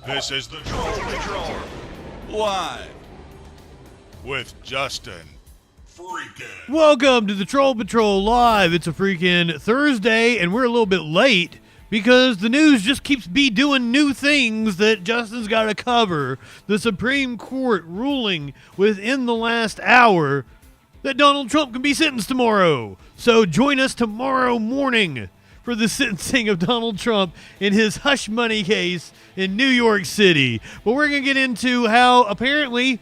This is the Troll Patrol, live with Justin Freakin. Welcome to the Troll Patrol Live. It's a freaking Thursday, and we're a little bit late because the news just keeps doing new things that Justin's got to cover. The Supreme Court ruling within the last hour that Donald Trump can be sentenced tomorrow. So join us tomorrow morning for the sentencing of Donald Trump in his hush money case in New York City. But we're going to get into how apparently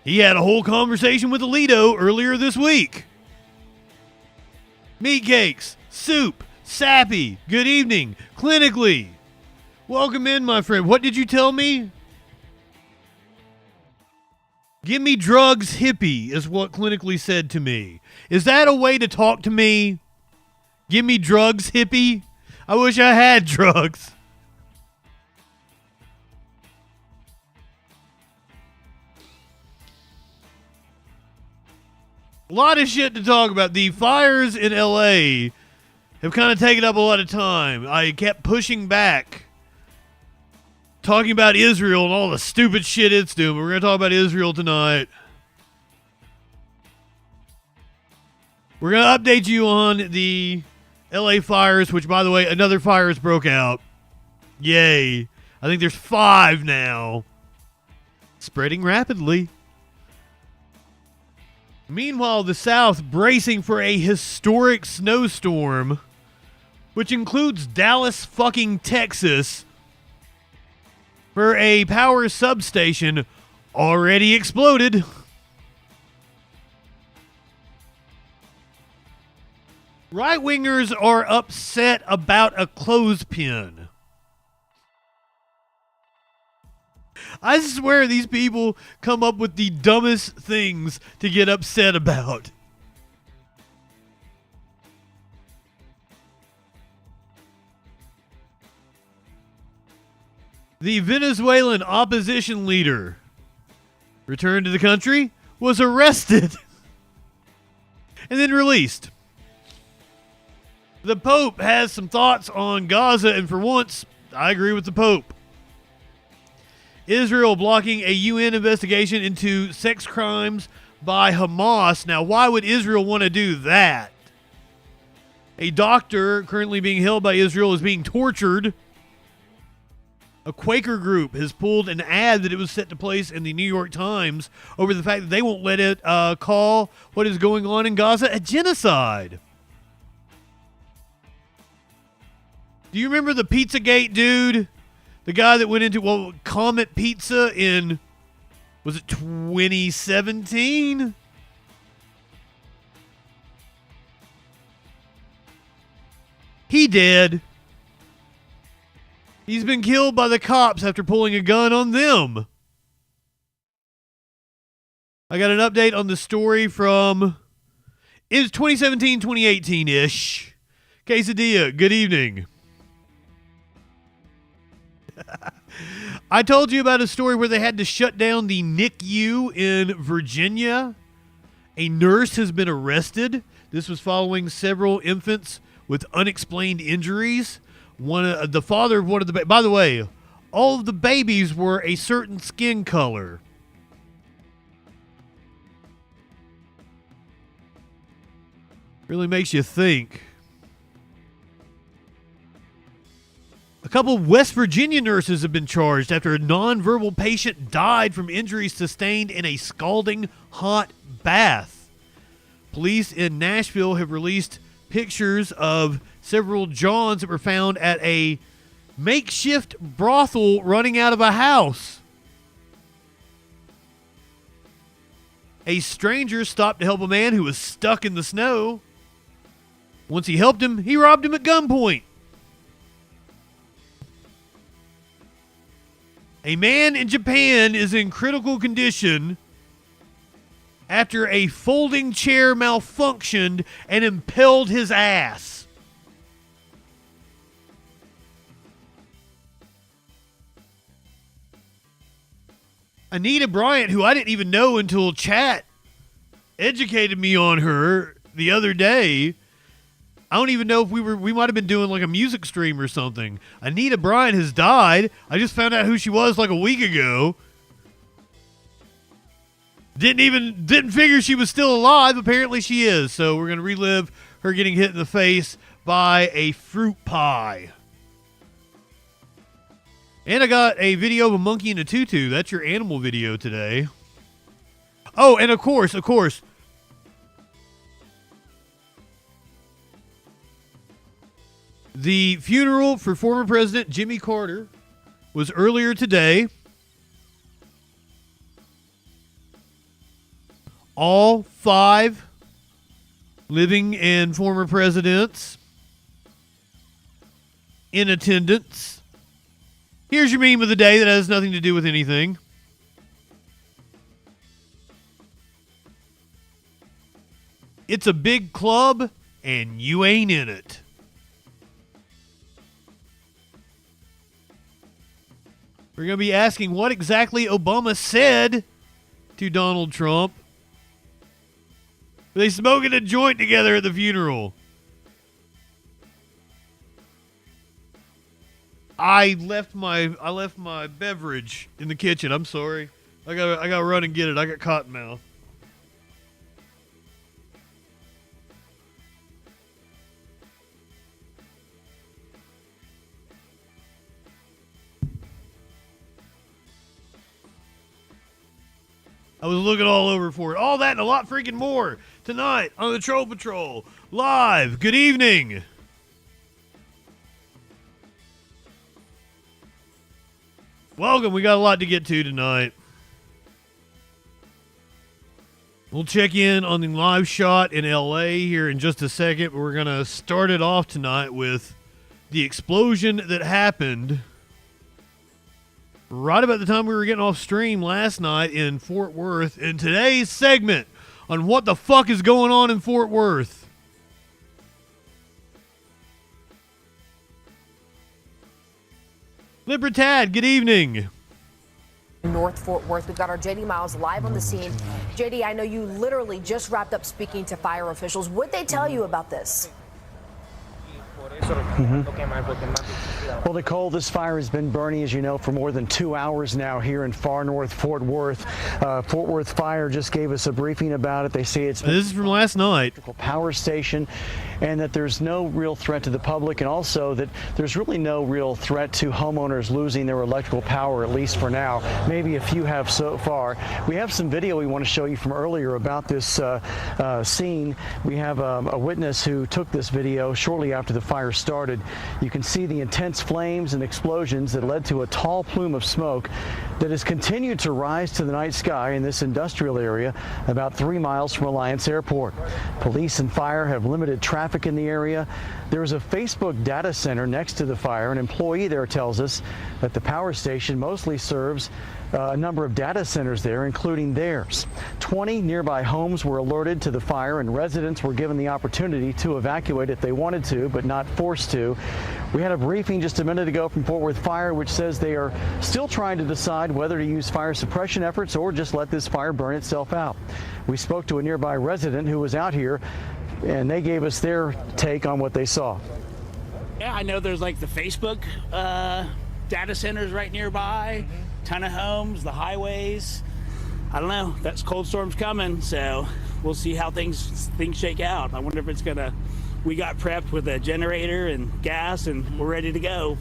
he had a whole conversation with Alito earlier this week. Meat cakes, soup, sappy, good evening, clinically. Welcome in, my friend. What did you tell me? Give me drugs, hippie, is what clinically said to me. Is that a way to talk to me? Give me drugs, hippie? I wish I had drugs. A lot of shit to talk about. The fires in LA have kind of taken up a lot of time. I kept pushing back, talking about Israel and all the stupid shit it's doing. We're going to talk about Israel tonight. We're going to update you on the LA fires, which, by the way, another fire has broke out. Yay. I think there's 5 now. Spreading rapidly. Meanwhile, the South bracing for a historic snowstorm, which includes Dallas fucking Texas, where a power substation already exploded. Right-wingers are upset about a clothespin. I swear these people come up with the dumbest things to get upset about. The Venezuelan opposition leader returned to the country, was arrested, and then released. The Pope has some thoughts on Gaza, and for once, I agree with the Pope. Israel blocking a UN investigation into sex crimes by Hamas. Now, why would Israel want to do that? A doctor currently being held by Israel is being tortured. A Quaker group has pulled an ad that it was set to place in the New York Times over the fact that they won't let it call what is going on in Gaza a genocide. Do you remember the Pizzagate dude? The guy that went into Comet Pizza in, was it 2017? He did. He's been killed by the cops after pulling a gun on them. I got an update on the story from, it was 2017, 2018-ish. Quesadilla, good evening. I told you about a story where they had to shut down the NICU in Virginia. A nurse has been arrested. This was following several infants with unexplained injuries. The father of one of the by the way, all of the babies were a certain skin color. Really makes you think. A couple of West Virginia nurses have been charged after a nonverbal patient died from injuries sustained in a scalding hot bath. Police in Nashville have released pictures of several Johns that were found at a makeshift brothel running out of a house. A stranger stopped to help a man who was stuck in the snow. Once he helped him, he robbed him at gunpoint. A man in Japan is in critical condition after a folding chair malfunctioned and impaled his ass. Anita Bryant, who I didn't even know until chat educated me on her the other day, I don't even know if we might have been doing like a music stream or something. Anita Bryant has died. I just found out who she was like a week ago. Didn't figure she was still alive. Apparently she is. So we're going to relive her getting hit in the face by a fruit pie. And I got a video of a monkey in a tutu. That's your animal video today. Oh, and of course, the funeral for former President Jimmy Carter was earlier today. All 5 living and former presidents in attendance. Here's your meme of the day that has nothing to do with anything. It's a big club, and you ain't in it. We're going to be asking what exactly Obama said to Donald Trump. Were they smoking a joint together at the funeral? I left my beverage in the kitchen. I'm sorry. I gotta run and get it. I got cotton mouth. I was looking all over for it. All that and a lot freaking more tonight on the Troll Patrol live. Good evening. Welcome. We got a lot to get to tonight. We'll check in on the live shot in LA here in just a second. But we're going to start it off tonight with the explosion that happened right about the time we were getting off stream last night in Fort Worth. In today's segment on what the fuck is going on in Fort Worth. Libertad, good evening. North Fort Worth. We've got our JD Miles live on the scene. JD, I know you literally just wrapped up speaking to fire officials. What'd they tell you about this? Well, Nicole, this fire has been burning, as you know, for more than 2 hours now here in far north Fort Worth. Fort Worth Fire just gave us a briefing about it. They say it's this is from last night. Power station, and that there's no real threat to the public, and also that there's really no real threat to homeowners losing their electrical power, at least for now. Maybe a few have so far. We have some video we want to show you from earlier about this scene. We have a witness who took this video shortly after the fire started. You can see the intense flames and explosions that led to a tall plume of smoke that has continued to rise to the night sky in this industrial area about 3 miles from Alliance Airport. Police and fire have limited traffic in the area. There is a Facebook data center next to the fire. An employee there tells us that the power station mostly serves a number of data centers there, including theirs. 20 nearby homes were alerted to the fire, and residents were given the opportunity to evacuate if they wanted to, but not forced to. We had a briefing just a minute ago from Fort Worth Fire, which says they are still trying to decide whether to use fire suppression efforts or just let this fire burn itself out. We spoke to a nearby resident who was out here, and they gave us their take on what they saw. Yeah, I know there's like the Facebook data centers right nearby, ton of homes, the highways. I don't know, that's cold storm's coming, so we'll see how things shake out. I wonder if it's gonna, we got prepped with a generator and gas and we're ready to go.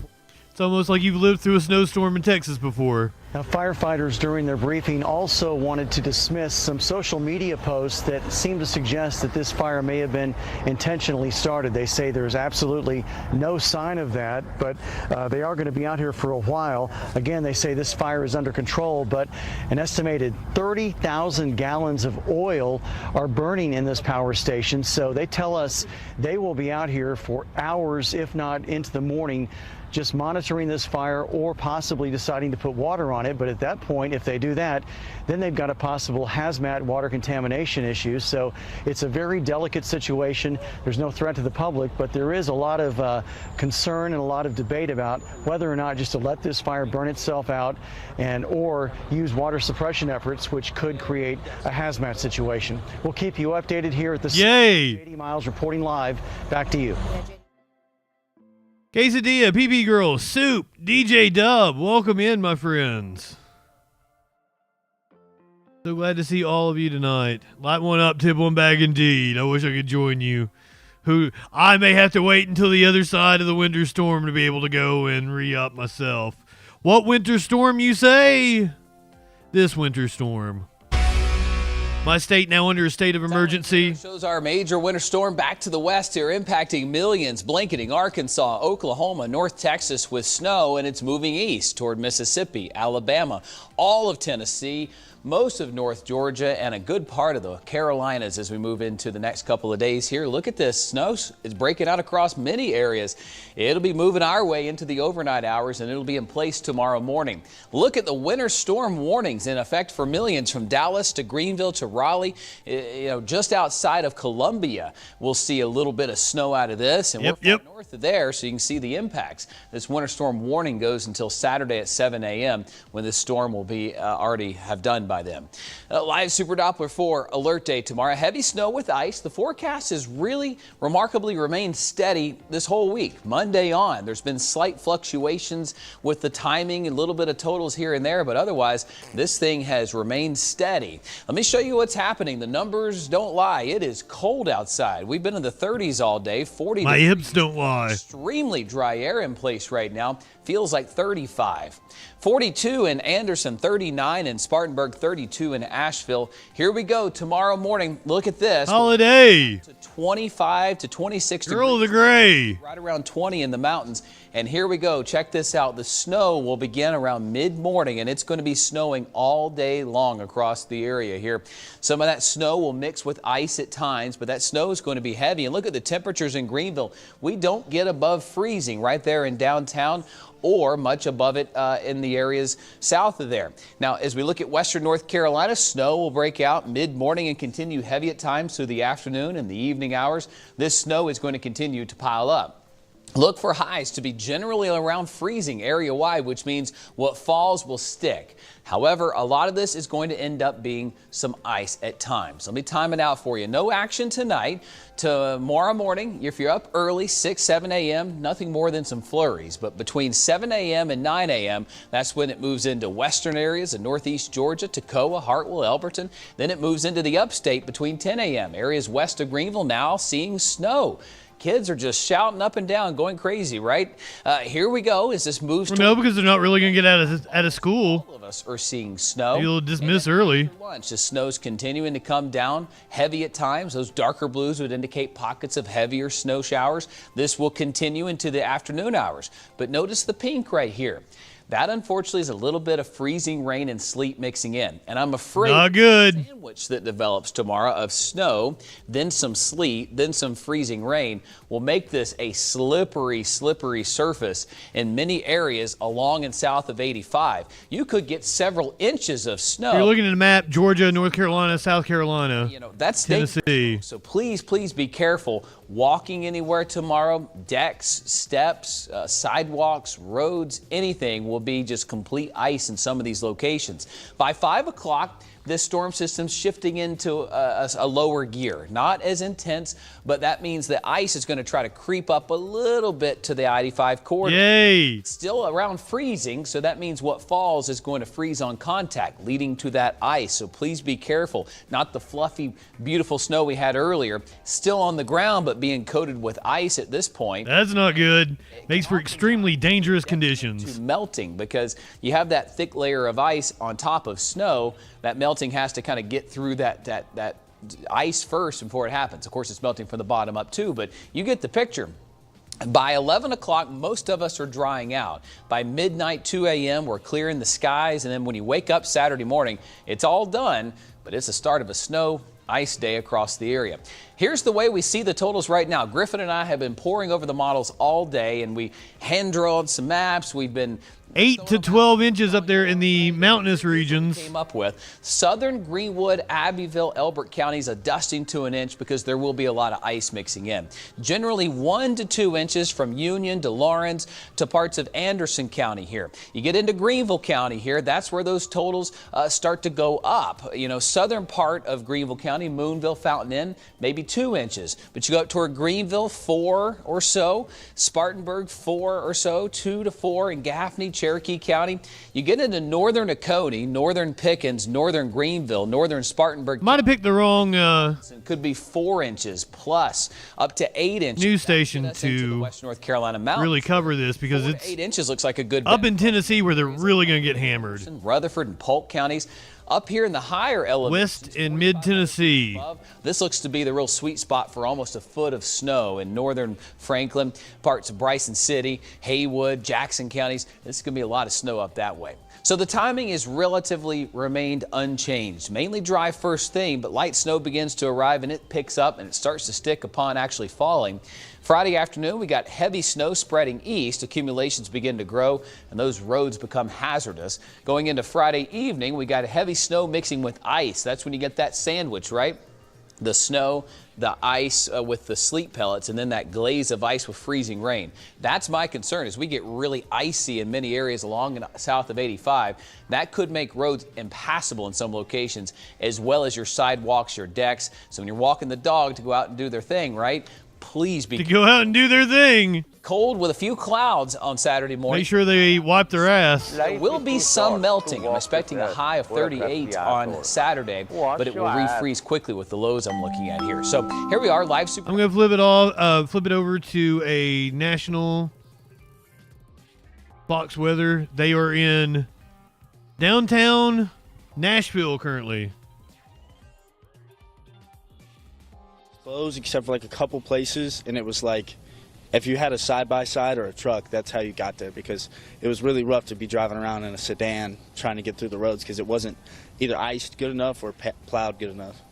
It's almost like you've lived through a snowstorm in Texas before. Now, firefighters during their briefing also wanted to dismiss some social media posts that seem to suggest that this fire may have been intentionally started. They say there's absolutely no sign of that, but they are going to be out here for a while. Again, they say this fire is under control, but an estimated 30,000 gallons of oil are burning in this power station. So they tell us they will be out here for hours, if not into the morning, just monitoring this fire or possibly deciding to put water on it. But at that point, if they do that, then they've got a possible hazmat water contamination issue. So it's a very delicate situation. There's no threat to the public, but there is a lot of concern and a lot of debate about whether or not just to let this fire burn itself out or use water suppression efforts, which could create a hazmat situation. We'll keep you updated here at the Yay! JD Miles reporting live. Back to you. Quesadilla, PP Girl, Soup, DJ Dub, welcome in, my friends. So glad to see all of you tonight. Light one up, tip one back indeed. I wish I could join you. I may have to wait until the other side of the winter storm to be able to go and re-up myself. What winter storm, you say? This winter storm. My state now under a state of emergency. Shows our major winter storm back to the west here, impacting millions, blanketing Arkansas, Oklahoma, North Texas with snow, and it's moving east toward Mississippi, Alabama, all of Tennessee, most of North Georgia, and a good part of the Carolinas as we move into the next couple of days here. Look at this. Snow is breaking out across many areas. It'll be moving our way into the overnight hours, and it'll be in place tomorrow morning. Look at the winter storm warnings in effect for millions from Dallas to Greenville to Raleigh. Just outside of Columbia, we'll see a little bit of snow out of this, and we're far north of there, so you can see the impacts. This winter storm warning goes until Saturday at 7 a.m. when this storm will be already have done by them. Live Super Doppler 4 alert day tomorrow. Heavy snow with ice. The forecast has really remarkably remained steady this whole week. Monday on, there's been slight fluctuations with the timing and a little bit of totals here and there, but otherwise this thing has remained steady. Let me show you what's happening. The numbers don't lie. It is cold outside. We've been in the 30s all day. 40 My hips don't lie. Extremely dry air in place right now. Feels like 35. 42 in Anderson, 39 in Spartanburg, 32 in Asheville. Here we go tomorrow morning. Look at this. Holiday. To 25 to 26 Girl of degrees. the gray. Right around 20 in the mountains. And here we go. Check this out. The snow will begin around mid-morning, and it's going to be snowing all day long across the area here. Some of that snow will mix with ice at times, but that snow is going to be heavy. And look at the temperatures in Greenville. We don't get above freezing right there in downtown, or much above it in the areas south of there. Now, as we look at western North Carolina, snow will break out mid-morning and continue heavy at times through the afternoon and the evening hours. This snow is going to continue to pile up. Look for highs to be generally around freezing area-wide, which means what falls will stick. However, a lot of this is going to end up being some ice at times. Let me time it out for you. No action tonight. Tomorrow morning, if you're up early, 6, 7 a.m., nothing more than some flurries. But between 7 a.m. and 9 a.m., that's when it moves into western areas of northeast Georgia, Toccoa, Hartwell, Elberton. Then it moves into the upstate between 10 a.m. Areas west of Greenville now seeing snow. Kids are just shouting up and down, going crazy, right? Here we go as this moves. No, because they're not really going to get out of school. All of us are seeing snow. You'll dismiss early. Lunch. The snow's continuing to come down, heavy at times. Those darker blues would indicate pockets of heavier snow showers. This will continue into the afternoon hours. But notice the pink right here. That, unfortunately, is a little bit of freezing rain and sleet mixing in. And I'm afraid not good. The sandwich that develops tomorrow of snow, then some sleet, then some freezing rain will make this a slippery, slippery surface in many areas along and south of 85. You could get several inches of snow. You're looking at a map, Georgia, North Carolina, South Carolina, that's Tennessee. dangerous. So please be careful walking anywhere tomorrow. Decks, steps, sidewalks, roads, anything will be just complete ice in some of these locations. By 5 o'clock, this storm system's shifting into a lower gear. Not as intense, but that means that ice is going to try to creep up a little bit to the I-85 corridor. Yay! It's still around freezing, so that means what falls is going to freeze on contact, leading to that ice. So please be careful. Not the fluffy, beautiful snow we had earlier. Still on the ground, but being coated with ice at this point. That's not good. Makes for extremely dangerous conditions. Melting, because you have that thick layer of ice on top of snow. That melting has to kind of get through that ice first before it happens. Of course, it's melting from the bottom up too, but you get the picture. By 11 o'clock, most of us are drying out. By midnight, 2 a.m., we're clearing the skies, and then when you wake up Saturday morning, it's all done, but it's the start of a snow ice day across the area. Here's the way we see the totals right now. Griffin and I have been poring over the models all day, and we hand-drawn some maps. We've been 8 to 12 inches up there in the mountainous regions. Came up with southern Greenwood, Abbeville, Elbert counties a dusting to an inch because there will be a lot of ice mixing in. Generally 1 to 2 inches from Union to Lawrence to parts of Anderson County here. You get into Greenville County here, that's where those totals start to go up. You know, southern part of Greenville County, Moonville, Fountain Inn, maybe 2 inches. But you go up toward Greenville, 4 or so. Spartanburg, 4 or so, 2 to 4 in Gaffney, Cherokee County. You get into northern Oconee, northern Pickens, northern Greenville, northern Spartanburg. Might have picked the wrong Could be 4 inches plus up to 8 inches. news station to the West North Carolina mountains. really cover this because 4 to it's 8 inches looks like a good up bet. in Tennessee where they're really going to get hammered. Rutherford and Polk counties. Up here in the higher elevations, West and mid Tennessee. this looks to be the real sweet spot for almost a foot of snow in northern Franklin, parts of Bryson City, Haywood, Jackson counties. This is going to be a lot of snow up that way. So the timing is relatively remained unchanged. Mainly dry first thing, but light snow begins to arrive and it picks up and it starts to stick upon actually falling. Friday afternoon, we got heavy snow spreading east. Accumulations begin to grow and those roads become hazardous. Going into Friday evening, we got heavy snow mixing with ice. That's when you get that sandwich, right? The snow, the ice with the sleet pellets, and then that glaze of ice with freezing rain. That's my concern as we get really icy in many areas along and south of 85. That could make roads impassable in some locations, as well as your sidewalks, your decks. So when you're walking the dog to go out and do their thing, right? Please be To go out and do their thing. cold with a few clouds on Saturday morning. Make sure they wipe their ass. There will be some melting. I'm expecting a high of 38 on Saturday, but it will refreeze quickly with the lows I'm looking at here. So here we are, live super. I'm going to flip it over to a national Fox weather. They are in downtown Nashville currently. Closed except for like a couple places, and it was like if you had a side-by-side or a truck, that's how you got there, because it was really rough to be driving around in a sedan trying to get through the roads because it wasn't either iced good enough or plowed good enough.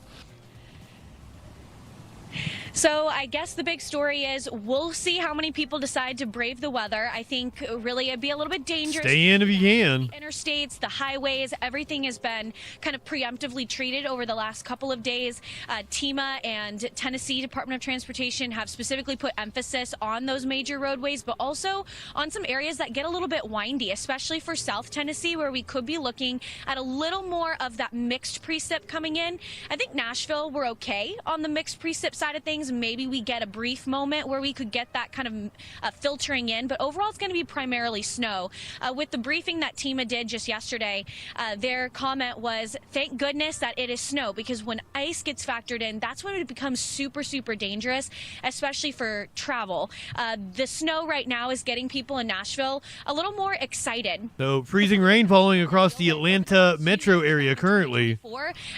So I guess the big story is we'll see how many people decide to brave the weather. I think really it'd be a little bit dangerous. Stay in if you can. Interstates, the highways, everything has been kind of preemptively treated over the last couple of days. TEMA and Tennessee Department of Transportation have specifically put emphasis on those major roadways, but also on some areas that get a little bit windy, especially for South Tennessee, where we could be looking at a little more of that mixed precip coming in. I think Nashville, we're okay on the mixed precip side of things. Maybe we get a brief moment where we could get that kind of filtering in, but overall it's going to be primarily snow. With the briefing that TEMA did just yesterday, their comment was, thank goodness that it is snow, because when ice gets factored in, that's when it becomes super, super dangerous, especially for travel. The snow right now is getting people in Nashville a little more excited. So freezing rain falling across the Atlanta metro area currently.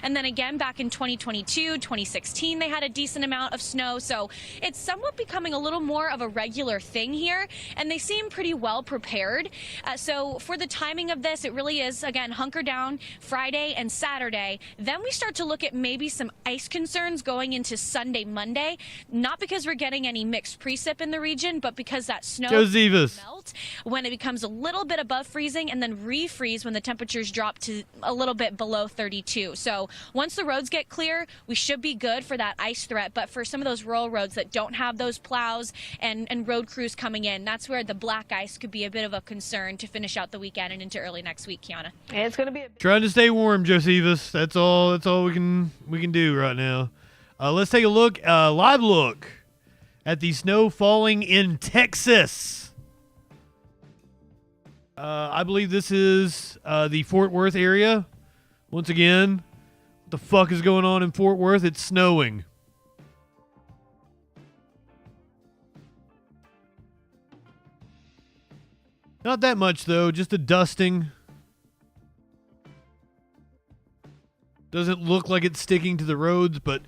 And then again, back in 2022, 2016, they had a decent amount of snow. So it's somewhat becoming a little more of a regular thing here, and they seem pretty well prepared. So for the timing of this, it really is, again, hunker down Friday and Saturday. Then we start to look at maybe some ice concerns going into Sunday, Monday, not because we're getting any mixed precip in the region, but because that snow melt when it becomes a little bit above freezing and then refreeze when the temperatures drop to a little bit below 32. So once the roads get clear, we should be good for that ice threat. But for some of those rural roads that don't have those plows and road crews coming in, that's where the black ice could be a bit of a concern to finish out the weekend and into early next week, Kiana. And it's going to be Trying to stay warm, Josephus. That's all we can do right now. Let's take a look, live look at the snow falling in Texas. I believe this is the Fort Worth area. Once again, what the fuck is going on in Fort Worth? It's snowing. Not that much, though. Just a dusting. Doesn't look like it's sticking to the roads, but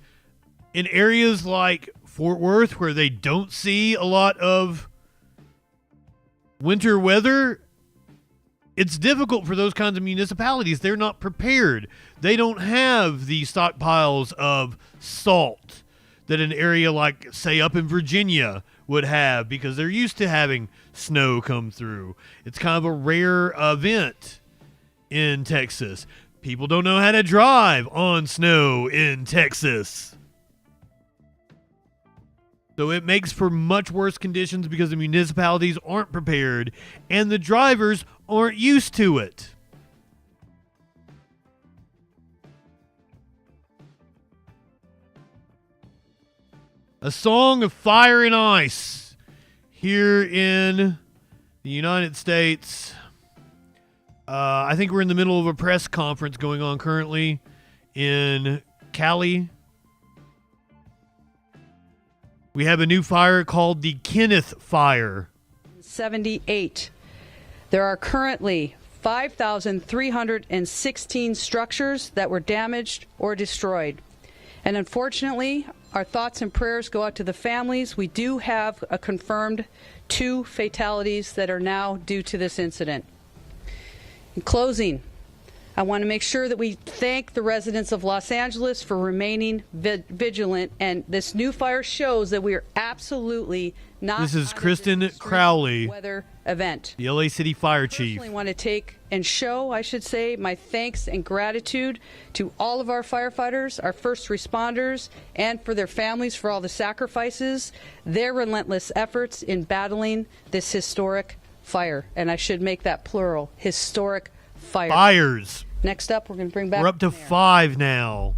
in areas like Fort Worth, where they don't see a lot of winter weather, it's difficult for those kinds of municipalities. They're not prepared. They don't have the stockpiles of salt that an area like, say, up in Virginia would have, because they're used to having snow come through. It's kind of a rare event in Texas. People don't know how to drive on snow in Texas. So it makes for much worse conditions because the municipalities aren't prepared and the drivers aren't used to it. A song of fire and ice here in the United States. I think we're in the middle of a press conference going on currently in Cali. We have a new fire called the Kenneth Fire. 78. There are currently 5,316 structures that were damaged or destroyed. And unfortunately, our thoughts and prayers go out to the families. We do have a confirmed 2 fatalities that are now due to this incident. In closing, I want to make sure that we thank the residents of Los Angeles for remaining vigilant, and this new fire shows that we are absolutely not. This is Kristen Crowley, weather event. The LA City Fire Chief. I personally want to take and show, I should say, my thanks and gratitude to all of our firefighters, our first responders, and for their families for all the sacrifices, their relentless efforts in battling this historic fire. And I should make that plural, historic fire. Fires. Next up, we're going to bring back. We're up to 5 now.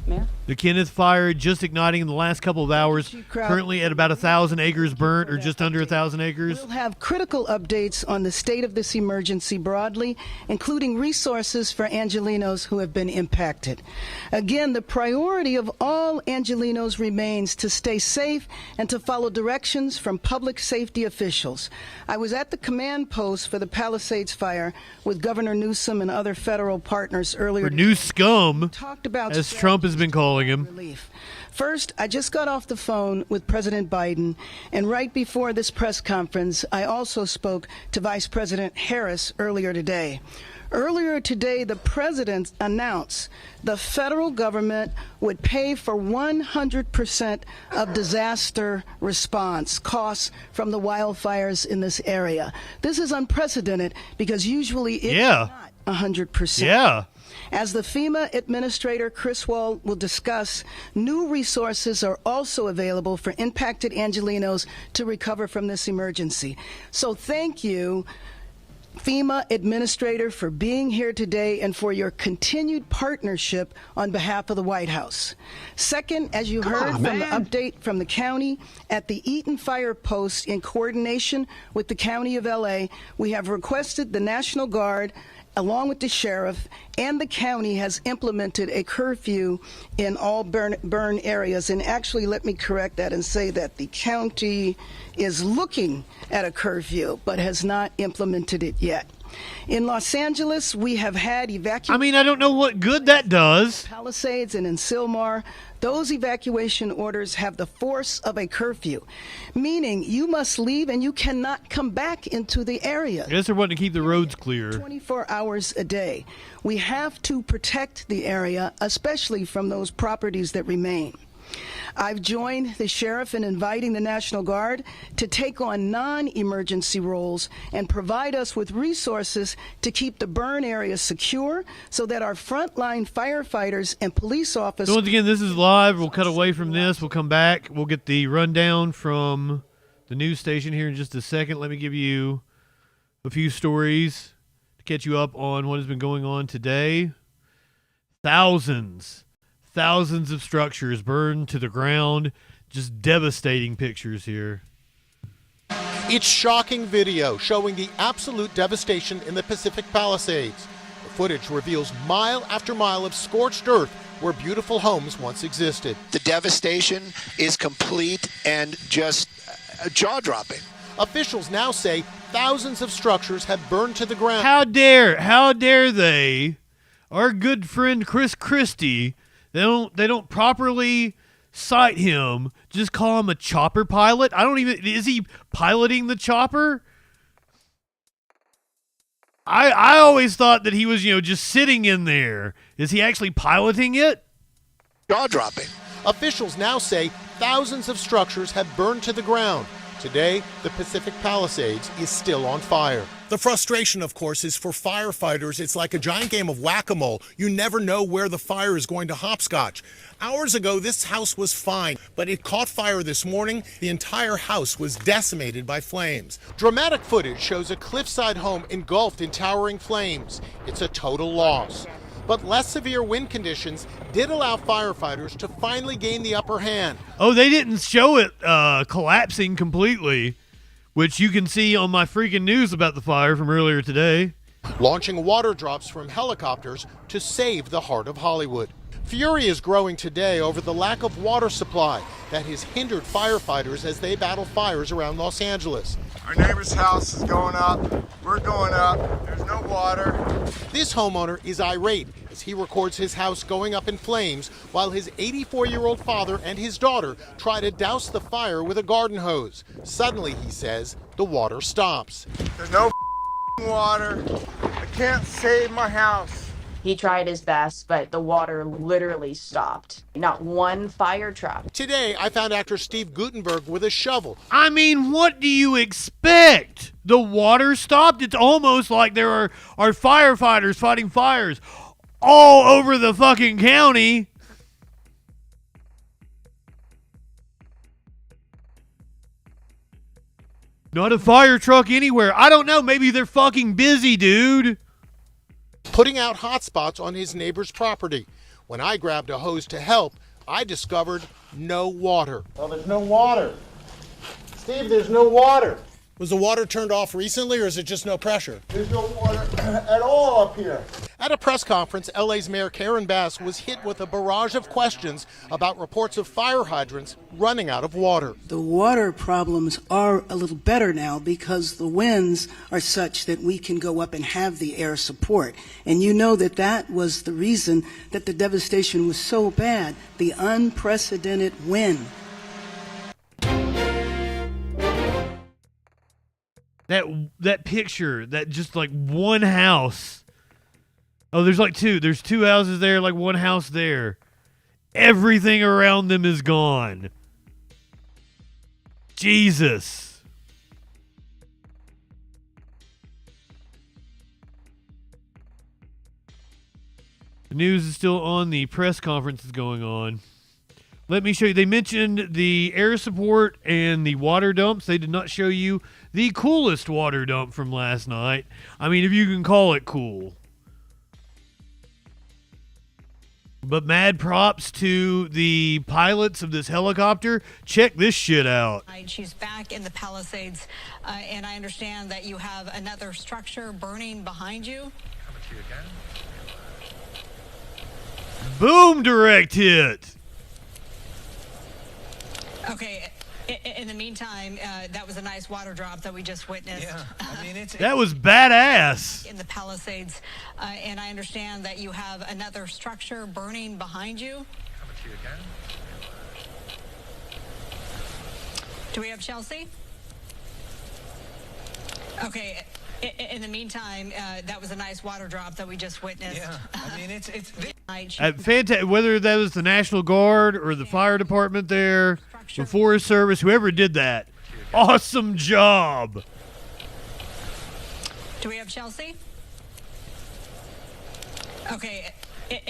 Mayor? The Kenneth Fire just igniting in the last couple of hours. Currently at about 1,000 acres burnt, or just under 1,000 acres. We'll have critical updates on the state of this emergency broadly, including resources for Angelenos who have been impacted. Again, the priority of all Angelenos remains to stay safe and to follow directions from public safety officials. I was at the command post for the Palisades fire with Governor Newsom and other federal partners earlier. For new scum, talked about as Trump has been calling him. Relief. First, I just got off the phone with President Biden, and right before this press conference, I also spoke to Vice President Harris earlier today. Earlier today, the president announced the federal government would pay for 100% of disaster response costs from the wildfires in this area. This is unprecedented because usually it's not 100%. Yeah. As the FEMA administrator, Chris Wall, will discuss, new resources are also available for impacted Angelenos to recover from this emergency. So thank you, FEMA administrator, for being here today and for your continued partnership on behalf of the White House. Second, as you heard from the update from the county, at the Eaton Fire Post, in coordination with the County of LA, we have requested the National Guard, along with the sheriff, and the county has implemented a curfew in all burn areas. And actually, let me correct that and say that the county is looking at a curfew, but has not implemented it yet. In Los Angeles, we have had evacuation. I mean, I don't know what good that does. Palisades and in Sylmar, those evacuation orders have the force of a curfew, meaning you must leave and you cannot come back into the area. I guess they're wanting to keep the roads clear. 24 hours a day. We have to protect the area, especially from those properties that remain. I've joined the sheriff in inviting the National Guard to take on non-emergency roles and provide us with resources to keep the burn area secure so that our frontline firefighters and police officers... So once again, this is live. We'll cut away from this. We'll come back. We'll get the rundown from the news station here in just a second. Let me give you a few stories to catch you up on what has been going on today. Thousands of structures burned to the ground. Just devastating pictures here. It's shocking video showing the absolute devastation in the Pacific Palisades. The footage reveals mile after mile of scorched earth where beautiful homes once existed. The devastation is complete and just jaw-dropping. Officials now say thousands of structures have burned to the ground. How dare they? Our good friend Chris Christie, they don't properly cite him. Just call him a chopper pilot. Is he piloting the chopper? I always thought that he was, just sitting in there. Is he actually piloting it? Jaw-dropping. Officials now say thousands of structures have burned to the ground. Today, the Pacific Palisades is still on fire. The frustration, of course, is for firefighters. It's like a giant game of whack-a-mole. You never know where the fire is going to hopscotch. Hours ago, this house was fine, but it caught fire this morning. The entire house was decimated by flames. Dramatic footage shows a cliffside home engulfed in towering flames. It's a total loss. But less severe wind conditions did allow firefighters to finally gain the upper hand. Oh, they didn't show it collapsing completely, which you can see on my freaking news about the fire from earlier today. Launching water drops from helicopters to save the heart of Hollywood. Fury is growing today over the lack of water supply that has hindered firefighters as they battle fires around Los Angeles. Our neighbor's house is going up. We're going up. There's no water. This homeowner is irate as he records his house going up in flames while his 84-year-old father and his daughter try to douse the fire with a garden hose. Suddenly, he says, the water stops. There's no water. I can't save my house. He tried his best, but the water literally stopped. Not one fire truck. Today, I found actor Steve Guttenberg with a shovel. I mean, what do you expect? The water stopped? It's almost like there are firefighters fighting fires all over the fucking county. Not a fire truck anywhere. I don't know. Maybe they're fucking busy, dude. Putting out hot spots on his neighbor's property. When I grabbed a hose to help, I discovered no water. Well, there's no water. Steve, there's no water. Was the water turned off recently, or is it just no pressure? There's no water at all up here. At a press conference, LA's Mayor Karen Bass was hit with a barrage of questions about reports of fire hydrants running out of water. The water problems are a little better now because the winds are such that we can go up and have the air support. And you know that was the reason that the devastation was so bad, the unprecedented wind. That picture, that just like one house. Oh, there's like two. There's two houses there, like one house there. Everything around them is gone. Jesus. The news is still on. The press conference is going on. Let me show you. They mentioned the air support and the water dumps. They did not show you the coolest water dump from last night. I mean, if you can call it cool. But mad props to the pilots of this helicopter. Check this shit out. She's back in the Palisades, and I understand that you have another structure burning behind you. Boom, direct hit. Okay. In the meantime, that was a nice water drop that we just witnessed. Yeah, I mean, that was badass. In the Palisades, and I understand that you have another structure burning behind you. Do we have Chelsea? Okay. In the meantime, that was a nice water drop that we just witnessed. Yeah, I mean, it's whether that was the National Guard or the fire department there, the Forest Service, whoever did that, awesome job. Do we have Chelsea? Okay.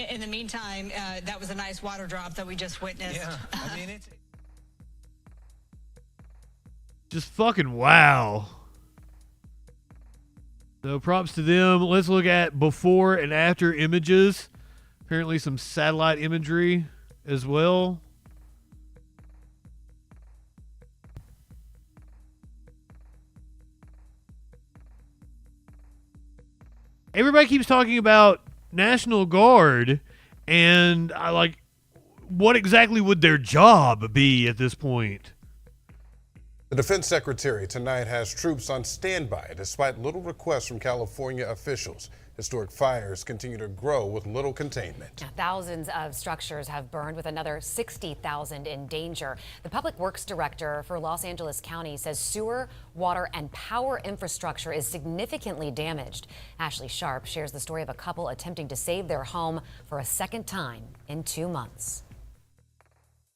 In the meantime, that was a nice water drop that we just witnessed. Yeah, I mean, it's just fucking wow. So props to them. Let's look at before and after images. Apparently some satellite imagery as well. Everybody keeps talking about National Guard, and I like, what exactly would their job be at this point? The Defense Secretary tonight has troops on standby despite little requests from California officials. Historic fires continue to grow with little containment. Thousands of structures have burned, with another 60,000 in danger. The Public Works Director for Los Angeles County says sewer, water, and power infrastructure is significantly damaged. Ashley Sharp shares the story of a couple attempting to save their home for a second time in 2 months.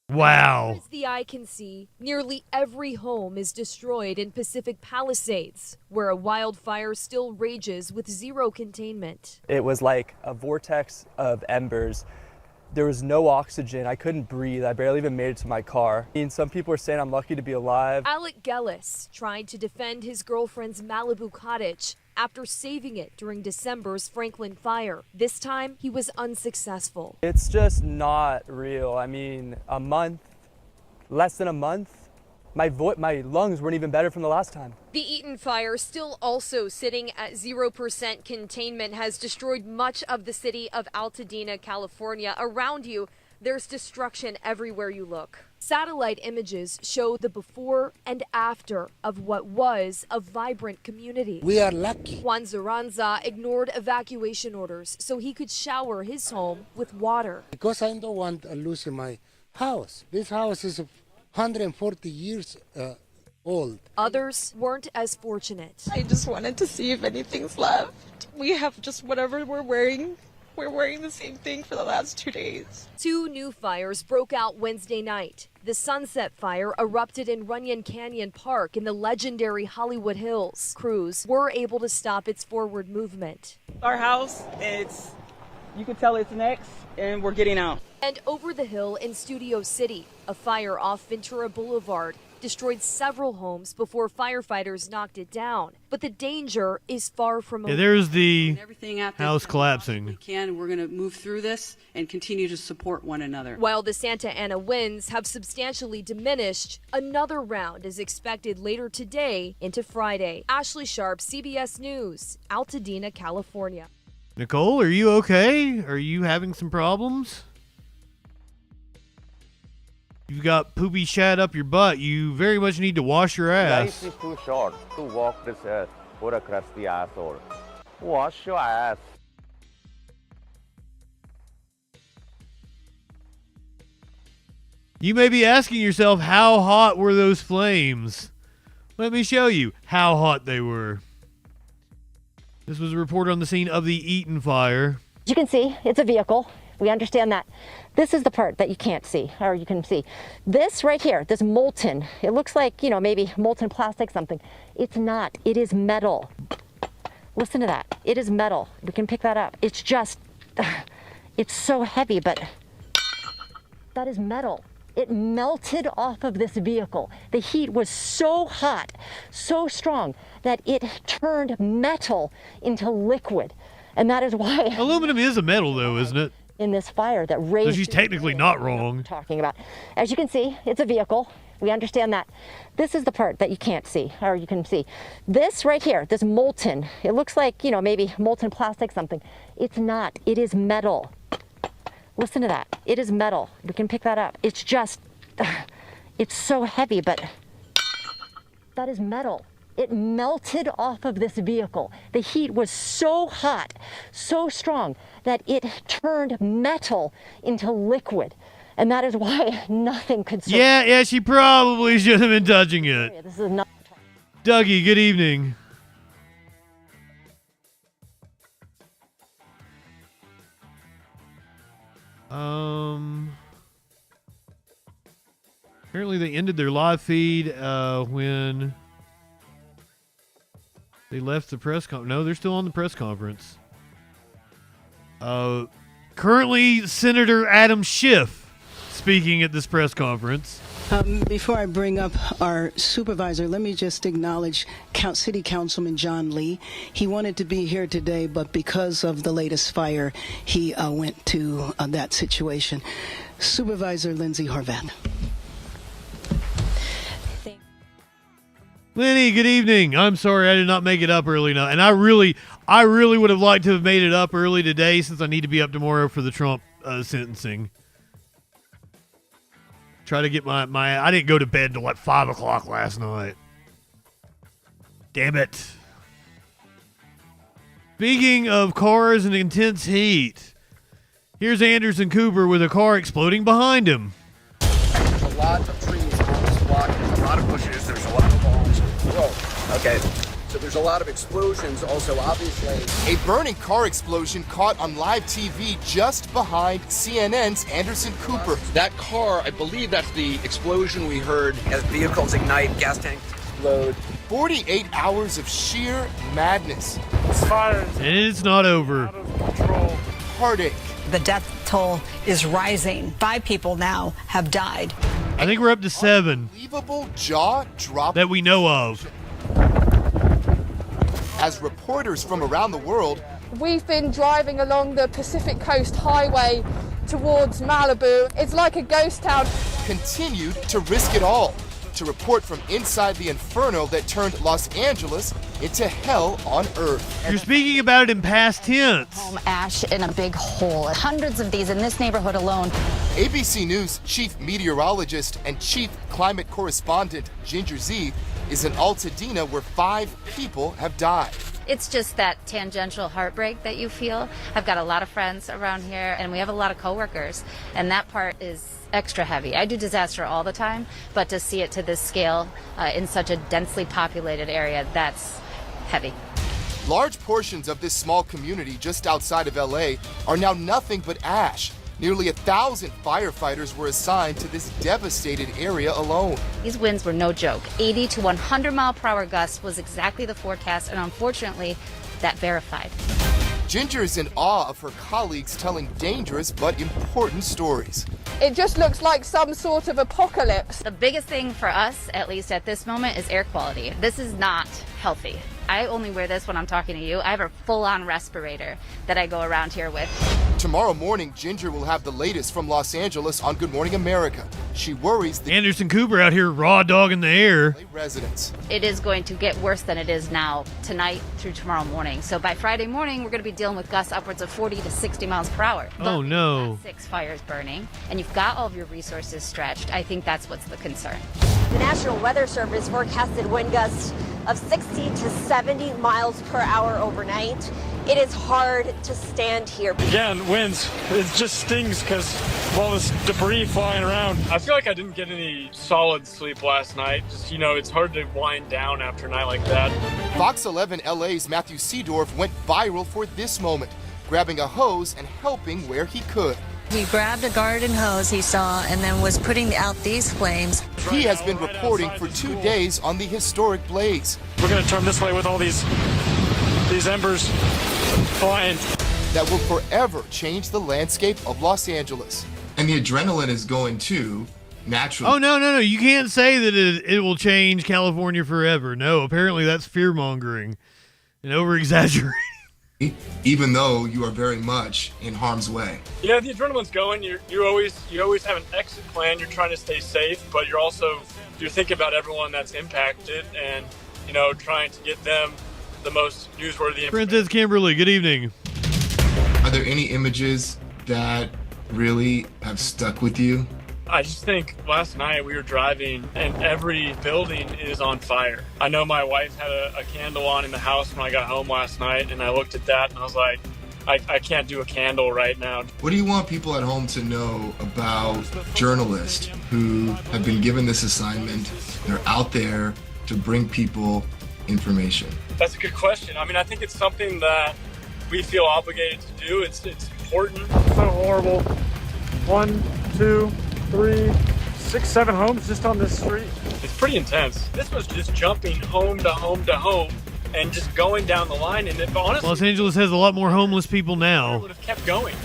Wow. As the eye can see, nearly every home is destroyed in Pacific Palisades, where a wildfire still rages with zero containment. It was like a vortex of embers. There was no oxygen. I couldn't breathe. I barely even made it to my car. I mean, some people are saying I'm lucky to be alive. Alec Gellis tried to defend his girlfriend's Malibu cottage after saving it during December's Franklin fire. This time, he was unsuccessful. It's just not real. I mean, a month, less than a month, my lungs weren't even better from the last time. The Eaton fire, still also sitting at 0% containment, has destroyed much of the city of Altadena, California. Around you, there's destruction everywhere you look. Satellite images show the before and after of what was a vibrant community. We are lucky. Juan Zaranza ignored evacuation orders so he could shower his home with water. Because I don't want to lose my house. This house is 140 years old. Others weren't as fortunate. I just wanted to see if anything's left. We have just whatever we're wearing. We're wearing the same thing for the last 2 days. 2 new fires broke out Wednesday night. The Sunset Fire erupted in Runyon Canyon Park in the legendary Hollywood Hills. Crews were able to stop its forward movement. Our house, you can tell it's next, and we're getting out. And over the hill in Studio City, a fire off Ventura Boulevard destroyed several homes before firefighters knocked it down. But the danger is far from over. Yeah, there's the everything out house collapsing. We're going to move through this and continue to support one another. While the Santa Ana winds have substantially diminished, another round is expected later today into Friday. Ashley Sharp, CBS News, Altadena, California. Nicole, are you okay? Are you having some problems? You've got poopy shat up your butt. You very much need to wash your ass. Life is too short to walk this earth or a crusty asshole. Wash your ass. You may be asking yourself, how hot were those flames? Let me show you how hot they were. This was a report on the scene of the Eaton fire. As you can see, it's a vehicle. We understand that. This is the part that you can't see, or you can see. This right here, this molten, it looks like, maybe molten plastic, something. It's not. It is metal. Listen to that. It is metal. We can pick that up. It's just, it's so heavy, but that is metal. It melted off of this vehicle. The heat was so hot, so strong, that it turned metal into liquid. And that is why... Aluminum is a metal, though, isn't it? In this fire that raged... So she's technically not wrong. Talking about. As you can see, it's a vehicle. We understand that. This is the part that you can't see, or you can see. This right here, this molten, it looks like, maybe molten plastic, something. It's not. It is metal. Listen to that. It is metal. We can pick that up. It's just, it's so heavy, but that is metal. It melted off of this vehicle. The heat was so hot, so strong, that it turned metal into liquid. And that is why nothing could survive. Yeah, she probably should have been touching it. This is not. Dougie, good evening. Apparently they ended their live feed when they left the press conference. No, they're still on the press conference. Currently, Senator Adam Schiff speaking at this press conference. Before I bring up our supervisor, let me just acknowledge City Councilman John Lee. He wanted to be here today, but because of the latest fire, he went to that situation. Supervisor Lindsay Horvath. Lenny, good evening. I'm sorry I did not make it up early enough. And I really would have liked to have made it up early today, since I need to be up tomorrow for the Trump sentencing. Try to get my I didn't go to bed until 5 o'clock last night. Damn it. Speaking of cars and intense heat, here's Anderson Cooper with a car exploding behind him. There's a lot of trees on this block. There's a lot of bushes. There's a lot of bombs. Whoa. Okay. So there's a lot of explosions also, obviously. A burning car explosion caught on live TV just behind CNN's Anderson Cooper. That car, I believe that's the explosion we heard as vehicles ignite, gas tanks explode. 48 hours of sheer madness. And it's not over. Heartache. The death toll is rising. 5 people now have died. I think we're up to 7. Unbelievable jaw-dropping that we know of. As reporters from around the world, We've been driving along the Pacific Coast Highway towards Malibu. It's like a ghost town. Continued to risk it all to report from inside the inferno that turned Los Angeles into hell on earth. You're speaking about it in past tense. Home ash in a big hole. Hundreds of these in this neighborhood alone. ABC News chief meteorologist and chief climate correspondent Ginger Z is in Altadena where 5 people have died. It's just that tangential heartbreak that you feel. I've got a lot of friends around here, and we have a lot of coworkers, and that part is extra heavy. I do disaster all the time, but to see it to this scale in such a densely populated area, that's heavy. Large portions of this small community just outside of LA are now nothing but ash. Nearly 1,000 firefighters were assigned to this devastated area alone. These winds were no joke. 80 to 100 mile per hour gusts was exactly the forecast, and unfortunately, that verified. Ginger is in awe of her colleagues telling dangerous but important stories. It just looks like some sort of apocalypse. The biggest thing for us, at least at this moment, is air quality. This is not healthy. I only wear this when I'm talking to you. I have a full-on respirator that I go around here with. Tomorrow morning, Ginger will have the latest from Los Angeles on Good Morning America. She worries the Anderson Cooper out here raw dogging the air. Residents. It is going to get worse than it is now tonight through tomorrow morning. So by Friday morning, we're going to be dealing with gusts upwards of 40 to 60 miles per hour. Oh, no. 6 fires burning, and you've got all of your resources stretched. I think that's what's the concern. The National Weather Service forecasted wind gusts of 60 to 70 miles per hour overnight. It is hard to stand here. Again, winds, it just stings because of all this debris flying around. I feel like I didn't get any solid sleep last night. Just, it's hard to wind down after a night like that. Fox 11 LA's Matthew Seedorf went viral for this moment, grabbing a hose and helping where he could. He grabbed a garden hose he saw and then was putting out these flames. He has been reporting for 2 days on the historic blaze. We're going to turn this way with all these embers flying. That will forever change the landscape of Los Angeles. And the adrenaline is going too, naturally. Oh, no. You can't say that it will change California forever. No, apparently that's fear-mongering and over-exaggerating. Even though you are very much in harm's way. Yeah, the adrenaline's going. You always have an exit plan. You're trying to stay safe, but you're thinking about everyone that's impacted and, trying to get them the most newsworthy information. Princess Kimberly, good evening. Are there any images that really have stuck with you? I just think last night we were driving and every building is on fire. I know my wife had a candle on in the house when I got home last night, and I looked at that and I was like, I can't do a candle right now. What do you want people at home to know about journalists who have been given this assignment? They're out there to bring people information. That's a good question. I think it's something that we feel obligated to do. It's important. So horrible. 1, 2, 3, 6, 7 homes just on this street. It's pretty intense. This was just jumping home to home to home and just going down the line. And honestly, Los Angeles has a lot more homeless people now. Would have kept going.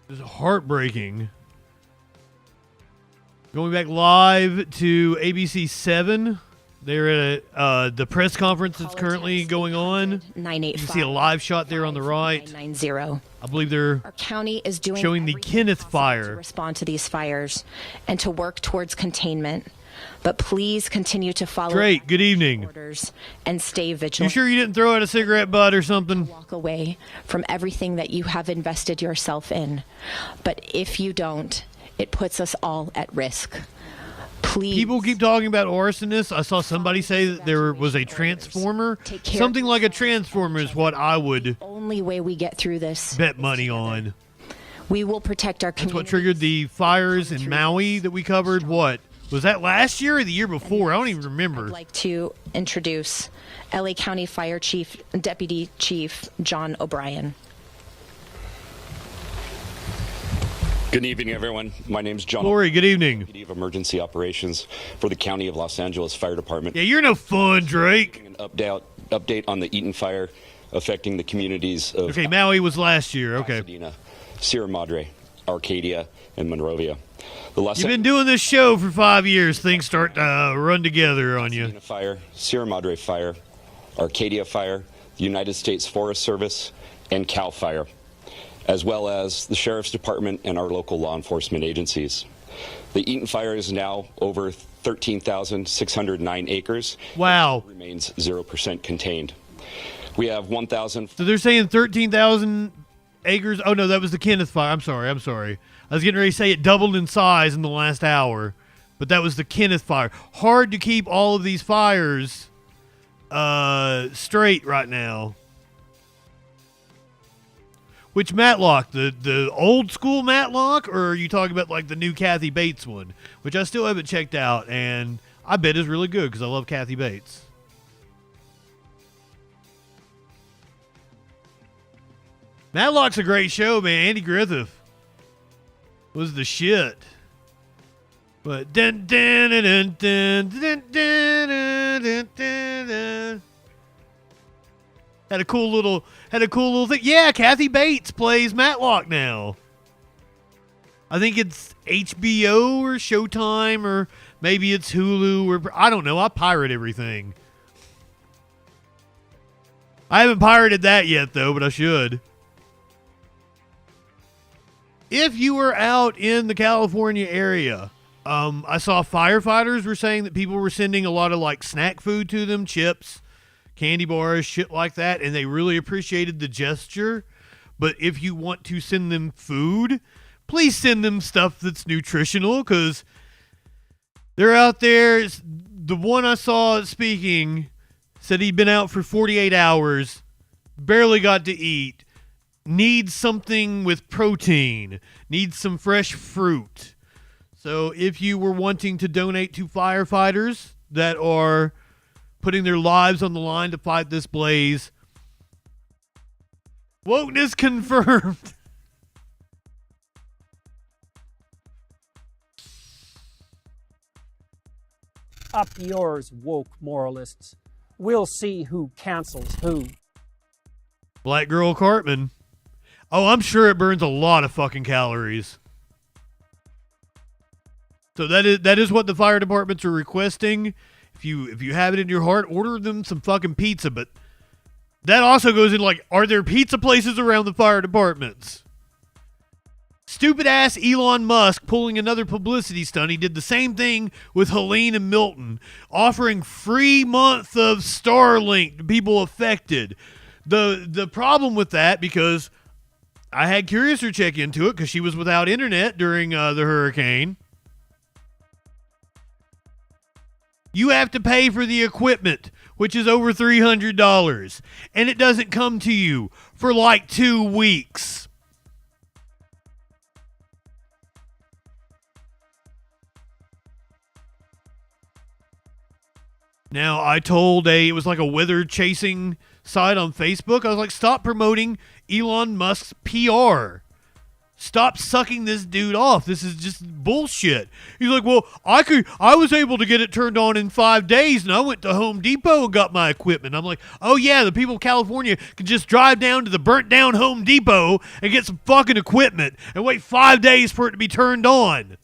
It's heartbreaking. Going back live to ABC 7. They're at the press conference that's currently going on. 985. You can see a live shot there on the right. 990. I believe they're Our county is doing showing the Kenneth fire to respond to these fires and to work towards containment. But please continue to follow Drake, good evening. orders and stay You vigilant. sure you didn't throw out a cigarette butt or something? Walk away from everything that you have invested yourself in. But if you don't, it puts us all at risk. Please. People keep talking about arsonists. I saw somebody say that there was a transformer. Something like a transformer is what I would only way we get through this. Bet money on. We will protect our community. That's what triggered the fires in Maui that we covered. What? Was that last year or the year before? I don't even remember. I'd like to introduce LA County Fire Chief, Deputy Chief John O'Brien. Good evening, everyone. My name's John. Lori, good evening. Deputy of Emergency Operations for the County of Los Angeles Fire Department. Yeah, you're no fun, Drake. An update on the Eaton fire affecting the communities of Maui was last year. Okay. Pasadena, Sierra Madre, Arcadia, and Monrovia. You've been doing this show for 5 years. Things start to run together on you. Pasadena fire, Sierra Madre fire, Arcadia fire, the United States Forest Service, and CAL FIRE, as well as the Sheriff's Department and our local law enforcement agencies. The Eaton fire is now over 13,609 acres. Wow. It remains 0% contained. We have 1,000. So they're saying 13,000 acres. Oh, no, that was the Kenneth fire. I'm sorry. I was getting ready to say it doubled in size in the last hour, but that was the Kenneth fire. Hard to keep all of these fires straight right now. Which Matlock? The old school Matlock, or are you talking about like the new Kathy Bates one, which I still haven't checked out, and I bet is really good because I love Kathy Bates. Matlock's a great show, man. Andy Griffith was the shit. But dun dun dun dun dun dun dun dun dun dun. Had a cool little thing. Yeah, Kathy Bates plays Matlock now. I think it's HBO or Showtime, or maybe it's Hulu, or I don't know. I pirate everything. I haven't pirated that yet though, but I should. If you were out in the California area, I saw firefighters were saying that people were sending a lot of like snack food to them, chips, candy bars, shit like that, and they really appreciated the gesture. But if you want to send them food, please send them stuff that's nutritional, because they're out there. The one I saw speaking said he'd been out for 48 hours, barely got to eat, needs something with protein, needs some fresh fruit. So if you were wanting to donate to firefighters that are putting their lives on the line to fight this blaze, wokeness confirmed. Up yours, woke moralists. We'll see who cancels who. Black Girl Cartman. Oh, I'm sure it burns a lot of fucking calories. So that is what the fire departments are requesting. If you have it in your heart, order them some fucking pizza. But that also goes in like, are there pizza places around the fire departments? Stupid ass Elon Musk pulling another publicity stunt. He did the same thing with Helene and Milton, offering free month of Starlink to people affected. The problem with that, because I had Curiouser check into it because she was without internet during the hurricane. You have to pay for the equipment, which is over $300, and it doesn't come to you for like 2 weeks. Now, I told it was like a weather chasing site on Facebook. I was like, stop promoting Elon Musk's PR. Stop sucking this dude off. This is just bullshit. He's like, well, I was able to get it turned on in 5 days, and I went to Home Depot and got my equipment. I'm like, oh yeah, the people of California can just drive down to the burnt down Home Depot and get some fucking equipment and wait 5 days for it to be turned on.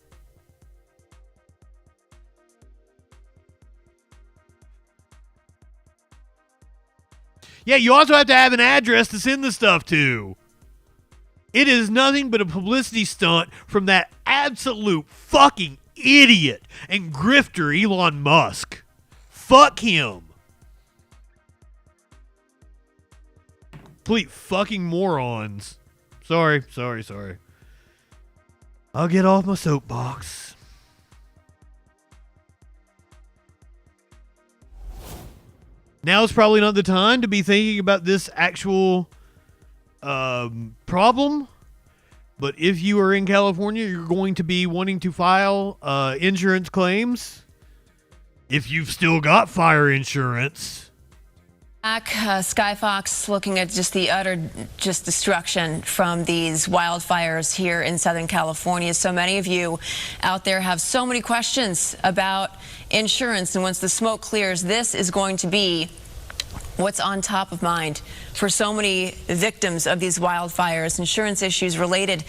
Yeah, you also have to have an address to send the stuff to. It is nothing but a publicity stunt from that absolute fucking idiot and grifter Elon Musk. Fuck him. Complete fucking morons. Sorry. I'll get off my soapbox. Now's probably not the time to be thinking about this actual problem. But if you are in California, you're going to be wanting to file insurance claims. If you've still got fire insurance. Skyfox looking at just the utter destruction from these wildfires here in Southern California. So many of you out there have so many questions about insurance, and once the smoke clears, this is going to be what's on top of mind for so many victims of these wildfires. Insurance issues related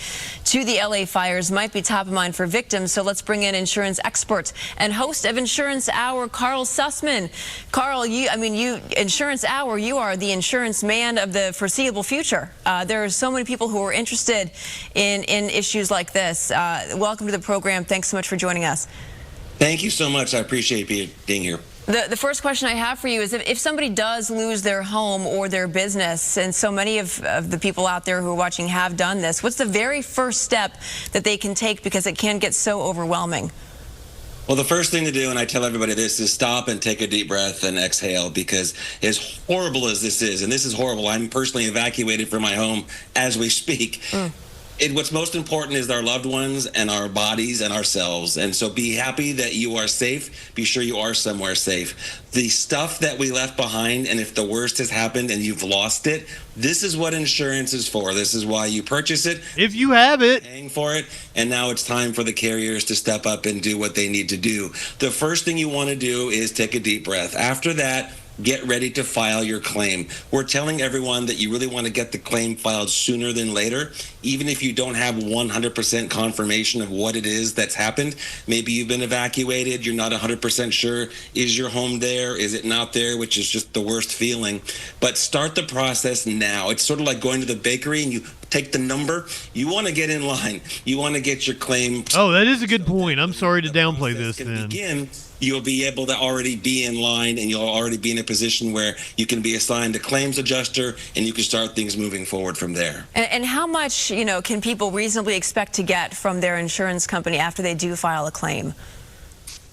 to the LA fires might be top of mind for victims. So let's bring in insurance expert and host of Insurance Hour, Carl Sussman. Carl, Insurance Hour, you are the insurance man of the foreseeable future. There are so many people who are interested in issues like this. Welcome to the program. Thanks so much for joining us. Thank you so much. I appreciate being here. The first question I have for you is if somebody does lose their home or their business, and so many of the people out there who are watching have done this, what's the very first step that they can take, because it can get so overwhelming? Well, the first thing to do, and I tell everybody this, is stop and take a deep breath and exhale, because as horrible as this is, and this is horrible, I'm personally evacuated from my home as we speak. What's most important is our loved ones and our bodies and ourselves. And so be happy that you are safe. Be sure you are somewhere safe. The stuff that we left behind, and if the worst has happened and you've lost it, this is what insurance is for. This is why you purchase it. If you have it. Paying for it. And now it's time for the carriers to step up and do what they need to do. The first thing you want to do is take a deep breath. After that, get ready to file your claim. We're telling everyone that you really want to get the claim filed sooner than later, even if you don't have 100% confirmation of what it is that's happened. Maybe you've been evacuated, you're not 100% sure. Is your home there? Is it not there? Which is just the worst feeling. But start the process now. It's sort of like going to the bakery and you take the number. You want to get in line. You want to get your claim. Oh, that is a good point. I'm sorry to downplay this then. Begin. You'll be able to already be in line, and you'll already be in a position where you can be assigned a claims adjuster, and you can start things moving forward from there. And how much, can people reasonably expect to get from their insurance company after they do file a claim?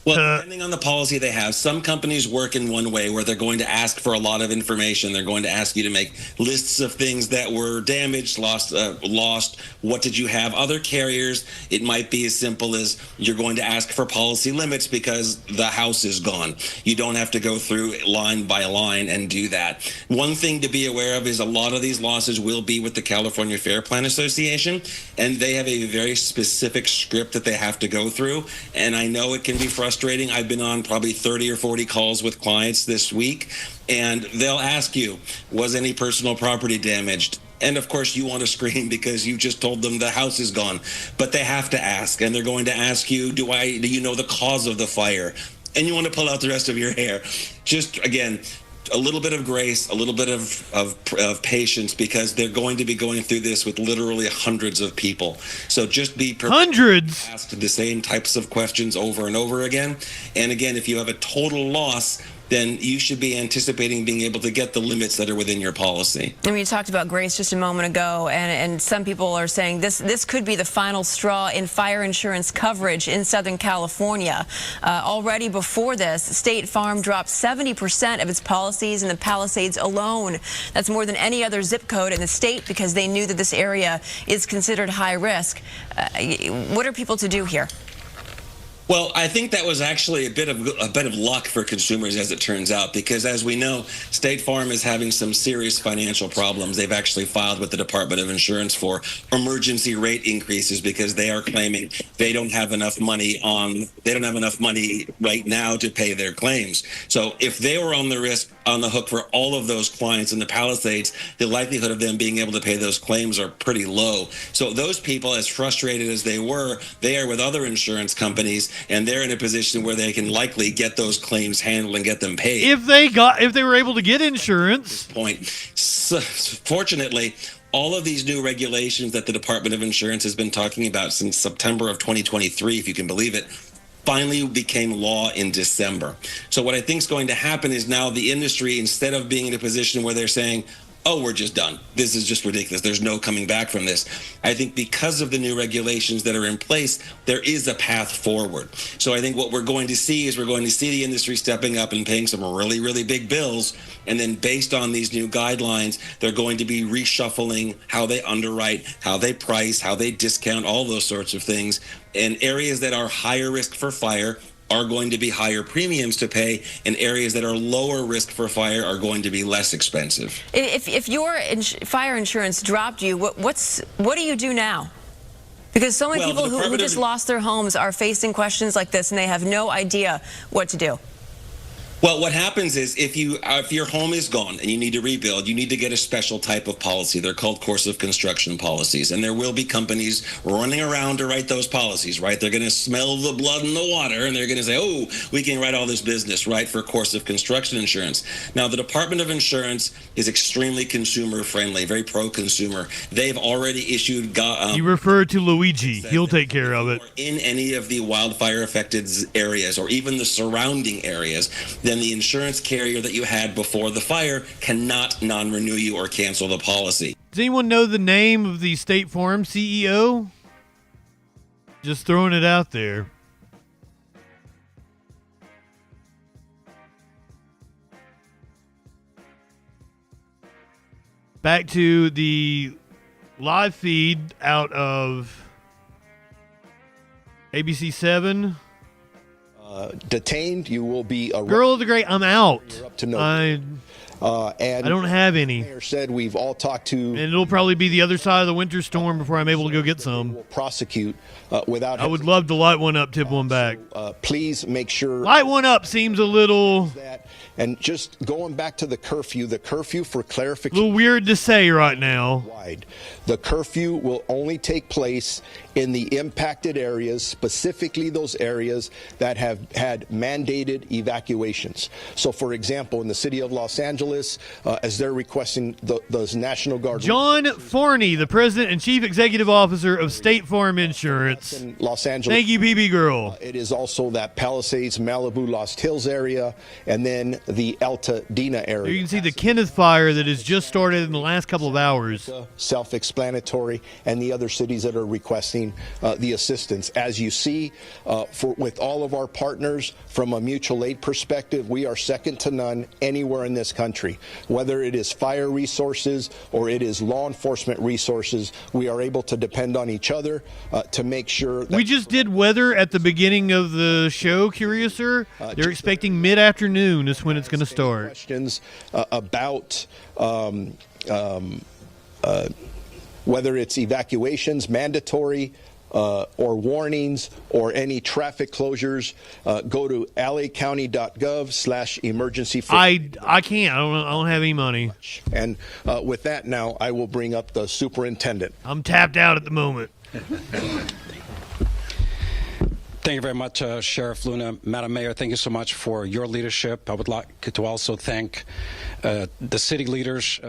Well, depending on the policy they have, some companies work in one way where they're going to ask for a lot of information. They're going to ask you to make lists of things that were damaged, lost. What did you have? Other carriers, it might be as simple as you're going to ask for policy limits because the house is gone. You don't have to go through line by line and do that. One thing to be aware of is a lot of these losses will be with the California Fair Plan Association, and they have a very specific script that they have to go through. And I know it can be frustrating. I've been on probably 30 or 40 calls with clients this week, and they'll ask you, was any personal property damaged? And of course you want to scream because you just told them the house is gone, but they have to ask, and they're going to ask you, do you know the cause of the fire? And you want to pull out the rest of your hair. Just, again, a little bit of grace, a little bit of patience, because they're going to be going through this with literally hundreds of people. So just be prepared. Hundreds. To ask the same types of questions over and over again. And again, if you have a total loss, then you should be anticipating being able to get the limits that are within your policy. I mean, you talked about grace just a moment ago, and some people are saying this could be the final straw in fire insurance coverage in Southern California. Already before this, State Farm dropped 70% of its policies in the Palisades alone. That's more than any other zip code in the state, because they knew that this area is considered high risk. What are people to do here? Well, I think that was actually a bit of luck for consumers, as it turns out, because as we know, State Farm is having some serious financial problems. They've actually filed with the Department of Insurance for emergency rate increases because they are claiming they don't have enough money right now to pay their claims. So if they were on the hook for all of those clients in the Palisades, the likelihood of them being able to pay those claims are pretty low. So those people, as frustrated as they were, they are with other insurance companies, and they're in a position where they can likely get those claims handled and get them paid. If they were able to get insurance. So, fortunately, all of these new regulations that the Department of Insurance has been talking about since September of 2023, if you can believe it, finally became law in December. So what I think is going to happen is now the industry, instead of being in a position where they're saying, oh, we're just done. This is just ridiculous. There's no coming back from this. I think because of the new regulations that are in place, there is a path forward. So I think what we're going to see is the industry stepping up and paying some really, really big bills. And then based on these new guidelines, they're going to be reshuffling how they underwrite, how they price, how they discount, all those sorts of things. And areas that are higher risk for fire are going to be higher premiums to pay, and areas that are lower risk for fire are going to be less expensive. If your fire insurance dropped you, what do you do now? Because so many people who just lost their homes are facing questions like this, and they have no idea what to do. Well, what happens is if your home is gone and you need to rebuild, you need to get a special type of policy. They're called course of construction policies. And there will be companies running around to write those policies, right? They're going to smell the blood in the water and they're going to say, oh, we can write all this business, right, for course of construction insurance. Now, the Department of Insurance is extremely consumer friendly, very pro-consumer. They've already issued... you refer to Luigi. He'll take care of it. In any of the wildfire affected areas or even the surrounding areas, then the insurance carrier that you had before the fire cannot non-renew you or cancel the policy. Does anyone know the name of the State Farm CEO? Just throwing it out there. Back to the live feed out of ABC 7. Detained, you will be arrested. Girl of the Great, I'm out. Up to no and I don't have any. Mayor said we've all talked to. And it'll probably be the other side of the winter storm before I'm able to go get some. We'll prosecute without. I would love to light one up, tip one back. Please make sure. Light one up seems a little. And just going back to the curfew for clarification. A little weird to say right now. The curfew will only take place in the impacted areas, specifically those areas that have had mandated evacuations. So, for example, in the city of Los Angeles, as they're requesting those National Guard. John Forney, the president and chief executive officer of State Farm Insurance. In Los Angeles. Thank you, BB girl. It is also that Palisades, Malibu, Lost Hills area, and then the Altadena area. You can see the Kenneth fire that has just started in the last couple of hours. Self-explanatory, and the other cities that are requesting the assistance. As you see, with all of our partners, from a mutual aid perspective, we are second to none anywhere in this country. Whether it is fire resources or it is law enforcement resources, we are able to depend on each other to make sure that... We just did weather at the beginning of the show, Curiouser. They're expecting mid-afternoon is when it's going to start. Questions about whether it's evacuations, mandatory, or warnings, or any traffic closures, go to lacounty.gov/emergency. I can't. I don't have any money. And with that, now I will bring up the superintendent. I'm tapped out at the moment. Thank you very much, Sheriff Luna. Madam Mayor, thank you so much for your leadership. I would like to also thank the city leaders.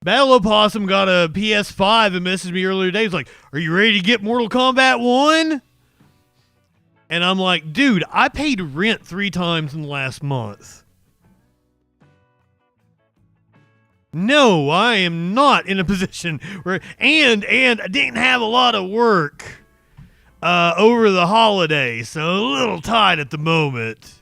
Battle Opossum got a PS5 and messaged me earlier today. He's like, are you ready to get Mortal Kombat 1? And I'm like, dude, I paid rent 3 times in the last month. No, I am not in a position where, and I didn't have a lot of work over the holidays, so a little tight at the moment.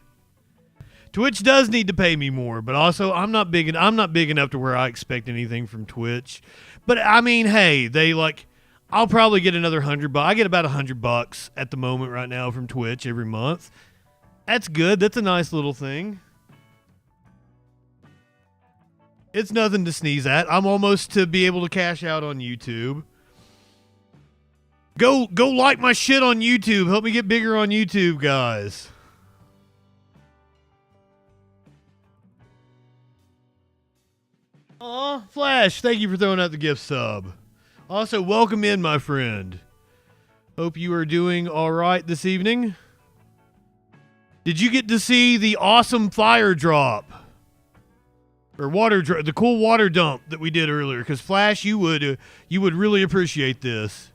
Twitch does need to pay me more, but also I'm not big enough to where I expect anything from Twitch. But I mean, hey, I'll probably get another $100. I get about $100 at the moment right now from Twitch every month. That's good. That's a nice little thing. It's nothing to sneeze at. I'm almost to be able to cash out on YouTube. Go like my shit on YouTube. Help me get bigger on YouTube, guys. Aw, Flash, thank you for throwing out the gift sub. Also, welcome in, my friend. Hope you are doing all right this evening. Did you get to see the awesome fire drop? Or the cool water dump that we did earlier? Because Flash, you would really appreciate this.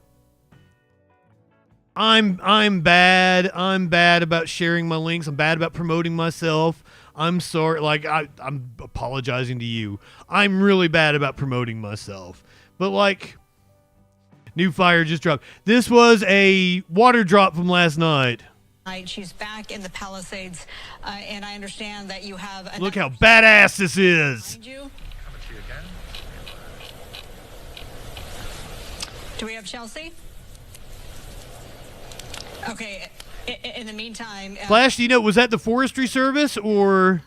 I'm bad. I'm bad about sharing my links. I'm bad about promoting myself. I'm sorry. Like, I'm apologizing to you. I'm really bad about promoting myself. But, like, new fire just dropped. This was a water drop from last night. She's back in the Palisades, and I understand that you have... Look how badass this is. Do we have Chelsea? Okay, in the meantime... Flash, do you know, was that the Forestry Service or...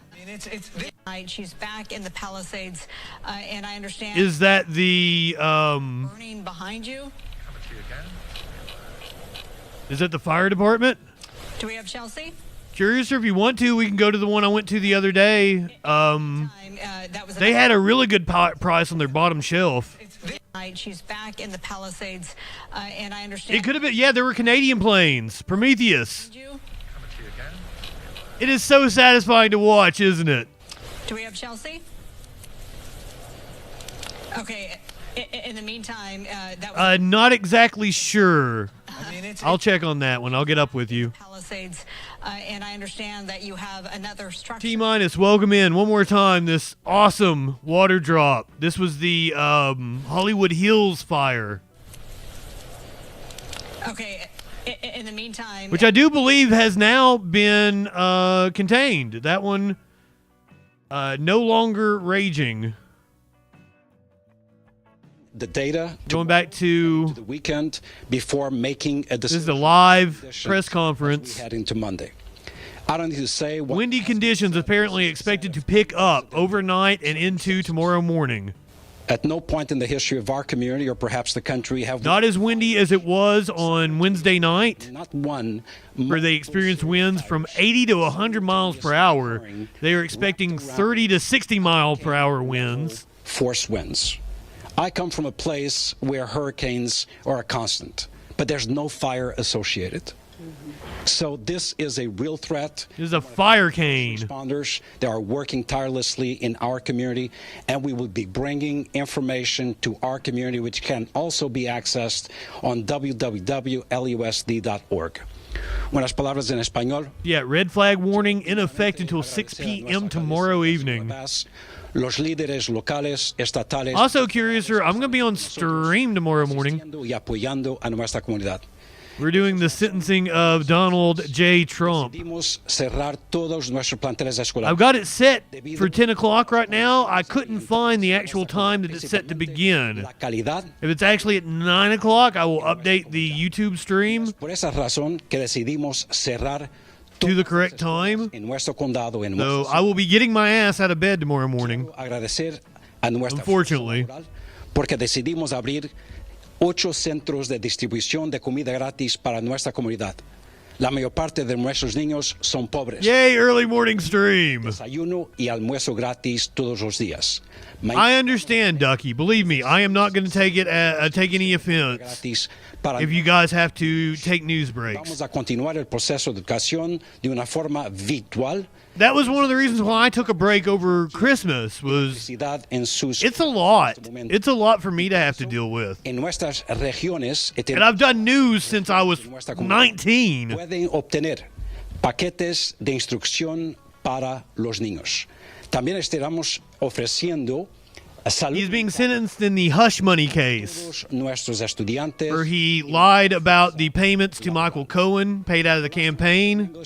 She's back in the Palisades, and I understand... Is that the... burning behind you? Is that the fire department? Do we have Chelsea? Curious, or if you want to, we can go to the one I went to the other day. They had a really good price on their bottom shelf. She's back in the Palisades, and I understand... It could have been, yeah, there were Canadian planes. Prometheus. It is so satisfying to watch, isn't it? Do we have Chelsea? Okay, in the meantime... Not exactly sure. I'll check on that one. I'll get up with you. Palisades, and I understand that you have another structure... T-minus, welcome in one more time. This awesome water drop. This was the Hollywood Hills fire. Okay, in the meantime... Which I do believe has now been contained. That one no longer raging. The data going back to the weekend before making a decision. This is a live press conference. We head into Monday. I don't need to say what windy conditions apparently expected to pick up overnight and into tomorrow morning. At no point in the history of our community or perhaps the country have not as windy as it was on Wednesday night. Not one where they experienced winds from 80 to 100 miles per hour. They are expecting 30 to 60 mile per hour winds. Force winds. I come from a place where hurricanes are a constant, but there's no fire associated. So this is a real threat. This is a fire cane. Responders, they are working tirelessly in our community, and we will be bringing information to our community, which can also be accessed on www.lusd.org. Buenas palabras en español. Yeah, red flag warning in effect until 6 p.m. tomorrow evening. Los líderes locales, estatales. Also curious, sir, I'm going to be on stream tomorrow morning. Y apoyando a nuestra comunidad. We're doing the sentencing of Donald J. Trump. Cerrar todos nuestros planteles escolares. I've got it set for 10 o'clock right now. I couldn't find the actual time that it's set to begin. If it's actually at 9 o'clock, I will update the YouTube stream Por esa razón que decidimos cerrar to the correct time. En nuestro condado, en so I will be getting my ass out of bed tomorrow morning. Agradecer a nuestra unfortunately. Porque decidimos abrir 8 centros de distribución de comida gratis para nuestra comunidad. La mayor parte de nuestros niños son pobres. Yay, early morning stream. Desayuno y almuerzo gratis todos los días. I understand, Ducky. Believe me, I am not going to take any offense if you guys have to take news breaks. Vamos a continuar el proceso de educación de una forma virtual. That was one of the reasons why I took a break over Christmas. It's a lot. It's a lot for me to have to deal with. En nuestras regiones, and I've done news since I was 19. Pueden obtener paquetes de instrucción para los niños. También estaremos ofreciendo He's being sentenced in the hush money case, nuestros estudiantes, where he lied about the payments to Michael Cohen paid out of the campaign.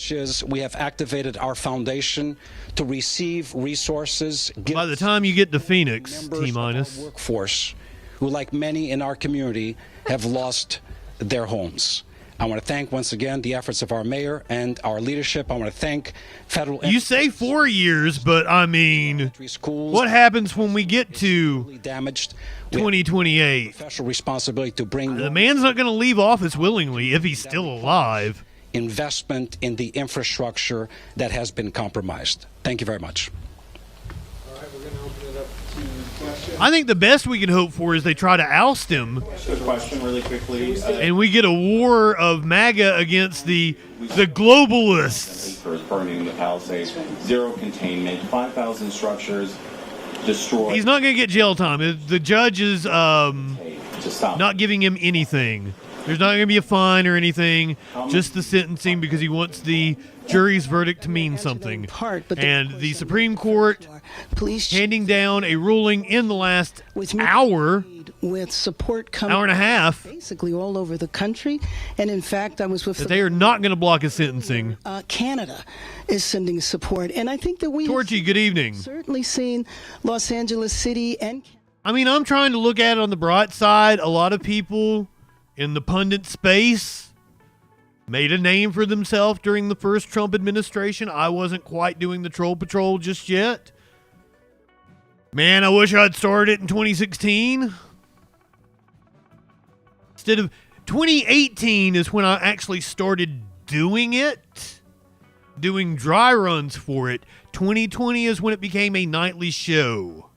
We have activated our foundation to receive resources. By the time you get to Phoenix, T-minus. Workforce, who, like many in our community, have lost their homes. I want to thank once again the efforts of our mayor and our leadership. I want to thank federal... You say 4 years, but I mean, what happens when we get to 2028? Special responsibility to bring... The man's not going to leave office willingly if he's still alive. Investment in the infrastructure that has been compromised. Thank you very much. I think the best we can hope for is they try to oust him. Good question, really quickly. And we get a war of MAGA against the globalists. For burning the Palisades, zero containment, 5,000 structures destroyed. He's not going to get jail time. The judge is not giving him anything. There's not going to be a fine or anything, just the sentencing because he wants the jury's verdict to mean something. And the Supreme Court handing down a ruling in the last hour, with support coming hour and a half, basically all over the country. And in fact, I was with that they are not going to block his sentencing. Canada is sending support. And I think that we Torchy, good evening. Certainly seen Los Angeles City and... I mean, I'm trying to look at it on the bright side. A lot of people in the pundit space made a name for themselves during the first Trump administration. I wasn't quite doing the troll patrol just yet. Man, I wish I'd started it in 2016. Instead of 2018 is when I actually started doing it, doing dry runs for it. 2020 is when it became a nightly show.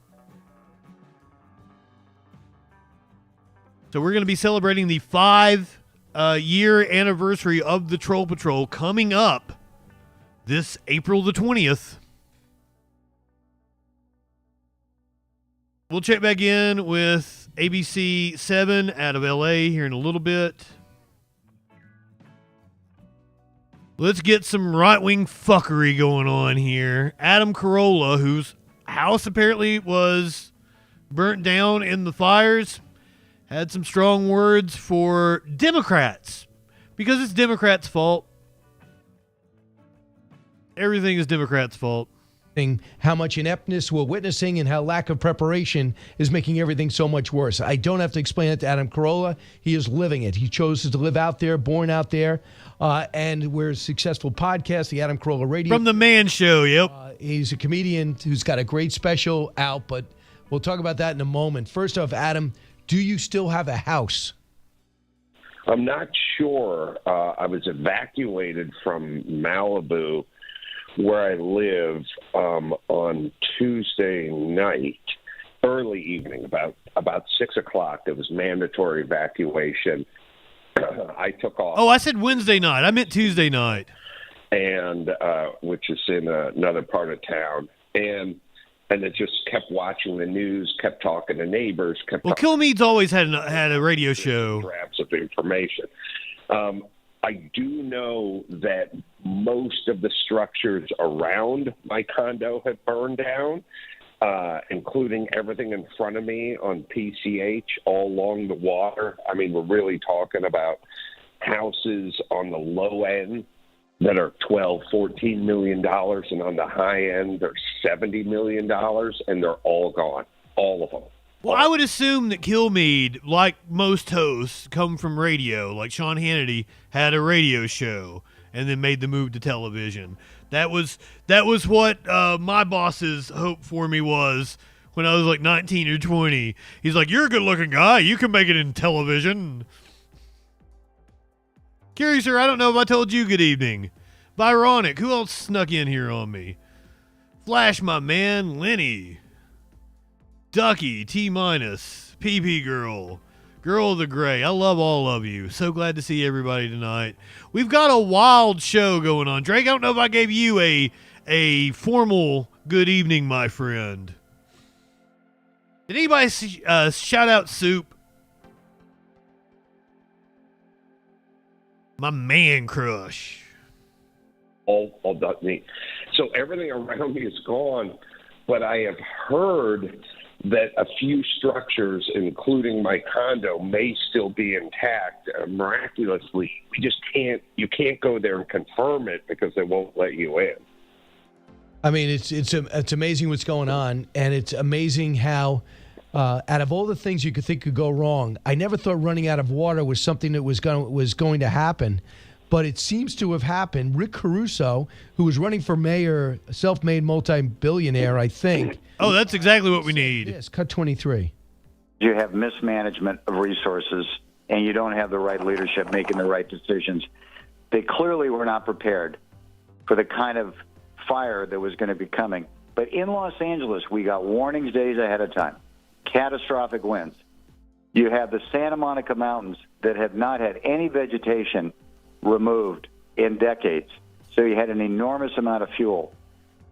So we're going to be celebrating the 5-year anniversary of the Troll Patrol coming up this April the 20th. We'll check back in with ABC 7 out of LA here in a little bit. Let's get some right-wing fuckery going on here. Adam Carolla, whose house apparently was burnt down in the fires, had some strong words for Democrats because it's Democrats' fault. Everything is Democrats' fault. How much ineptness we're witnessing and how lack of preparation is making everything so much worse. I don't have to explain it to Adam Carolla. He is living it. He chose to live out there, born out there, and we're a successful podcast, the Adam Carolla Radio. From The Man Show, yep. He's a comedian who's got a great special out, but we'll talk about that in a moment. First off, Adam, do you still have a house? I'm not sure. I was evacuated from Malibu, where I live, on Tuesday night, early evening, about 6 o'clock. There was mandatory evacuation. I took off. Oh, I said Wednesday night. I meant Tuesday night. And which is in another part of town. And it just kept watching the news, kept talking to neighbors. Well, Kilmeade's always had a radio show. Grabs of information. I do know that most of the structures around my condo have burned down, including everything in front of me on PCH all along the water. I mean, we're really talking about houses on the low end that are $12, $14 million, and on the high end, they're $70 million, and they're all gone, all of them. Well, I would assume that Kilmeade, like most hosts, come from radio. Like Sean Hannity had a radio show and then made the move to television. That was what my boss's hope for me was when I was like 19 or 20. He's like, "You're a good-looking guy. You can make it in television." Curious, sir, I don't know if I told you good evening. Byronic, who else snuck in here on me? Flash, my man, Lenny. Ducky, T-minus, PP Girl, Girl of the Gray. I love all of you. So glad to see everybody tonight. We've got a wild show going on. Drake, I don't know if I gave you a formal good evening, my friend. Did anybody shout out Soup? My man crush. All done me. So everything around me is gone, but I have heard that a few structures, including my condo, may still be intact. Miraculously, you can't go there and confirm it because they won't let you in. I mean, it's amazing what's going on, and it's amazing how out of all the things you could think could go wrong, I never thought running out of water was something that was going to happen, but it seems to have happened. Rick Caruso, who was running for mayor, self-made multi-billionaire, I think. Oh, that's exactly what we need. Yes, cut 23. You have mismanagement of resources, and you don't have the right leadership making the right decisions. They clearly were not prepared for the kind of fire that was going to be coming. But in Los Angeles, we got warnings days ahead of time, catastrophic winds. You have the Santa Monica Mountains that have not had any vegetation removed in decades. So you had an enormous amount of fuel.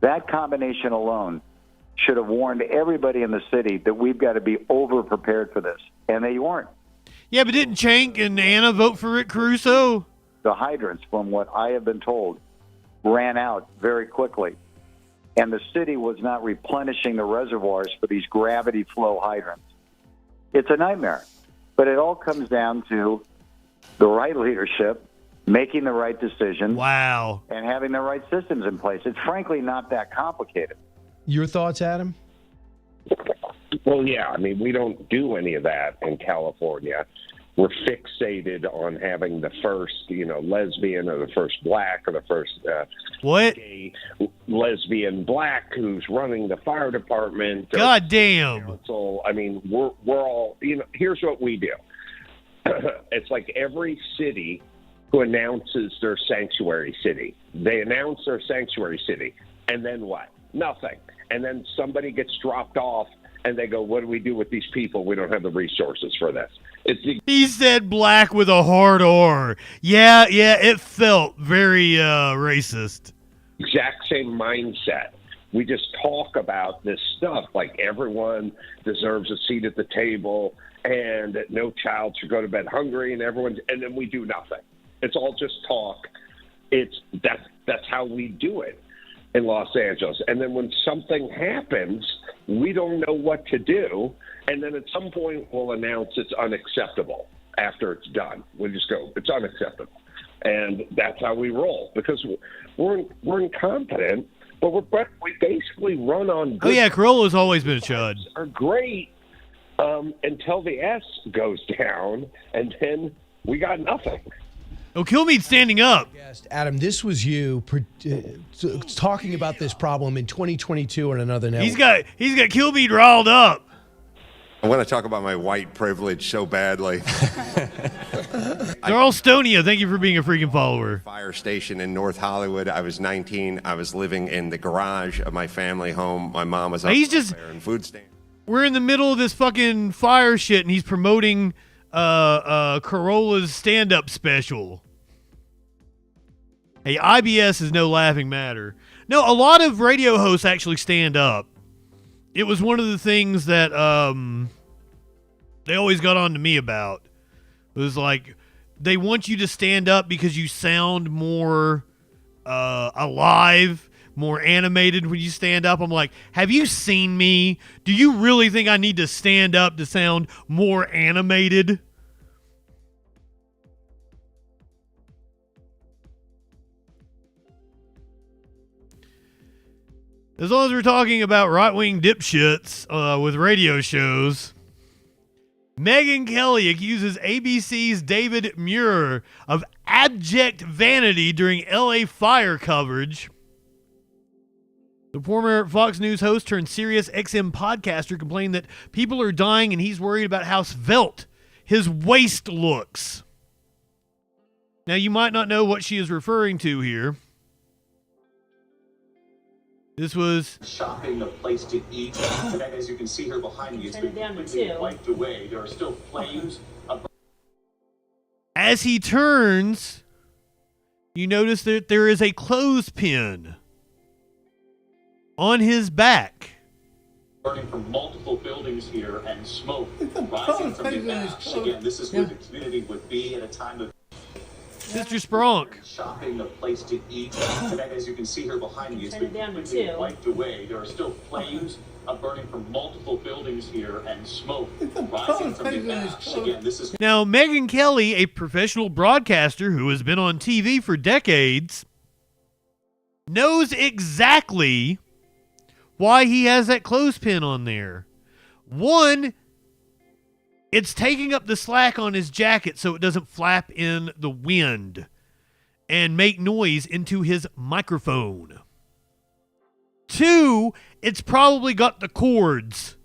That combination alone should have warned everybody in the city that we've got to be over-prepared for this. And they weren't. Yeah, but didn't Chank and Anna vote for Rick Caruso? The hydrants, from what I have been told, ran out very quickly. And the city was not replenishing the reservoirs for these gravity flow hydrants. It's a nightmare. But it all comes down to the right leadership, making the right decisions. Wow. And having the right systems in place. It's frankly not that complicated. Your thoughts, Adam? Well, yeah. I mean, we don't do any of that in California. We're fixated on having the first, lesbian or the first black or the first gay lesbian black who's running the fire department. God damn. So, I mean, we're all, here's what we do. It's like every city who announces their sanctuary city. They announce their sanctuary city, and then what? Nothing. And then somebody gets dropped off, and they go, what do we do with these people? We don't have the resources for this. He said black with a hard R. Yeah, it felt very racist. Exact same mindset. We just talk about this stuff like everyone deserves a seat at the table and that no child should go to bed hungry, and then we do nothing. It's all just talk. That's how we do it in Los Angeles. And then when something happens, we don't know what to do. And then at some point we'll announce it's unacceptable after it's done. We just go, it's unacceptable. And that's how we roll because we're incompetent, but we basically run on good. Oh, yeah, Corolla's always been a chud. Are great until the S goes down, and then we got nothing. Oh, Kilmead's standing up. Adam, this was you talking about this problem in 2022 on another network. He's got Kilmead riled up. I want to talk about my white privilege so badly. Carl Stonia, thank you for being a freaking follower. Fire station in North Hollywood. I was 19. I was living in the garage of my family home. My mom was up there in food stand. We're in the middle of this fucking fire shit, and he's promoting Corolla's stand-up special. Hey, IBS is no laughing matter. No, a lot of radio hosts actually stand up. It was one of the things that they always got on to me about. It was like, they want you to stand up because you sound more alive, more animated when you stand up. I'm like, have you seen me? Do you really think I need to stand up to sound more animated? As long as we're talking about right-wing dipshits with radio shows, Megyn Kelly accuses ABC's David Muir of abject vanity during LA fire coverage. The former Fox News host turned Sirius XM podcaster complained that people are dying and he's worried about how svelte his waist looks. Now, you might not know what she is referring to here. This was shopping, a place to eat. Tonight, as you can see here behind me, it's been completely wiped away. There are still flames. As he turns, you notice that there is a clothespin on his back. Burning from multiple buildings here and smoke rising from the ash. Again, this is where the community would be at a time of Mr. Spronk. Shopping, a place to eat. Tonight, as you can see here behind me, it's been completely wiped away. There are still flames burning from multiple buildings here and smoke rising from the ash. Again, this is Now, Megyn Kelly, a professional broadcaster who has been on TV for decades, knows exactly why he has that clothespin on there. One, it's taking up the slack on his jacket so it doesn't flap in the wind and make noise into his microphone. Two, it's probably got the cords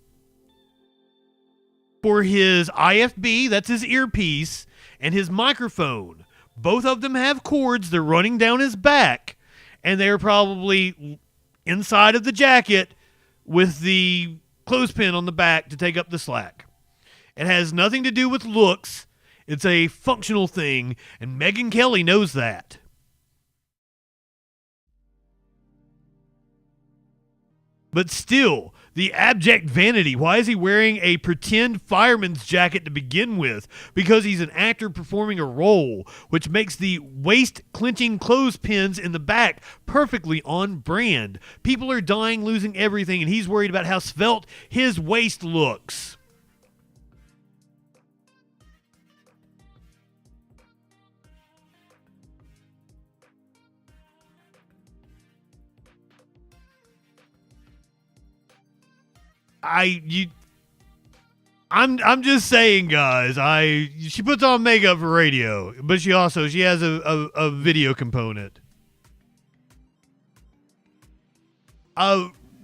for his IFB, that's his earpiece, and his microphone. Both of them have cords. They're running down his back, and they're probably inside of the jacket with the clothespin on the back to take up the slack. It has nothing to do with looks. It's a functional thing, and Megyn Kelly knows that. But still, The abject vanity. Why is he wearing a pretend fireman's jacket to begin with? Because he's an actor performing a role, which makes the waist-clenching clothespins in the back perfectly on brand. People are dying, losing everything, and he's worried about how svelte his waist looks. I'm just saying, guys. She puts on makeup for radio, but she has a video component.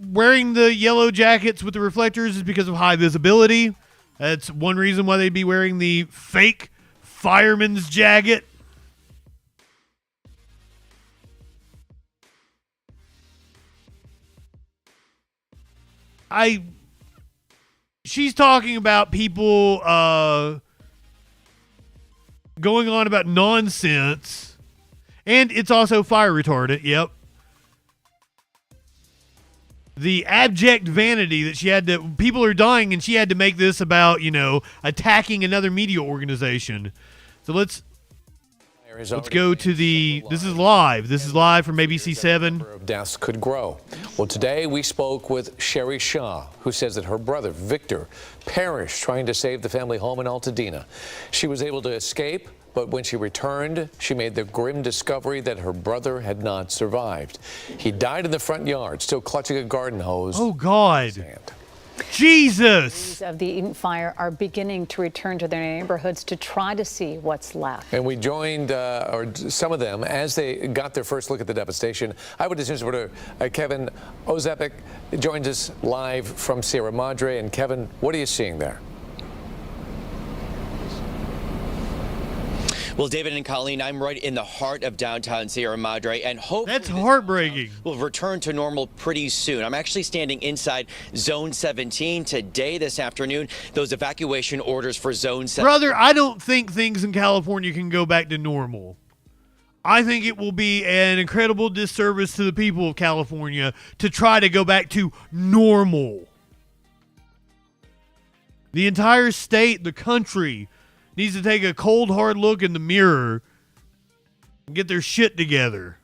Wearing the yellow jackets with the reflectors is because of high visibility. That's one reason why they'd be wearing the fake fireman's jacket. She's talking about people going on about nonsense, and it's also fire retardant. Yep. The abject vanity that she had to, people are dying, and she had to make this about, attacking another media organization. So let's go to this is live. This is live from ABC 7. Deaths could grow. Well, today we spoke with Sherry Shaw, who says that her brother, Victor, perished trying to save the family home in Altadena. She was able to escape, but when she returned, she made the grim discovery that her brother had not survived. He died in the front yard, still clutching a garden hose. Oh, God. Jesus! Of the Eden fire are beginning to return to their neighborhoods to try to see what's left. And we joined some of them as they got their first look at the devastation. Eyewitness News reporter Kevin Ozepik joins us live from Sierra Madre. And Kevin, what are you seeing there? Well, David and Colleen, I'm right in the heart of downtown Sierra Madre, and hopefully that's heartbreaking. We'll return to normal pretty soon. I'm actually standing inside Zone 17 today, this afternoon. Those evacuation orders for Zone 17. Brother, I don't think things in California can go back to normal. I think it will be an incredible disservice to the people of California to try to go back to normal. The entire state, the country, needs to take a cold, hard look in the mirror and get their shit together.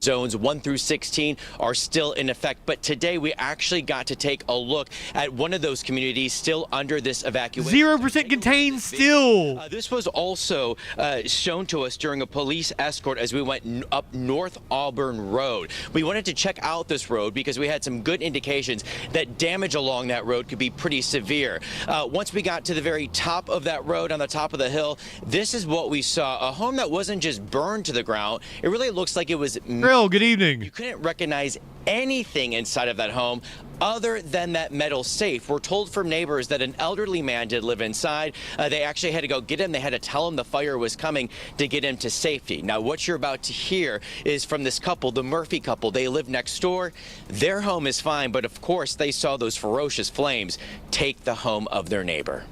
Zones 1 through 16 are still in effect, but today we actually got to take a look at one of those communities still under this evacuation. 0% contained still. This was also shown to us during a police escort as we went up North Auburn Road. We wanted to check out this road because we had some good indications that damage along that road could be pretty severe. Once we got to the very top of that road, on the top of the hill, this is what we saw. A home that wasn't just burned to the ground. It really looks like it was... Good evening. You couldn't recognize anything inside of that home other than that metal safe. We're told from neighbors that an elderly man did live inside. They actually had to go get him. They had to tell him the fire was coming to get him to safety. Now, what you're about to hear is from this couple, the Murphy couple. They live next door. Their home is fine, but of course, they saw those ferocious flames take the home of their neighbor.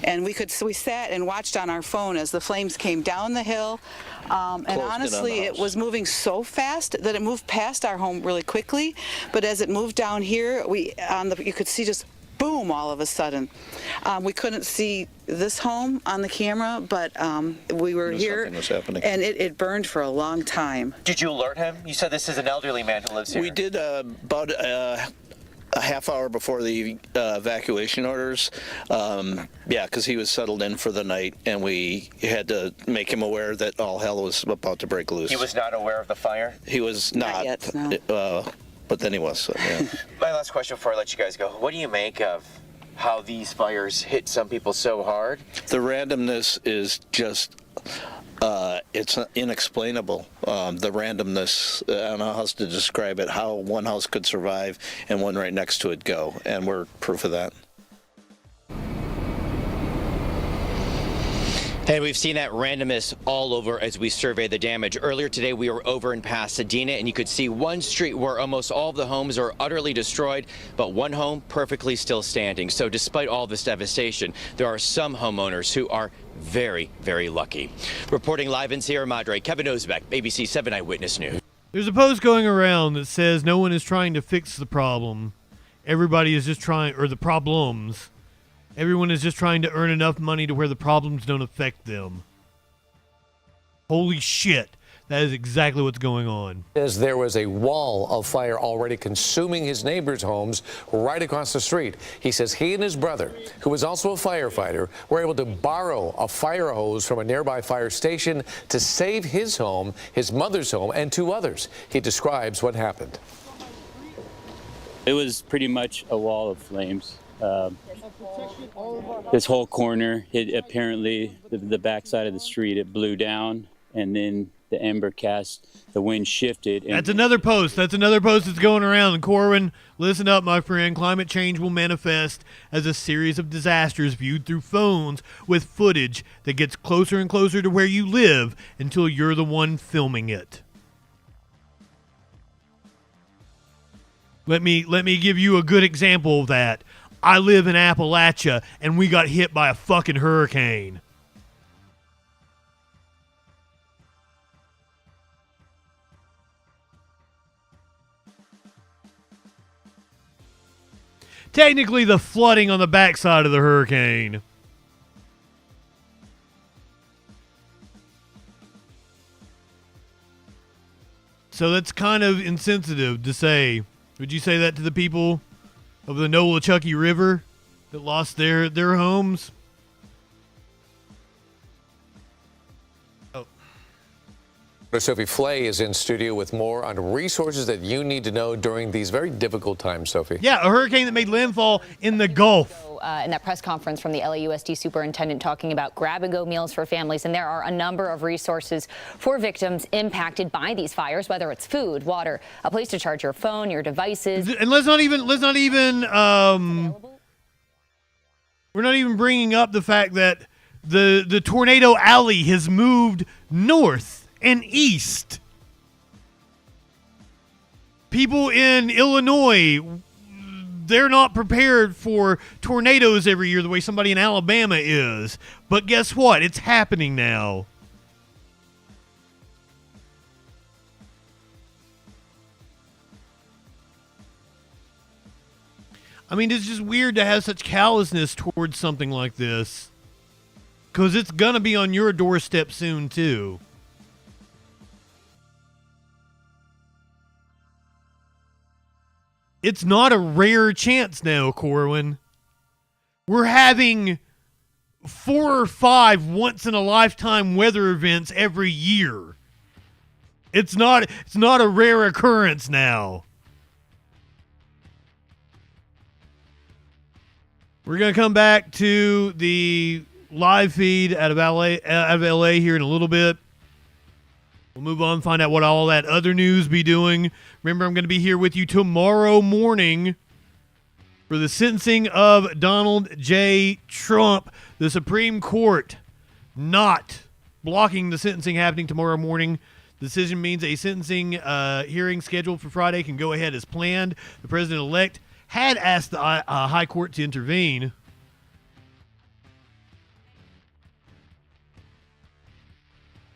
And we sat and watched on our phone as the flames came down the hill. And honestly, it was moving so fast that it moved past our home really quickly. But as it moved down here, you could see just boom all of a sudden. We couldn't see this home on the camera, but we were here, was happening. And it burned for a long time. Did you alert him? You said this is an elderly man who lives here. We did about a half hour before the evacuation orders. Because he was settled in for the night, and we had to make him aware that all hell was about to break loose. He was not aware of the fire? He was not yet, no. But then he was. So, yeah. My last question before I let you guys go. What do you make of how these fires hit some people so hard? The randomness is just... it's inexplainable. The randomness, I don't know how else to describe it, how one house could survive and one right next to it go, and we're proof of that. And we've seen that randomness all over as we survey the damage. Earlier today, we were over in Pasadena, and you could see one street where almost all of the homes are utterly destroyed, but one home perfectly still standing. So despite all this devastation, there are some homeowners who are very, very lucky. Reporting live in Sierra Madre, Kevin Ozebek, ABC 7 Eyewitness News. There's a post going around that says no one is trying to fix the problem. everybody is just trying, or the problems, everyone is just trying to earn enough money to where the problems don't affect them. Holy shit. That is exactly what's going on. Says there was a wall of fire already consuming his neighbors' homes right across the street. He says he and his brother, who was also a firefighter, were able to borrow a fire hose from a nearby fire station to save his home, his mother's home, and 2 others. He describes what happened. It was pretty much a wall of flames. This whole corner, apparently the backside of the street, it blew down, and then the ember cast, the wind shifted. That's another post. That's going around. Corwin, listen up, my friend. Climate change will manifest as a series of disasters viewed through phones with footage that gets closer and closer to where you live until you're the one filming it. Let me give you a good example of that. I live in Appalachia, and we got hit by a fucking hurricane. Technically, the flooding on the backside of the hurricane. So that's kind of insensitive to say. Would you say that to the people of the Nolichucky River that lost their homes? Sophie Flay is in studio with more on resources that you need to know during these very difficult times, Sophie. Yeah, a hurricane that made landfall in the Gulf. In that press conference from the LAUSD superintendent talking about grab-and-go meals for families, and there are a number of resources for victims impacted by these fires, whether it's food, water, a place to charge your phone, your devices. And we're not even bringing up the fact that the tornado alley has moved north and east. People in Illinois, they're not prepared for tornadoes every year the way somebody in Alabama is. But guess what? It's happening now. I mean, it's just weird to have such callousness towards something like this. Because it's going to be on your doorstep soon, too. It's not a rare chance now, Corwin. We're having 4 or 5 once-in-a-lifetime weather events every year. It's not a rare occurrence now. We're going to come back to the live feed out of LA here in a little bit. We'll move on, find out what all that other news be doing. Remember, I'm going to be here with you tomorrow morning for the sentencing of Donald J. Trump. The Supreme Court not blocking the sentencing happening tomorrow morning. The decision means a sentencing hearing scheduled for Friday can go ahead as planned. The president-elect had asked the High Court to intervene.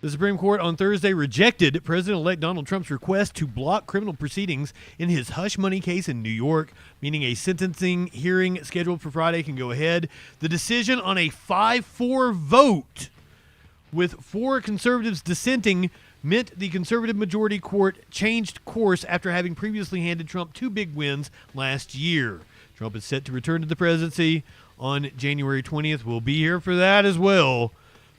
The Supreme Court on Thursday rejected President-elect Donald Trump's request to block criminal proceedings in his hush money case in New York, meaning a sentencing hearing scheduled for Friday can go ahead. The decision on a 5-4 vote with 4 conservatives dissenting meant the conservative majority court changed course after having previously handed Trump 2 big wins last year. Trump is set to return to the presidency on January 20th. We'll be here for that as well.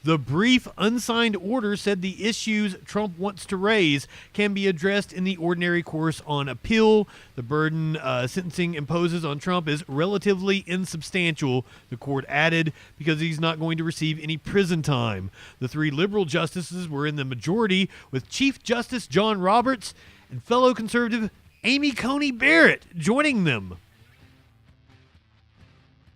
The brief unsigned order said the issues Trump wants to raise can be addressed in the ordinary course on appeal. The burden sentencing imposes on Trump is relatively insubstantial, the court added, because he's not going to receive any prison time. The 3 liberal justices were in the majority, with Chief Justice John Roberts and fellow conservative Amy Coney Barrett joining them.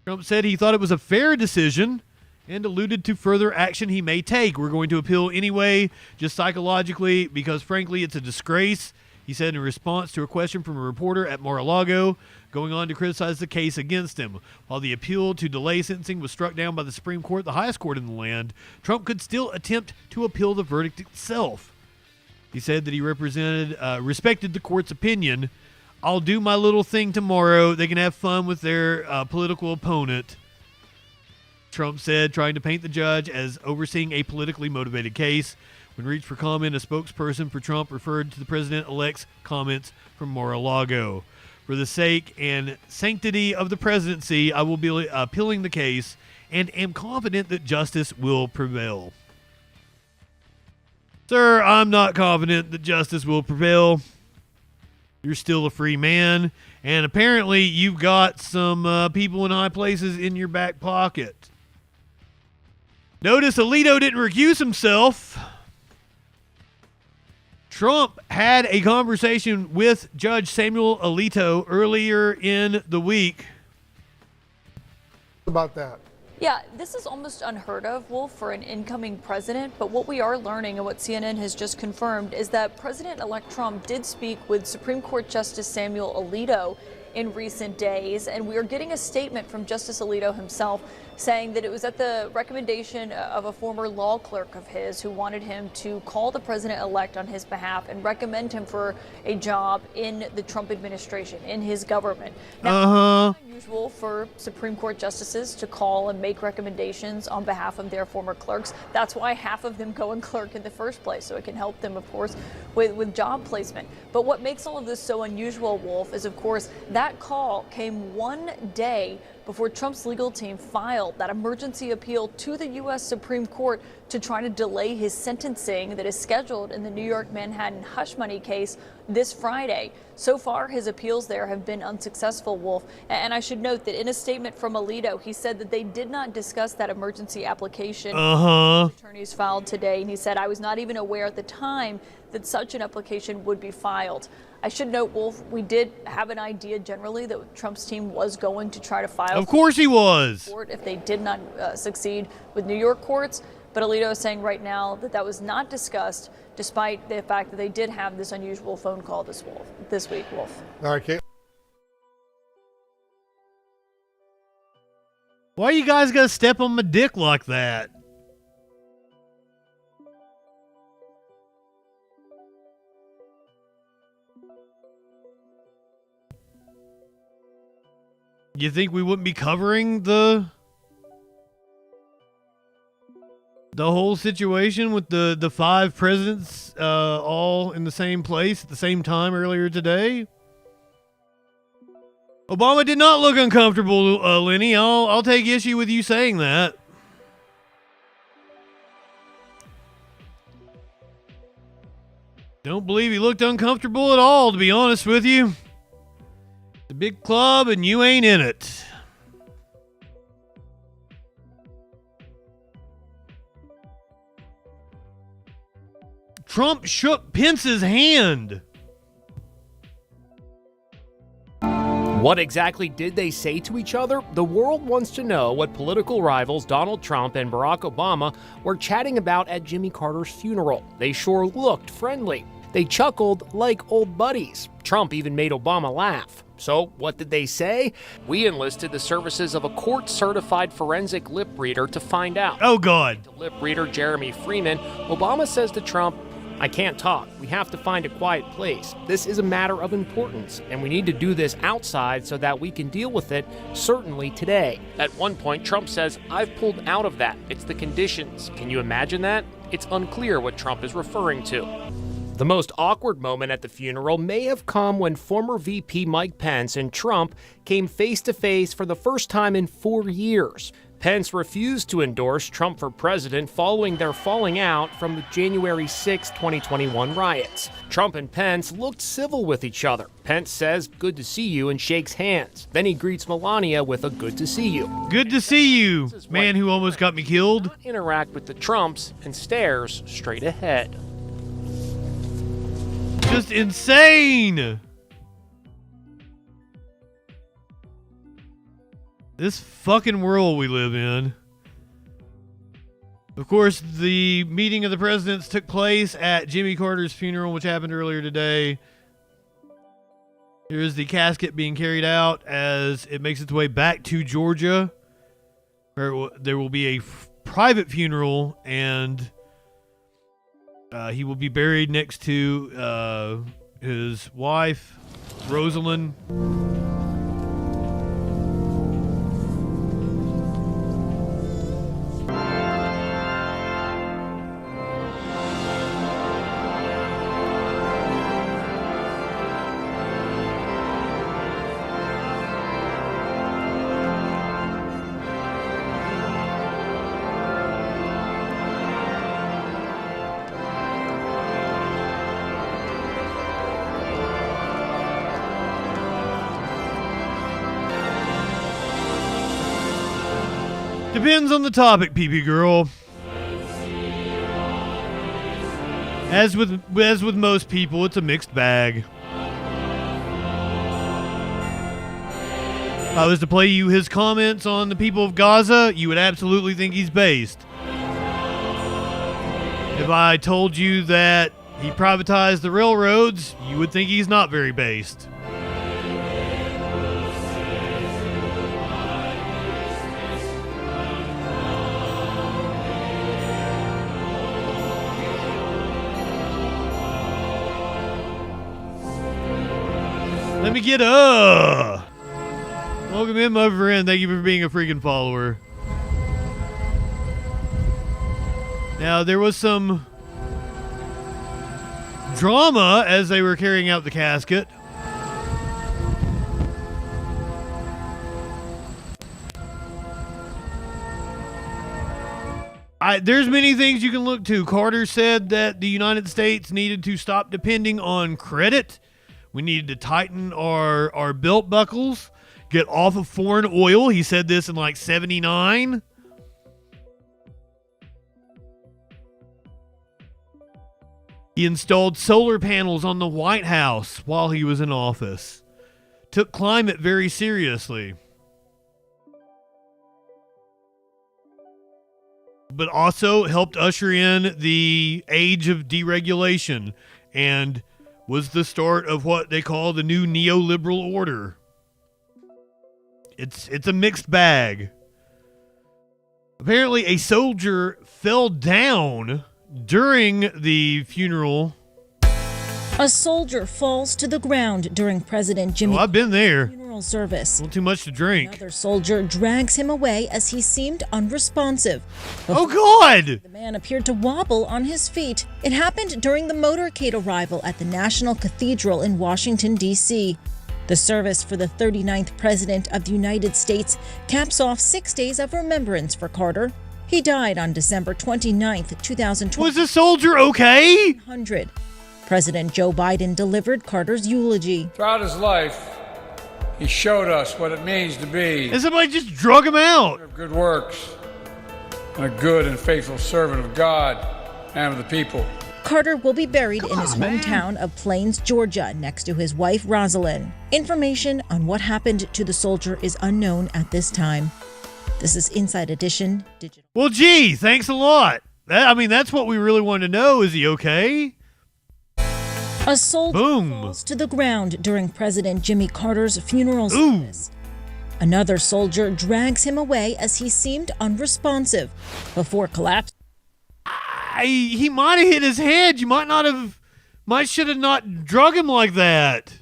Trump said he thought it was a fair decision and alluded to further action he may take. We're going to appeal anyway, just psychologically, because frankly it's a disgrace, he said in response to a question from a reporter at Mar-a-Lago, going on to criticize the case against him. While the appeal to delay sentencing was struck down by the Supreme Court, the highest court in the land, Trump could still attempt to appeal the verdict itself. He said that he respected the court's opinion, I'll do my little thing tomorrow. They can have fun with their political opponent. Trump said, trying to paint the judge as overseeing a politically motivated case. When reached for comment, a spokesperson for Trump referred to the president-elect's comments from Mar-a-Lago. For the sake and sanctity of the presidency, I will be appealing the case and am confident that justice will prevail. Sir, I'm not confident that justice will prevail. You're still a free man, and apparently you've got some people in high places in your back pocket. Notice Alito didn't recuse himself. Trump had a conversation with Judge Samuel Alito earlier in the week. About that. Yeah, this is almost unheard of, Wolf, for an incoming president. But what we are learning and what CNN has just confirmed is that President-elect Trump did speak with Supreme Court Justice Samuel Alito in recent days. And we are getting a statement from Justice Alito himself saying that it was at the recommendation of a former law clerk of his who wanted him to call the president-elect on his behalf and recommend him for a job in the Trump administration, in his government. Now, it's unusual for Supreme Court justices to call and make recommendations on behalf of their former clerks. That's why half of them go and clerk in the first place, so it can help them, of course, with job placement. But what makes all of this so unusual, Wolf, is, of course, that call came one day before Trump's legal team filed that emergency appeal to the U.S. Supreme Court to try to delay his sentencing that is scheduled in the New York Manhattan hush money case this Friday. So far, his appeals there have been unsuccessful, Wolf. And I should note that in a statement from Alito, he said that they did not discuss that emergency application attorneys filed today. And he said, I was not even aware at the time that such an application would be filed. I should note, Wolf, we did have an idea generally that Trump's team was going to try to file. Of course he was. If they did not succeed with New York courts. But Alito is saying right now that that was not discussed, despite the fact that they did have this unusual phone call this week, Wolf. All right, Kate. Why you guys gotta step on my dick like that? You think we wouldn't be covering the whole situation with the five presidents all in the same place at the same time earlier today? Obama did not look uncomfortable, Lenny. I'll take issue with you saying that. Don't believe he looked uncomfortable at all, to be honest with you. It's a big club and you ain't in it. Trump shook Pence's hand. What exactly did they say to each other? The world wants to know what political rivals Donald Trump and Barack Obama were chatting about at Jimmy Carter's funeral. They sure looked friendly. They chuckled like old buddies. Trump even made Obama laugh. So what did they say? We enlisted the services of a court-certified forensic lip reader to find out. Oh, God. To lip reader Jeremy Freeman, Obama says to Trump, I can't talk. We have to find a quiet place. This is a matter of importance, and we need to do this outside so that we can deal with it, certainly today. At one point, Trump says, I've pulled out of that. It's the conditions. Can you imagine that? It's unclear what Trump is referring to. The most awkward moment at the funeral may have come when former VP Mike Pence and Trump came face-to-face for the first time in 4 years. Pence refused to endorse Trump for president following their falling out from the January 6, 2021 riots. Trump and Pence looked civil with each other. Pence says, good to see you, and shakes hands. Then he greets Melania with a good to see you. Good to see you, man who almost got me killed. Interact with the Trumps and stares straight ahead. Just insane. This fucking world we live in. Of course, the meeting of the presidents took place at Jimmy Carter's funeral, which happened earlier today. Here's the casket being carried out as it makes its way back to Georgia, where there will be a private funeral, and he will be buried next to his wife, Rosalind. Depends on the topic, PP girl. As with most people, it's a mixed bag. If I was to play you his comments on the people of Gaza, you would absolutely think he's based. If I told you that he privatized the railroads, you would think he's not very based. Let me get welcome in, my friend. Thank you for being a freaking follower. Now, there was some drama as they were carrying out the casket. There's many things you can look to. Carter said that the United States needed to stop depending on credit. We needed to tighten our belt buckles, get off of foreign oil. He said this in like 79. He installed solar panels on the White House while he was in office. Took climate very seriously. But also helped usher in the age of deregulation and was the start of what they call the new neoliberal order. It's a mixed bag. Apparently, a soldier fell down during the funeral. A soldier falls to the ground during President Jimmy I've been there. funeral service. A little too much to drink. Another soldier drags him away as he seemed unresponsive. Oh, God! The man appeared to wobble on his feet. It happened during the motorcade arrival at the National Cathedral in Washington, D.C. The service for the 39th President of the United States caps off 6 days of remembrance for Carter. He died on December 29th, 2020. Was the soldier okay? President Joe Biden delivered Carter's eulogy. Throughout his life, he showed us what it means to be. And somebody just drug him out. Of good works, and a good and faithful servant of God and of the people. Carter will be buried in his hometown of Plains, Georgia, next to his wife, Rosalind. Information on what happened to the soldier is unknown at this time. This is Inside Edition Digital. Well, gee, thanks a lot. That's what we really want to know. Is he okay? A soldier falls to the ground during President Jimmy Carter's funeral service. Another soldier drags him away as he seemed unresponsive before collapsing. He might have hit his head. You should have not drug him like that.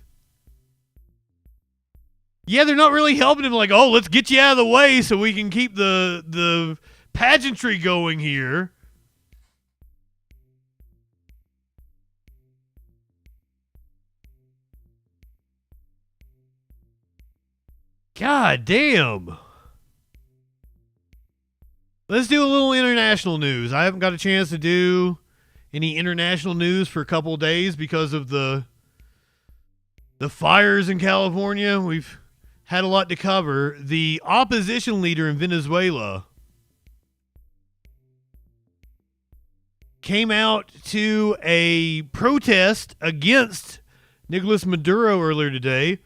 Yeah, they're not really helping him. Like, oh, let's get you out of the way so we can keep the pageantry going here. God damn. Let's do a little international news. I haven't got a chance to do any international news for a couple of days because of the fires in California. We've had a lot to cover. The opposition leader in Venezuela came out to a protest against Nicolas Maduro earlier today.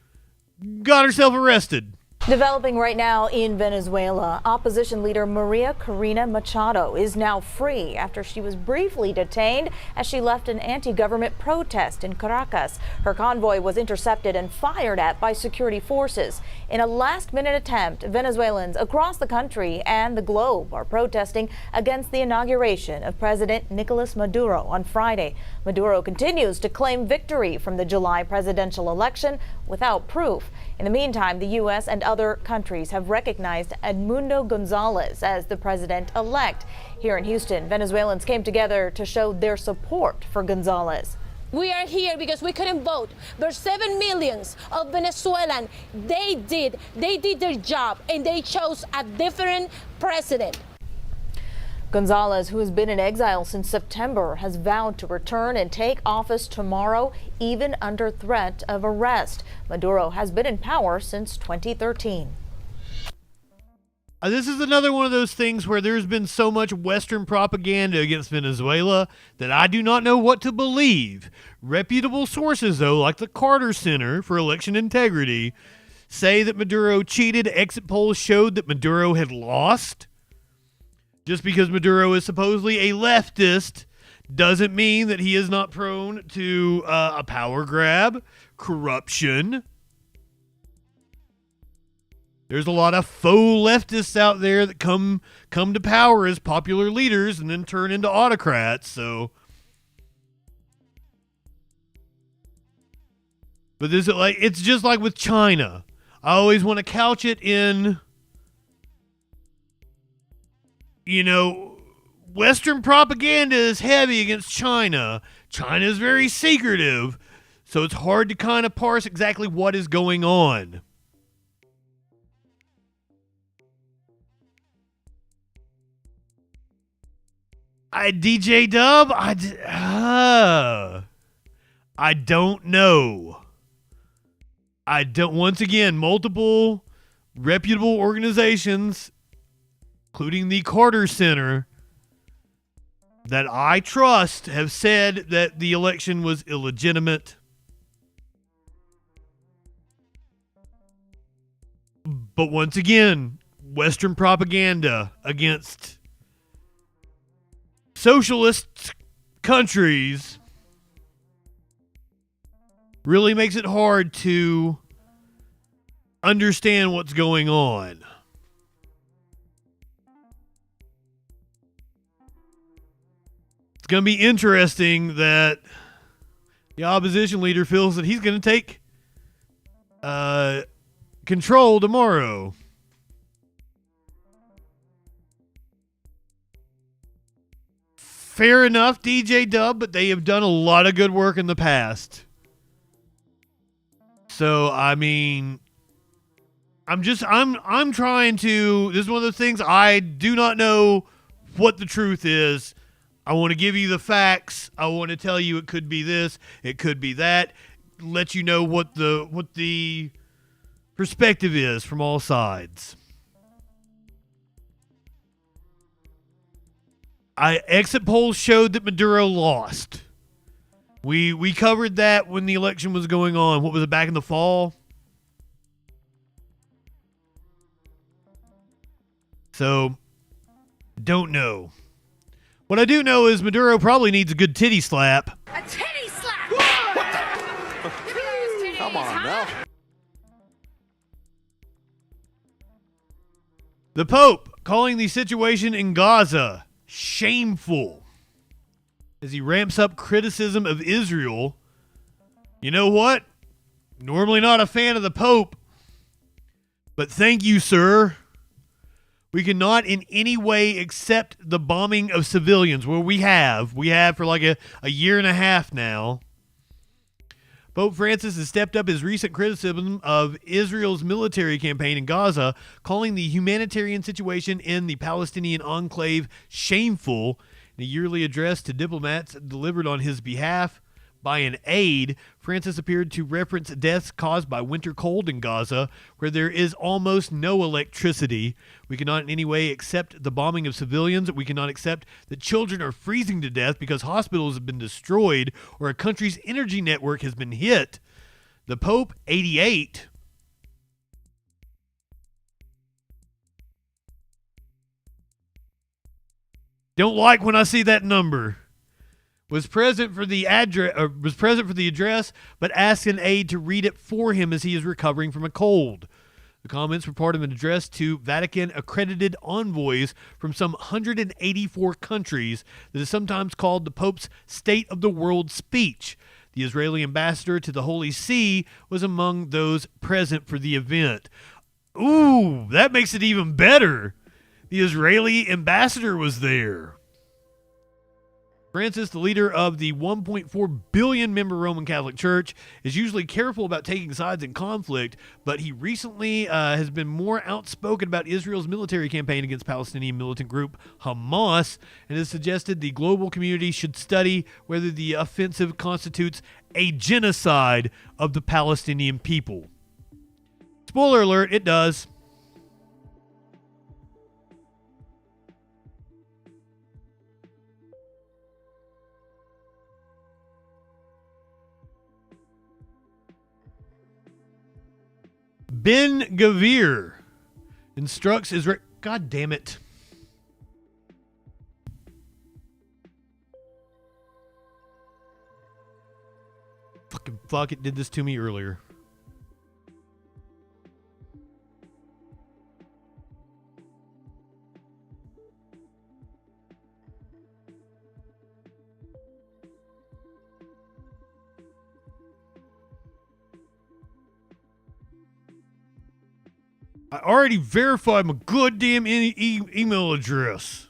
Got herself arrested. Developing right now in Venezuela, opposition leader Maria Corina Machado is now free after she was briefly detained as she left an anti-government protest in Caracas. Her convoy was intercepted and fired at by security forces. In a last-minute attempt, Venezuelans across the country and the globe are protesting against the inauguration of President Nicolas Maduro on Friday. Maduro continues to claim victory from the July presidential election without proof. In the meantime, the U.S. and other countries have recognized Edmundo Gonzalez as the president-elect. Here in Houston, Venezuelans came together to show their support for Gonzalez. We are here because we couldn't vote. There's 7 million of Venezuelans. They did their job, and they chose a different president. Gonzalez, who has been in exile since September, has vowed to return and take office tomorrow, even under threat of arrest. Maduro has been in power since 2013. This is another one of those things where there's been so much Western propaganda against Venezuela that I do not know what to believe. Reputable sources, though, like the Carter Center for Election Integrity, say that Maduro cheated. Exit polls showed that Maduro had lost. Just because Maduro is supposedly a leftist doesn't mean that he is not prone to a power grab, corruption. There's a lot of faux leftists out there that come to power as popular leaders and then turn into autocrats. So, but this is like, it's just like with China. I always want to couch it in, Western propaganda is heavy against China. China is very secretive, so it's hard to kind of parse exactly what is going on. DJ Dub, I don't know. Once again, multiple reputable organizations, including the Carter Center, that I trust, have said that the election was illegitimate. But once again, Western propaganda against socialist countries really makes it hard to understand what's going on. It's going to be interesting that the opposition leader feels that he's going to take control tomorrow. Fair enough, DJ Dub, but they have done a lot of good work in the past. So, I mean, I'm trying to, this is one of the things, I do not know what the truth is. I want to give you the facts. I want to tell you it could be this, it could be that, let you know what the perspective is from all sides. Exit polls showed that Maduro lost. We covered that when the election was going on. What was it, back in the fall? So, don't know. What I do know is Maduro probably needs a good titty slap. A titty slap! Come on now. The Pope calling the situation in Gaza shameful as he ramps up criticism of Israel. You know what? Normally not a fan of the Pope, but thank you, sir. We cannot in any way accept the bombing of civilians. Well, we have for like a year and a half now. Pope Francis has stepped up his recent criticism of Israel's military campaign in Gaza, calling the humanitarian situation in the Palestinian enclave shameful. In a yearly address to diplomats delivered on his behalf by an aide, Francis appeared to reference deaths caused by winter cold in Gaza, where there is almost no electricity. We cannot in any way accept the bombing of civilians. We cannot accept that children are freezing to death because hospitals have been destroyed or a country's energy network has been hit. The Pope, 88, Don't like when I see that number. Was present for the address, but asked an aide to read it for him as he is recovering from a cold. The comments were part of an address to Vatican-accredited envoys from some 184 countries that is sometimes called the Pope's State of the World speech. The Israeli ambassador to the Holy See was among those present for the event. Ooh, that makes it even better. The Israeli ambassador was there. Francis, the leader of the 1.4 billion member Roman Catholic Church, is usually careful about taking sides in conflict, but he recently has been more outspoken about Israel's military campaign against Palestinian militant group Hamas, and has suggested the global community should study whether the offensive constitutes a genocide of the Palestinian people. Spoiler alert, it does. Ben-Gvir instructs Israel. God damn it. Fucking fuck, it did this to me earlier. I already verified my goddamn email address.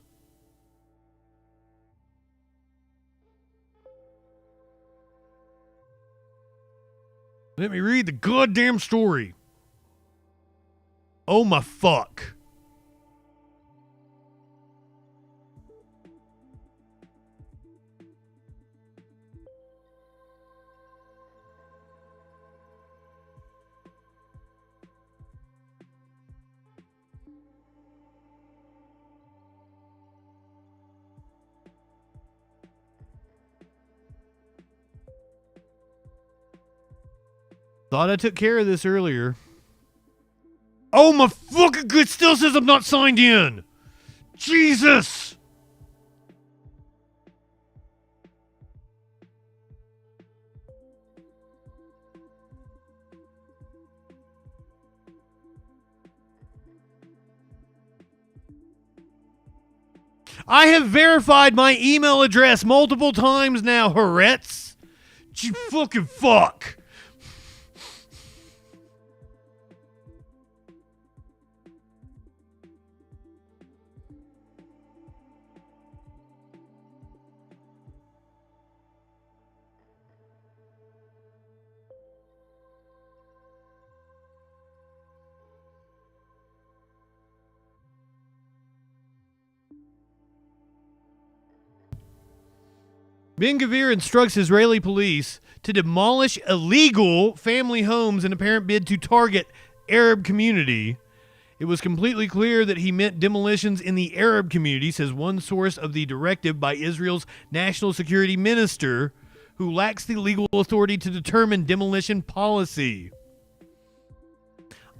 Let me read the goddamn story. Oh my fuck. Thought I took care of this earlier. Oh my fucking good, still says I'm not signed in. Jesus. I have verified my email address multiple times now, Haaretz. You fucking fuck. Ben-Gvir instructs Israeli police to demolish illegal family homes in apparent bid to target Arab community. It was completely clear that he meant demolitions in the Arab community, says one source of the directive by Israel's national security minister, who lacks the legal authority to determine demolition policy.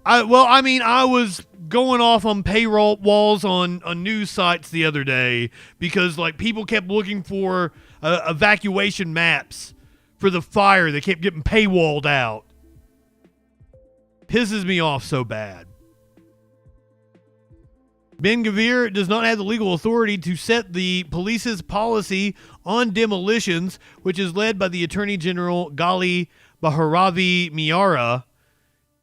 I was going off on payroll walls on news sites the other day because people kept looking for evacuation maps for the fire. They kept getting paywalled out. Pisses me off so bad. Ben-Gvir does not have the legal authority to set the police's policy on demolitions, which is led by the Attorney General Gali Baharavi Miara,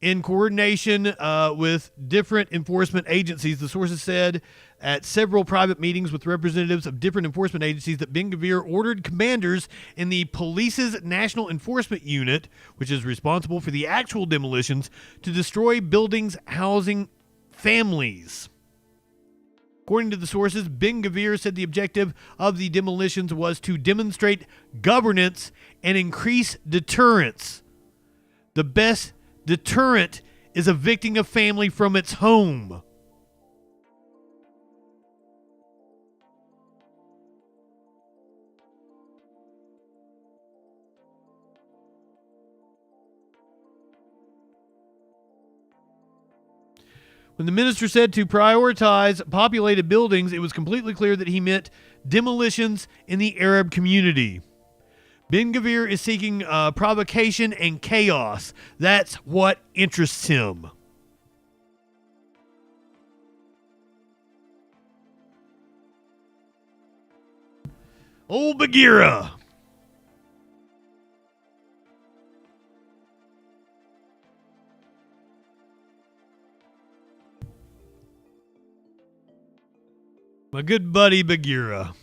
in coordination with different enforcement agencies. The sources said at several private meetings with representatives of different enforcement agencies that Ben-Gvir ordered commanders in the police's National Enforcement Unit, which is responsible for the actual demolitions, to destroy buildings housing families. According to the sources, Ben-Gvir said the objective of the demolitions was to demonstrate governance and increase deterrence. The best deterrent is evicting a family from its home. When the minister said to prioritize populated buildings, it was completely clear that he meant demolitions in the Arab community. Ben-Gvir is seeking provocation and chaos. That's what interests him. Old Bagheera. My good buddy Bagheera.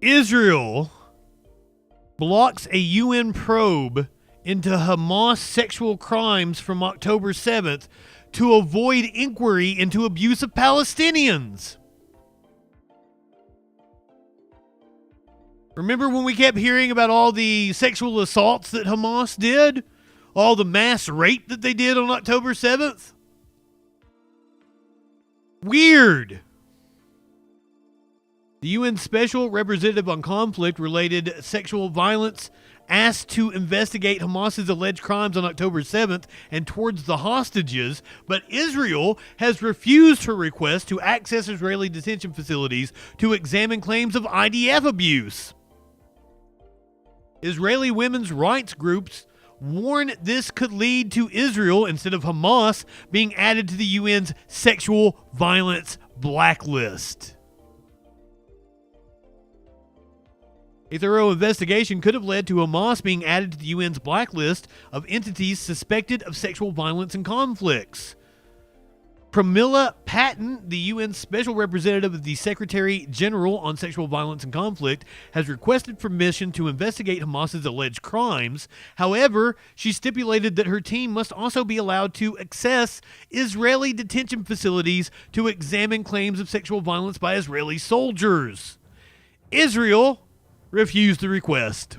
Israel blocks a UN probe into Hamas sexual crimes from October 7th to avoid inquiry into abuse of Palestinians. Remember when we kept hearing about all the sexual assaults that Hamas did? All the mass rape that they did on October 7th? Weird. The UN Special Representative on Conflict-related sexual violence asked to investigate Hamas's alleged crimes on October 7th and towards the hostages, but Israel has refused her request to access Israeli detention facilities to examine claims of IDF abuse. Israeli women's rights groups warn this could lead to Israel, instead of Hamas, being added to the UN's sexual violence blacklist. A thorough investigation could have led to Hamas being added to the UN's blacklist of entities suspected of sexual violence and conflicts. Pramila Patten, the UN Special Representative of the Secretary General on Sexual Violence and Conflict, has requested permission to investigate Hamas's alleged crimes. However, she stipulated that her team must also be allowed to access Israeli detention facilities to examine claims of sexual violence by Israeli soldiers. Israel refused the request.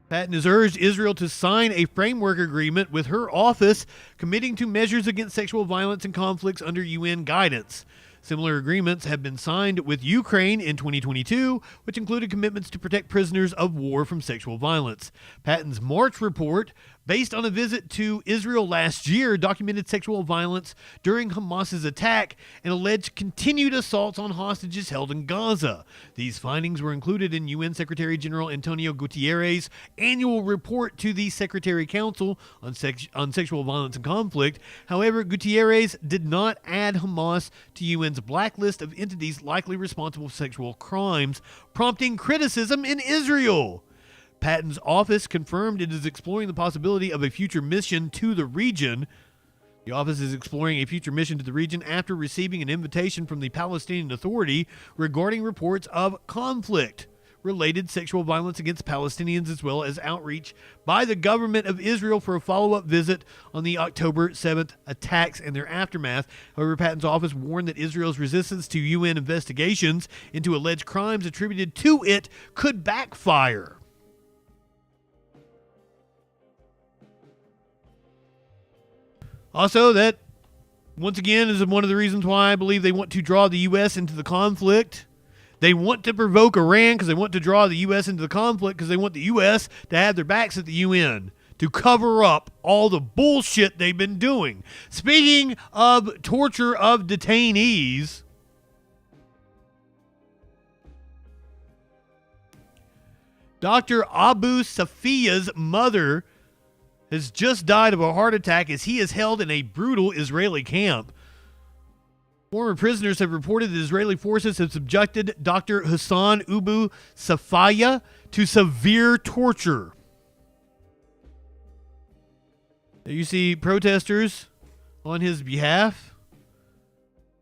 Patton has urged Israel to sign a framework agreement with her office committing to measures against sexual violence and conflicts under UN guidance. Similar agreements have been signed with Ukraine in 2022, which included commitments to protect prisoners of war from sexual violence. Patton's March report, based on a visit to Israel last year, documented sexual violence during Hamas's attack and alleged continued assaults on hostages held in Gaza. These findings were included in UN Secretary General Antonio Guterres' annual report to the Secretary Council on sexual violence and conflict. However, Guterres did not add Hamas to UN's blacklist of entities likely responsible for sexual crimes, prompting criticism in Israel. Patton's office confirmed it is exploring the possibility of a future mission to the region. The office is exploring a future mission to the region after receiving an invitation from the Palestinian Authority regarding reports of conflict-related sexual violence against Palestinians, as well as outreach by the government of Israel for a follow-up visit on the October 7th attacks and their aftermath. However, Patton's office warned that Israel's resistance to UN investigations into alleged crimes attributed to it could backfire. Also, that, once again, is one of the reasons why I believe they want to draw the U.S. into the conflict. They want to provoke Iran because they want to draw the U.S. into the conflict because they want the U.S. to have their backs at the UN to cover up all the bullshit they've been doing. Speaking of torture of detainees, Dr. Abu Safia's mother has just died of a heart attack as he is held in a brutal Israeli camp. Former prisoners have reported that Israeli forces have subjected Dr. Hassan Abu Safia to severe torture. There you see protesters on his behalf.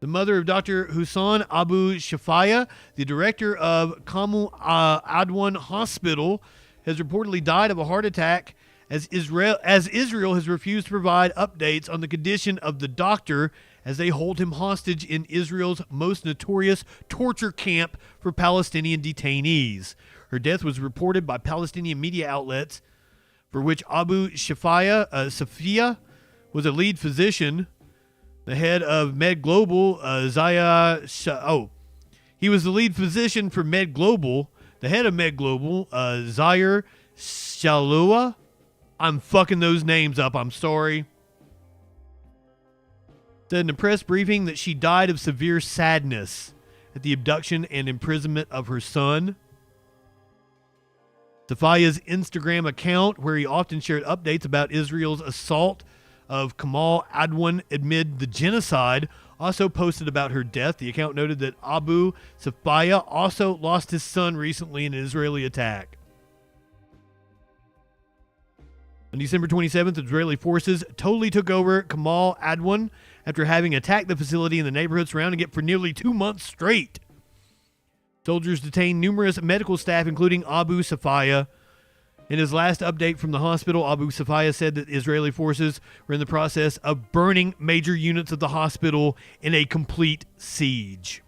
The mother of Dr. Hassan Abu Shafia, the director of Kamu Adwan Hospital, has reportedly died of a heart attack as Israel has refused to provide updates on the condition of the doctor as they hold him hostage in Israel's most notorious torture camp for Palestinian detainees. Her death was reported by Palestinian media outlets, for which Abu Safia was a lead physician. The head of Med Global, He was the lead physician for Med Global, the head of Med Global, Zaire Shalua. I'm fucking those names up. I'm sorry. Said in a press briefing that she died of severe sadness at the abduction and imprisonment of her son. Safia's Instagram account, where he often shared updates about Israel's assault of Kamal Adwan amid the genocide, also posted about her death. The account noted that Abu Safia also lost his son recently in an Israeli attack. On December 27th, Israeli forces totally took over Kamal Adwan after having attacked the facility in the neighborhood surrounding it for nearly 2 months straight. Soldiers detained numerous medical staff, including Abu Safia. In his last update from the hospital, Abu Safia said that Israeli forces were in the process of burning major units of the hospital in a complete siege.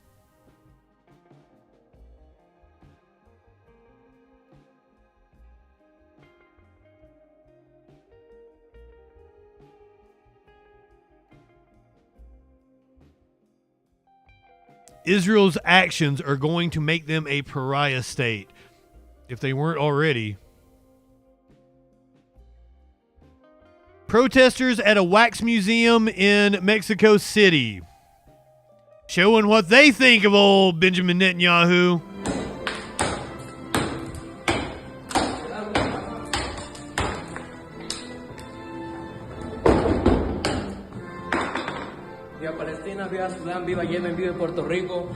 Israel's actions are going to make them a pariah state, if they weren't already. Protesters at a wax museum in Mexico City showing what they think of old Benjamin Netanyahu. Viva Palestina, viva Sudán, viva Yemen, viva Puerto Rico.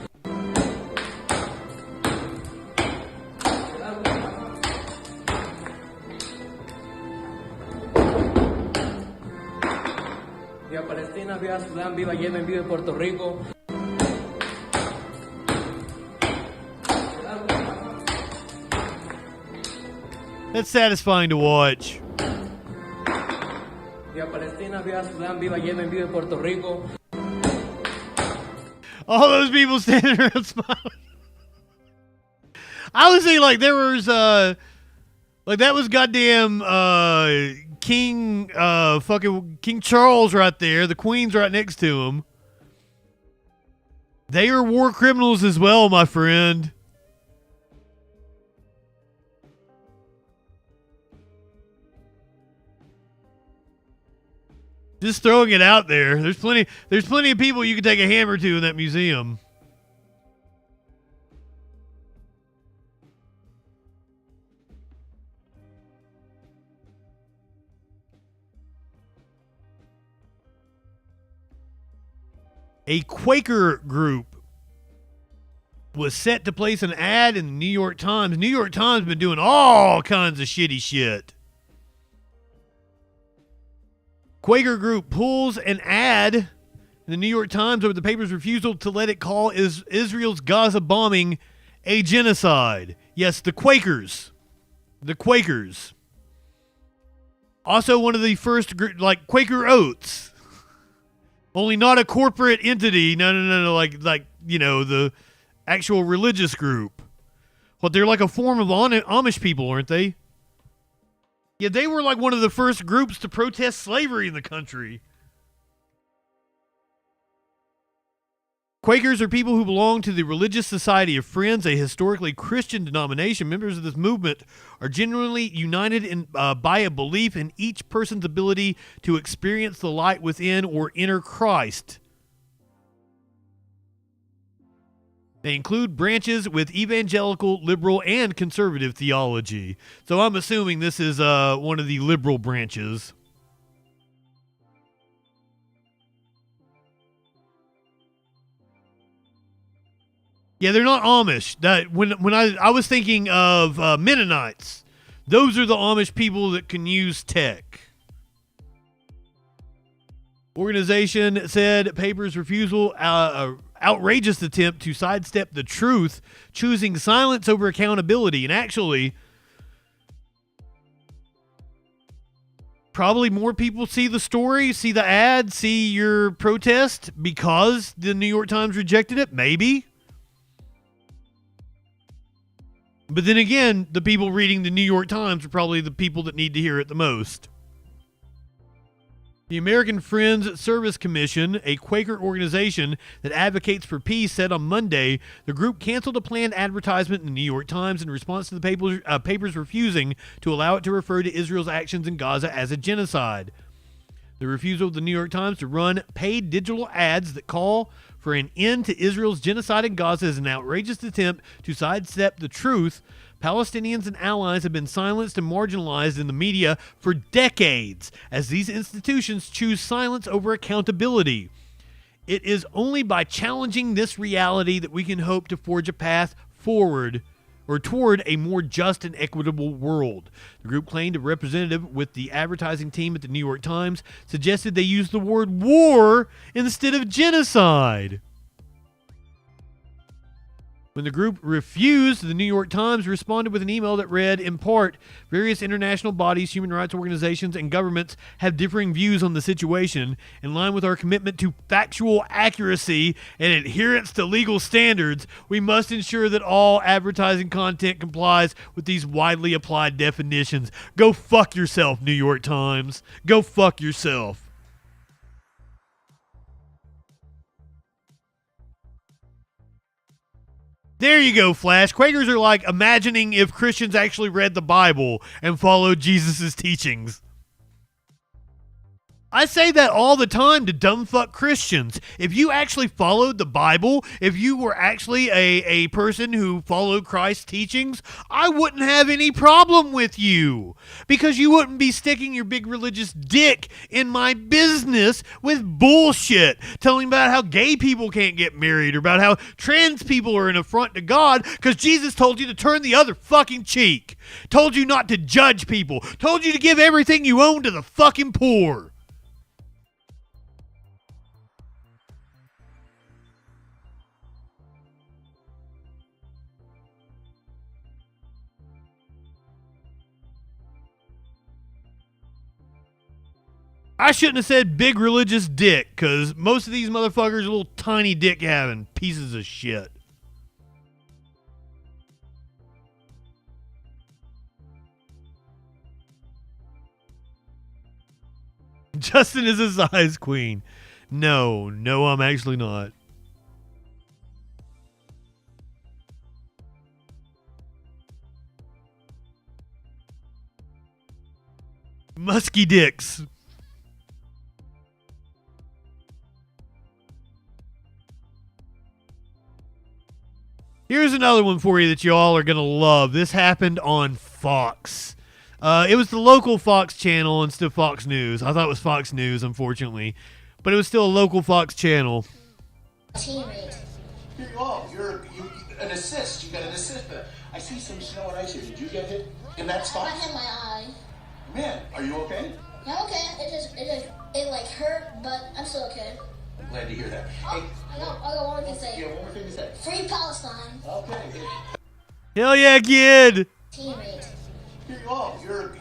Viva Palestina, viva Sudán, viva Yemen, viva Puerto Rico. That's satisfying to watch. Viva Palestina, viva Sudán, viva Yemen, viva Puerto Rico. All those people standing around smiling. I was thinking like there was like that was goddamn King Charles right there. The Queen's right next to him. They are war criminals as well, my friend. Just throwing it out there. There's plenty of people you can take a hammer to in that museum. A Quaker group was set to place an ad in the New York Times. New York Times been doing all kinds of shitty shit. Quaker group pulls an ad in the New York Times over the paper's refusal to let it call Israel's Gaza bombing a genocide. Yes, the Quakers. The Quakers. Also one of the first, like Quaker Oats. Only not a corporate entity. No. Like you know, the actual religious group. But they're like a form of Amish people, aren't they? Yeah, they were like one of the first groups to protest slavery in the country. Quakers are people who belong to the Religious Society of Friends, a historically Christian denomination. Members of this movement are genuinely united by a belief in each person's ability to experience the light within or enter Christ. They include branches with evangelical, liberal, and conservative theology. So I'm assuming this is one of the liberal branches. Yeah, they're not Amish. That when I was thinking of Mennonites, those are the Amish people that can use tech. Organization said paper's refusal, outrageous attempt to sidestep the truth, choosing silence over accountability. And actually, probably more people see the story, see the ad, see your protest because the New York Times rejected it. Maybe. But then again, the people reading the New York Times are probably the people that need to hear it the most. The American Friends Service Commission, a Quaker organization that advocates for peace, said on Monday the group canceled a planned advertisement in the New York Times in response to the papers refusing to allow it to refer to Israel's actions in Gaza as a genocide. The refusal of the New York Times to run paid digital ads that call for an end to Israel's genocide in Gaza is an outrageous attempt to sidestep the truth. Palestinians and allies have been silenced and marginalized in the media for decades as these institutions choose silence over accountability. It is only by challenging this reality that we can hope to forge a path forward or toward a more just and equitable world. The group claimed a representative with the advertising team at the New York Times suggested they use the word war instead of genocide. When the group refused, the New York Times responded with an email that read, in part, various international bodies, human rights organizations, and governments have differing views on the situation. In line with our commitment to factual accuracy and adherence to legal standards, we must ensure that all advertising content complies with these widely applied definitions. Go fuck yourself, New York Times. Go fuck yourself. There you go, Flash. Quakers are like imagining if Christians actually read the Bible and followed Jesus' teachings. I say that all the time to dumbfuck Christians. If you actually followed the Bible, if you were actually a person who followed Christ's teachings, I wouldn't have any problem with you. Because you wouldn't be sticking your big religious dick in my business with bullshit. Telling about how gay people can't get married or about how trans people are an affront to God because Jesus told you to turn the other fucking cheek. Told you not to judge people. Told you to give everything you own to the fucking poor. I shouldn't have said big religious dick, because most of these motherfuckers are little tiny dick having pieces of shit. Justin is a size queen. No, I'm actually not. Musky dicks. Here's another one for you that y'all are going to love. This happened on Fox. It was the local Fox channel instead of Fox News. I thought it was Fox News, unfortunately. But it was still a local Fox channel. Teammate. You're an assist. You got an assist. I see some snow and ice here. Did you get hit in that spot? I hit my eye. Man, are you okay? Yeah, I'm okay. It like hurt, but I'm still okay. I'm glad to hear that. Oh, Hey, I got one more thing to say. Yeah, one more thing to say. Free Palestine. Okay. Hell yeah, kid. Teammate. You're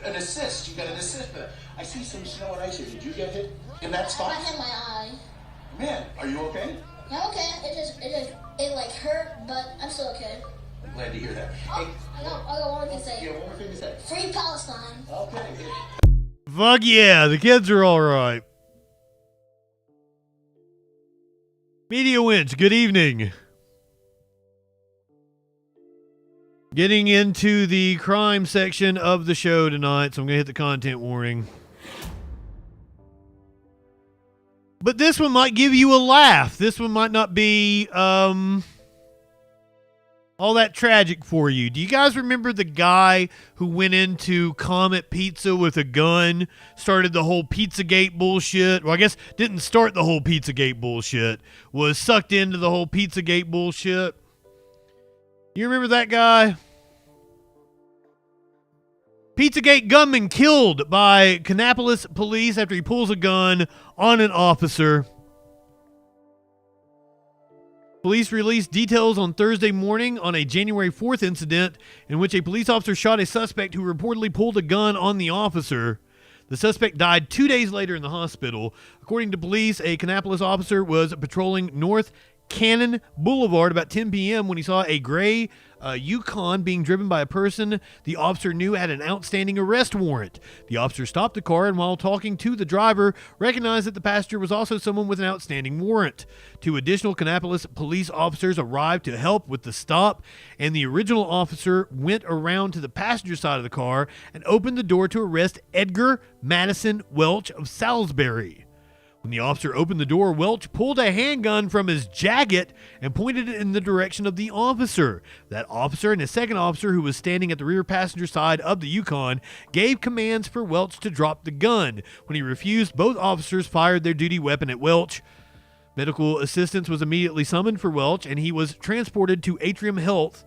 an assist. You got an assist. I see some snow and ice here. Did you get hit in that spot? I hit my eye. Man, are you okay? Yeah, I'm okay. It like hurt, but I'm still okay. I'm glad to hear that. Oh, I got one more thing to say. Yeah, one more thing to say. Free Palestine. Okay. Fuck yeah, the kids are all right. Media Winch, good evening. Getting into the crime section of the show tonight, so I'm going to hit the content warning. But this one might give you a laugh. This one might not be all that tragic for you. Do you guys remember the guy who went into Comet Pizza with a gun, started the whole Pizzagate bullshit? Well, I guess didn't start the whole Pizzagate bullshit, was sucked into the whole Pizzagate bullshit. You remember that guy? Pizzagate gunman killed by Kannapolis police after he pulls a gun on an officer. Police released details on Thursday morning on a January 4th incident in which a police officer shot a suspect who reportedly pulled a gun on the officer. The suspect died 2 days later in the hospital. According to police, a Kannapolis officer was patrolling North Cannon Boulevard about 10 p.m. when he saw a gray Yukon being driven by a person the officer knew had an outstanding arrest warrant. The officer stopped the car and while talking to the driver, recognized that the passenger was also someone with an outstanding warrant. 2 additional Kannapolis police officers arrived to help with the stop, and the original officer went around to the passenger side of the car and opened the door to arrest Edgar Madison Welch of Salisbury. When the officer opened the door, Welch pulled a handgun from his jacket and pointed it in the direction of the officer. That officer and a second officer who was standing at the rear passenger side of the Yukon gave commands for Welch to drop the gun. When he refused, both officers fired their duty weapon at Welch. Medical assistance was immediately summoned for Welch, and he was transported to Atrium Health.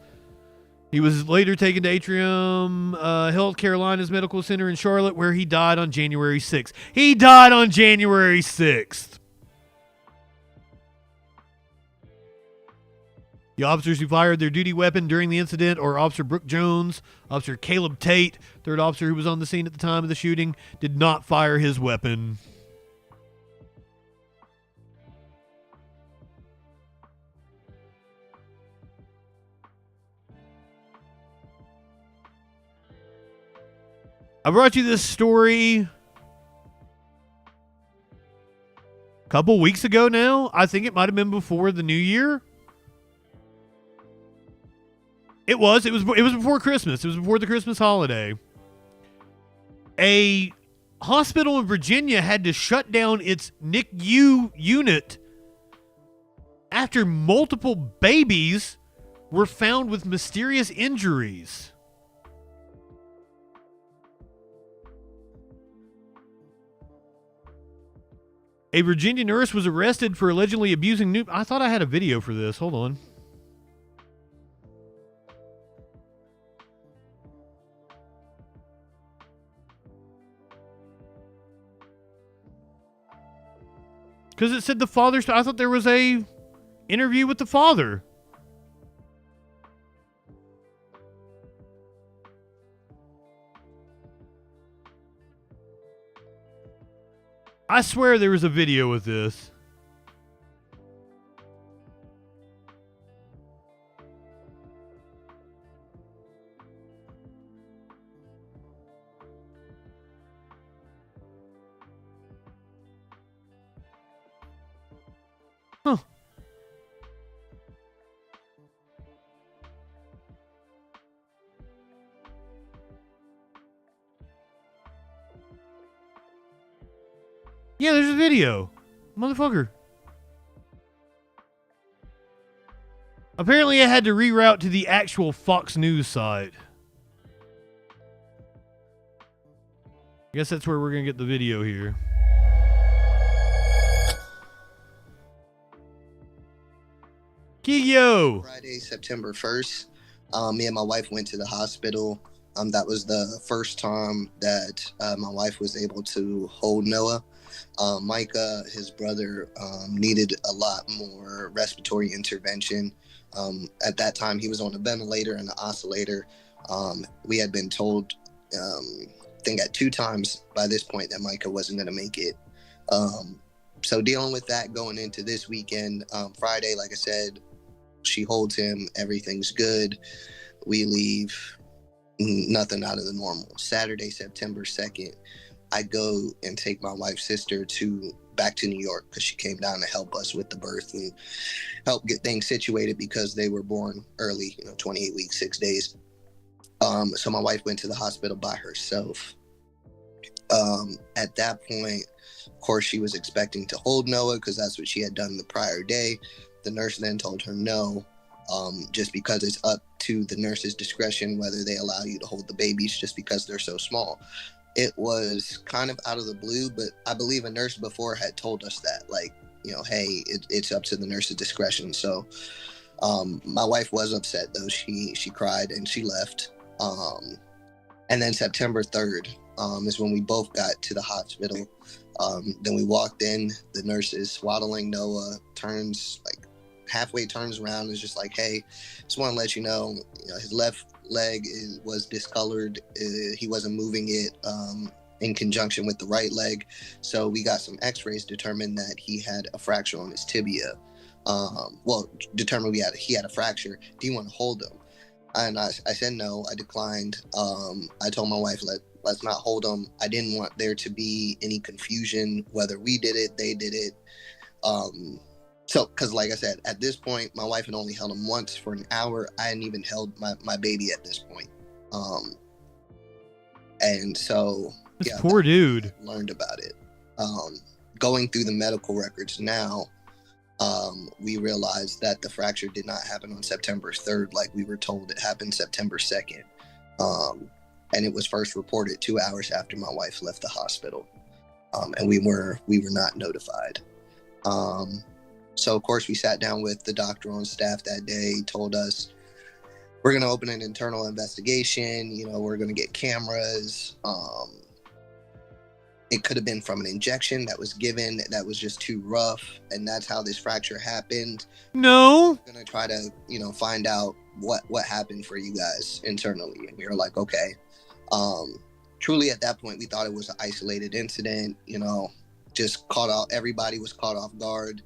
He was later taken to Atrium Health Carolinas Medical Center in Charlotte, where he died on January 6th. He died on January 6th. The officers who fired their duty weapon during the incident are Officer Brooke Jones, Officer Caleb Tate, third officer who was on the scene at the time of the shooting, did not fire his weapon. I brought you this story a couple weeks ago now. I think it might have been before the new year. It was before Christmas. It was before the Christmas holiday. A hospital in Virginia had to shut down its NICU unit after multiple babies were found with mysterious injuries. A Virginia nurse was arrested for allegedly abusing I thought I had a video for this. Hold on. Because it said the father. I thought there was a interview with the father. I swear there was a video with this. Huh. Yeah, there's a video. Motherfucker. Apparently I had to reroute to the actual Fox News site. I guess that's where we're going to get the video here. Kiyo. Friday, September 1st, me and my wife went to the hospital. That was the first time that my wife was able to hold Noah. Micah, his brother, needed a lot more respiratory intervention. At that time, he was on a ventilator and an oscillator. We had been told, I think at 2 times by this point, that Micah wasn't going to make it. So dealing with that going into this weekend, Friday, like I said, she holds him. Everything's good. We leave. Nothing out of the normal. Saturday, September 2nd, I go and take my wife's sister back to New York because she came down to help us with the birth and help get things situated because they were born early, 28 weeks, 6 days. So my wife went to the hospital by herself. At that point, of course, she was expecting to hold Noah because that's what she had done the prior day. The nurse then told her no, just because it's up to the nurse's discretion whether they allow you to hold the babies just because they're so small. It was kind of out of the blue, but I believe a nurse before had told us that, hey, it's up to the nurse's discretion. So my wife was upset, though. She cried and she left. And then September 3rd is when we both got to the hospital. Then we walked in. The nurse is swaddling Noah, halfway turns around and is just like, hey, just want to let you know, his left leg was discolored. He wasn't moving it in conjunction with the right leg. So we got some x-rays, determined that he had a fracture on his tibia. well, determined he had a fracture. Do you want to hold him? And I said no. I declined. I told my wife, let's not hold him. I didn't want there to be any confusion whether we did it, they did it. So, because like I said, at this point, my wife had only held him once for an hour. I hadn't even held my baby at this point. And so, this poor dude. I learned about it. Going through the medical records now, we realized that the fracture did not happen on September 3rd, like we were told. It happened September 2nd. And it was first reported 2 hours after my wife left the hospital. And we were not notified. So of course we sat down with the doctor on staff that day, told us we're going to open an internal investigation. We're going to get cameras. It could have been from an injection that was given that was just too rough, and that's how this fracture happened. No. We're going to try to, find out what happened for you guys internally. And we were like, okay. Truly at that point, we thought it was an isolated incident, just everybody was caught off guard,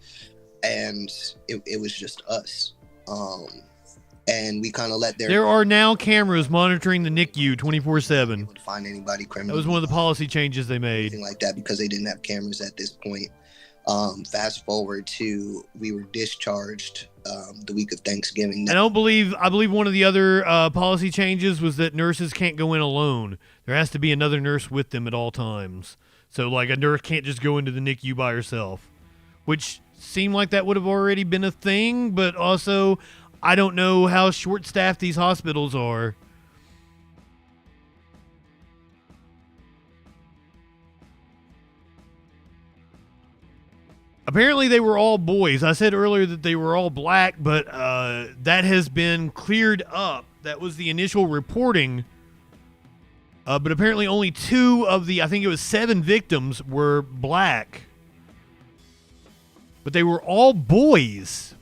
and it was just us. And we kind of let There are now cameras monitoring the NICU 24/7. Find anybody criminal. That was one of the policy changes they made. Anything like that, because they didn't have cameras at this point. Fast forward to we were discharged the week of Thanksgiving. I believe one of the other policy changes was that nurses can't go in alone. There has to be another nurse with them at all times. So like a nurse can't just go into the NICU by herself, which seemed like that would have already been a thing, but also I don't know how short-staffed these hospitals are. Apparently they were all boys. I said earlier that they were all black, but that has been cleared up. That was the initial reporting. But apparently only 2 of the, I think it was 7 victims were black. But they were all boys.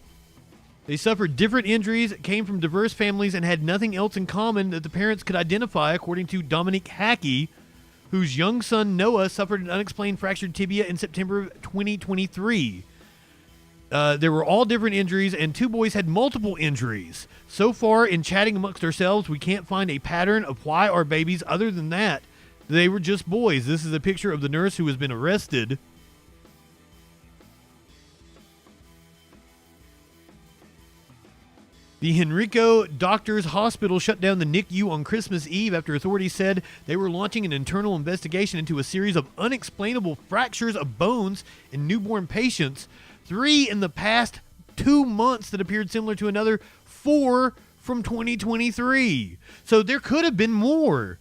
They suffered different injuries, came from diverse families, and had nothing else in common that the parents could identify, according to Dominique Hackey, whose young son Noah suffered an unexplained fractured tibia in September of 2023. There were all different injuries, and 2 boys had multiple injuries. So far, in chatting amongst ourselves, we can't find a pattern of why our babies, other than that, they were just boys. This is a picture of the nurse who has been arrested. The Henrico Doctors Hospital shut down the NICU on Christmas Eve after authorities said they were launching an internal investigation into a series of unexplainable fractures of bones in newborn patients, 3 in the past 2 months that appeared similar to another 4 from 2023. So there could have been more.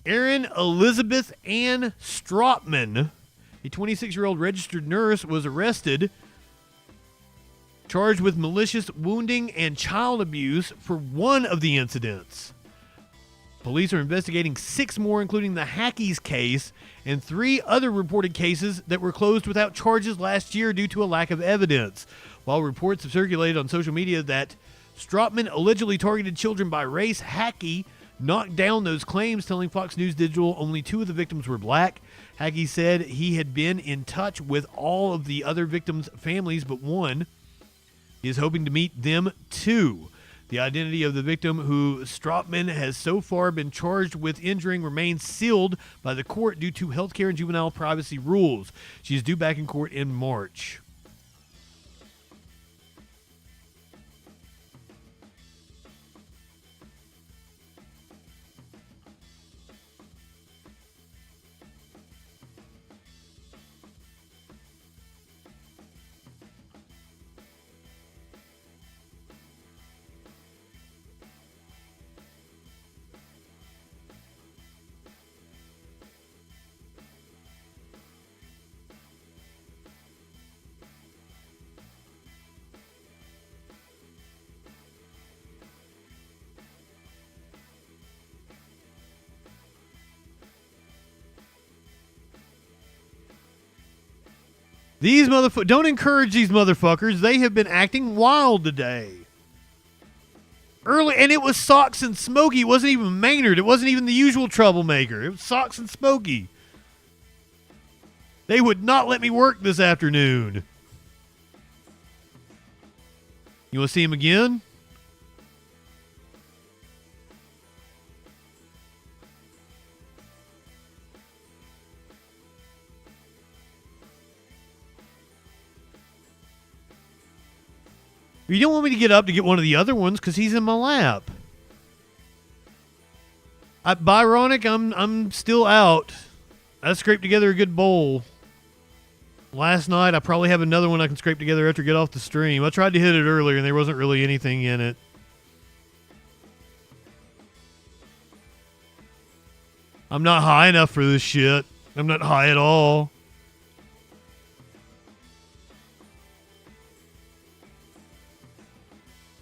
Erin Elizabeth Ann Stropman, a 26-year-old registered nurse, was arrested, charged with malicious wounding and child abuse for one of the incidents. Police are investigating 6 more, including the Hackey's case and 3 other reported cases that were closed without charges last year due to a lack of evidence. While reports have circulated on social media that Stropman allegedly targeted children by race, Hackey knocked down those claims, telling Fox News Digital only 2 of the victims were black. Hackey said he had been in touch with all of the other victims' families but one. He is hoping to meet them too. The identity of the victim, who Stropman has so far been charged with injuring, remains sealed by the court due to healthcare and juvenile privacy rules. She is due back in court in March. These motherfuckers, don't encourage these motherfuckers. They have been acting wild today. Early, and it was Socks and Smokey. It wasn't even Maynard. It wasn't even the usual troublemaker. It was Socks and Smokey. They would not let me work this afternoon. You want to see him again? You don't want me to get up to get one of the other ones because he's in my lap. Byronic, I'm still out. I scraped together a good bowl last night. I probably have another one I can scrape together after I get off the stream. I tried to hit it earlier and there wasn't really anything in it. I'm not high enough for this shit. I'm not high at all.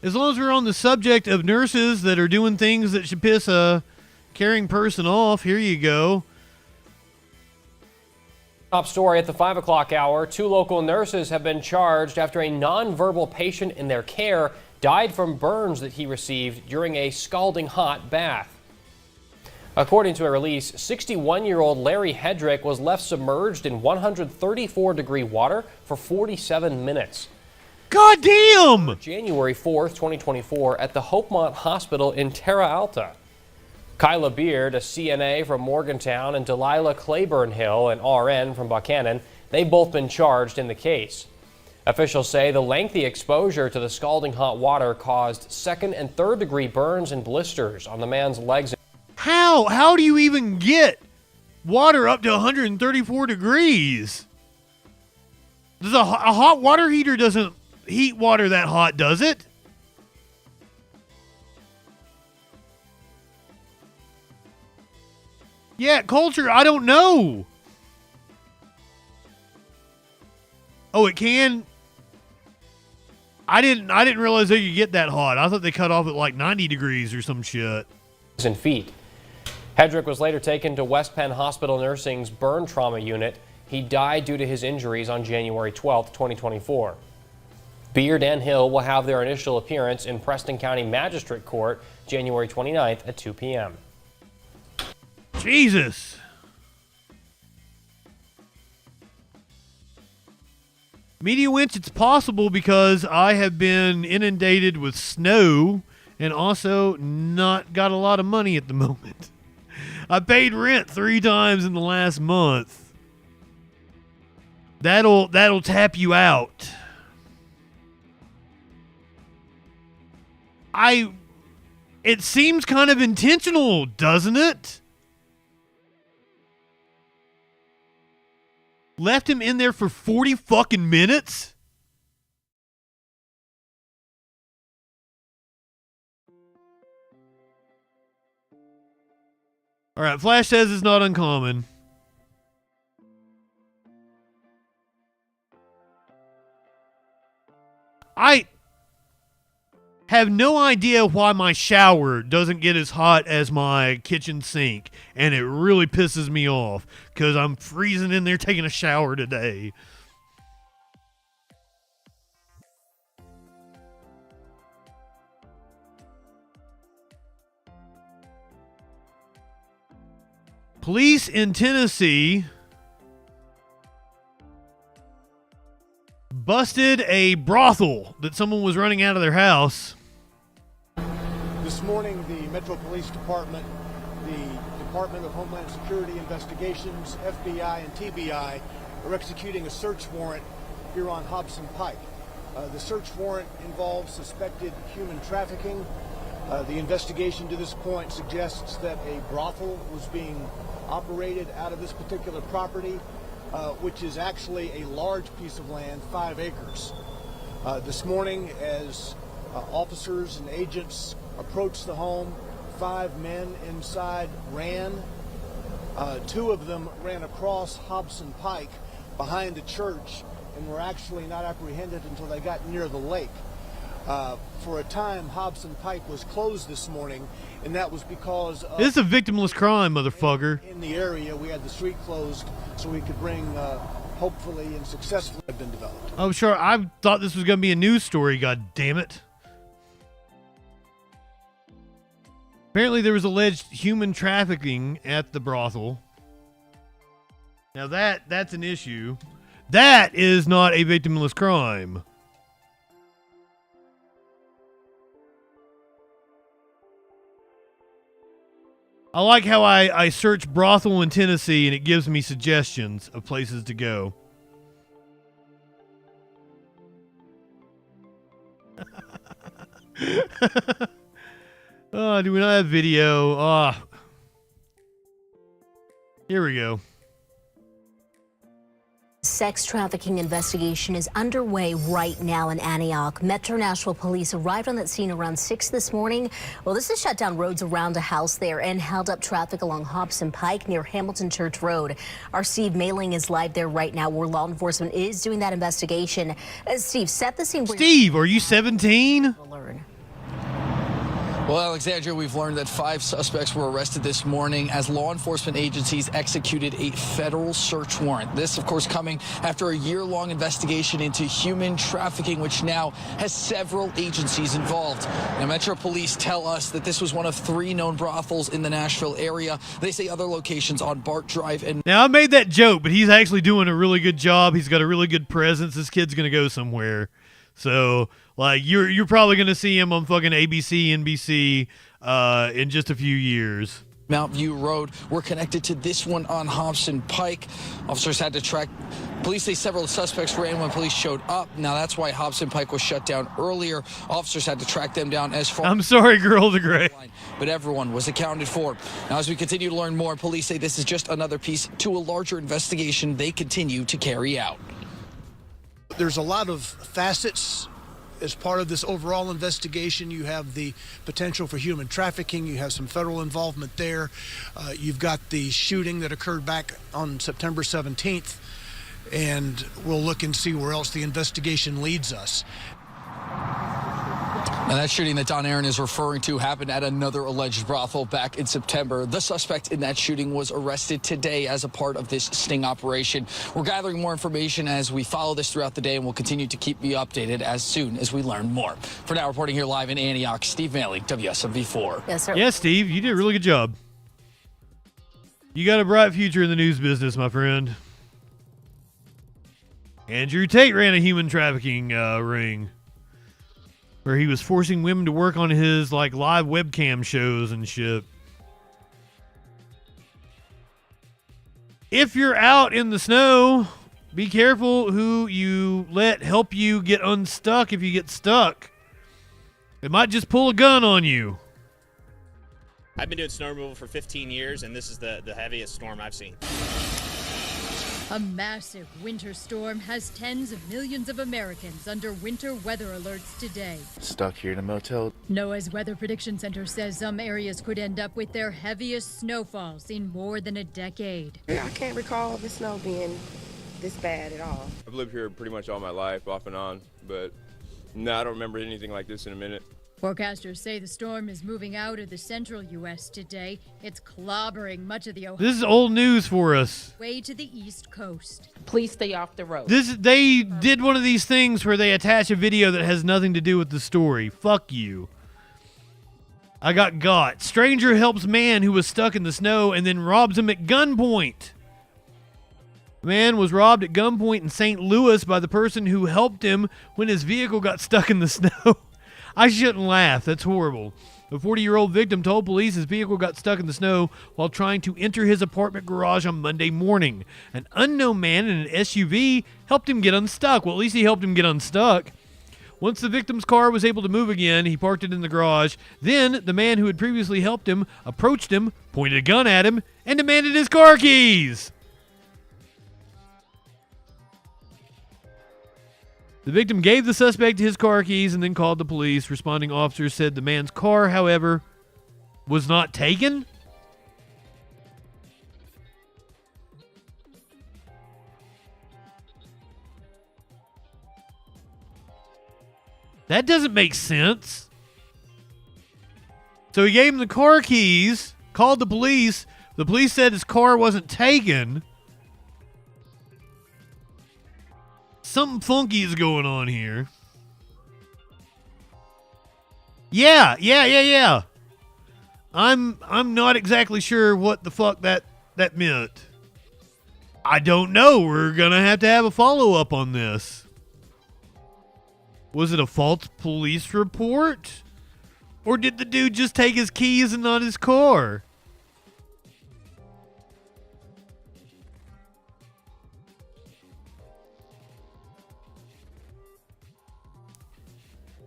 As long as we're on the subject of nurses that are doing things that should piss a caring person off, here you go. Top story at the 5 o'clock hour. 2 local nurses have been charged after a nonverbal patient in their care died from burns that he received during a scalding hot bath. According to a release, 61-year-old Larry Hedrick was left submerged in 134-degree water for 47 minutes. God damn! January 4th, 2024, at the Hopemont Hospital in Terra Alta. Kyla Beard, a CNA from Morgantown, and Delilah Claiborne Hill, an RN from Buchanan, they've both been charged in the case. Officials say the lengthy exposure to the scalding hot water caused 2nd and 3rd degree burns and blisters on the man's legs. How do you even get water up to 134 degrees? Does a hot water heater doesn't heat water that hot, does it? Yeah, culture, I don't know. Oh, it can? I didn't realize they could get that hot. I thought they cut off at like 90 degrees or some shit. And feet. Hedrick was later taken to West Penn Hospital Nursing's burn trauma unit. He died due to his injuries on January 12th, 2024. Beard and Hill will have their initial appearance in Preston County Magistrate Court January 29th at 2 p.m. Jesus. Media Winch, it's possible because I have been inundated with snow and also not got a lot of money at the moment. I paid rent 3 times in the last month. That'll tap you out. It seems kind of intentional, doesn't it? Left him in there for 40 fucking minutes? All right, Flash says it's not uncommon. I have no idea why my shower doesn't get as hot as my kitchen sink, and it really pisses me off because I'm freezing in there taking a shower today. Police in Tennessee busted a brothel that someone was running out of their house. This morning, the Metro Police Department, the Department of Homeland Security Investigations, FBI, and TBI are executing a search warrant here on Hobson Pike. The search warrant involves suspected human trafficking. The investigation to this point suggests that a brothel was being operated out of this particular property, which is actually a large piece of land, 5 acres. This morning, as officers and agents approached the home, 5 men inside ran. 2 of them ran across Hobson Pike behind the church and were actually not apprehended until they got near the lake. For a time, Hobson Pike was closed this morning, and that was because of... This is a victimless crime, motherfucker. In the area, we had the street closed so we could bring, hopefully and successfully, have been developed. Oh, sure. I thought this was going to be a news story, god damn it. Apparently there was alleged human trafficking at the brothel. Now that's an issue. That is not a victimless crime. I like how I search brothel in Tennessee and it gives me suggestions of places to go. Oh, do we not have video? Here we go. Sex trafficking investigation is underway right now in Antioch. Metro Nashville police arrived on that scene around 6 this morning. Well, this has shut down roads around a house there and held up traffic along Hobson Pike near Hamilton Church Road. Our Steve Mailing is live there right now where law enforcement is doing that investigation. Steve, set the scene. Steve, are you 17? Well, Alexandria, we've learned that 5 suspects were arrested this morning as law enforcement agencies executed a federal search warrant. This, of course, coming after a year-long investigation into human trafficking, which now has several agencies involved. Now, Metro Police tell us that this was one of 3 known brothels in the Nashville area. They say other locations on Bart Drive and... Now, I made that joke, but he's actually doing a really good job. He's got a really good presence. This kid's going to go somewhere. So, like, you're probably going to see him on fucking ABC, NBC in just a few years. Mount View Road were connected to this one on Hobson Pike. Officers had to track. Police say several suspects ran when police showed up. Now, that's why Hobson Pike was shut down earlier. Officers had to track them down as far. I'm sorry, girl to gray. But everyone was accounted for. Now, as we continue to learn more, police say this is just another piece to a larger investigation they continue to carry out. There's a lot of facets as part of this overall investigation. You have the potential for human trafficking. You have some federal involvement there. You've got the shooting that occurred back on September 17th, and we'll look and see where else the investigation leads us. Now, that shooting that Don Aaron is referring to happened at another alleged brothel back in September. The suspect in that shooting was arrested today as a part of this sting operation. We're gathering more information as we follow this throughout the day, and we'll continue to keep you updated as soon as we learn more. For now, reporting here live in Antioch, Steve Mailing, WSMV4. Yes, sir. Yes, Steve, you did a really good job. You got a bright future in the news business, my friend. Andrew Tate ran a human trafficking ring, where he was forcing women to work on his like live webcam shows and shit. If you're out in the snow, be careful who you let help you get unstuck if you get stuck. It might just pull a gun on you. I've been doing snow removal for 15 years, and this is the heaviest storm I've seen. A massive winter storm has tens of millions of Americans under winter weather alerts today. Stuck here in a motel. NOAA's Weather Prediction Center says some areas could end up with their heaviest snowfalls in more than a decade. I can't recall the snow being this bad at all. I've lived here pretty much all my life, off and on, but no, I don't remember anything like this in a minute. Forecasters say the storm is moving out of the central U.S. today. It's clobbering much of the Ohio. This is old news for us. Way to the East Coast. Please stay off the road. They did one of these things where they attach a video that has nothing to do with the story. Fuck you. I got. Stranger helps man who was stuck in the snow and then robs him at gunpoint. Man was robbed at gunpoint in St. Louis by the person who helped him when his vehicle got stuck in the snow. I shouldn't laugh. That's horrible. The 40-year-old victim told police his vehicle got stuck in the snow while trying to enter his apartment garage on Monday morning. An unknown man in an SUV helped him get unstuck. Well, at least he helped him get unstuck. Once the victim's car was able to move again, he parked it in the garage. Then the man who had previously helped him approached him, pointed a gun at him, and demanded his car keys. The victim gave the suspect his car keys and then called the police. Responding officers said the man's car, however, was not taken. That doesn't make sense. So he gave him the car keys, called the police. The police said his car wasn't taken. Something funky is going on here. Yeah. I'm not exactly sure what the fuck that meant. I don't know. We're going to have a follow-up on this. Was it a false police report? Or did the dude just take his keys and not his car?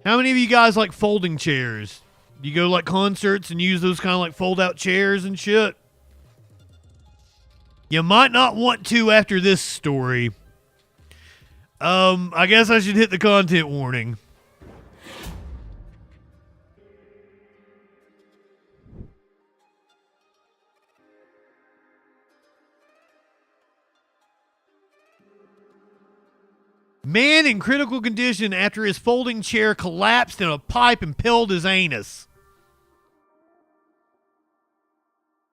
How many of you guys like folding chairs? Do you go to like concerts and use those kind of like fold out chairs and shit? You might not want to after this story. I guess I should hit the content warning. Man in critical condition after his folding chair collapsed and a pipe impaled his anus.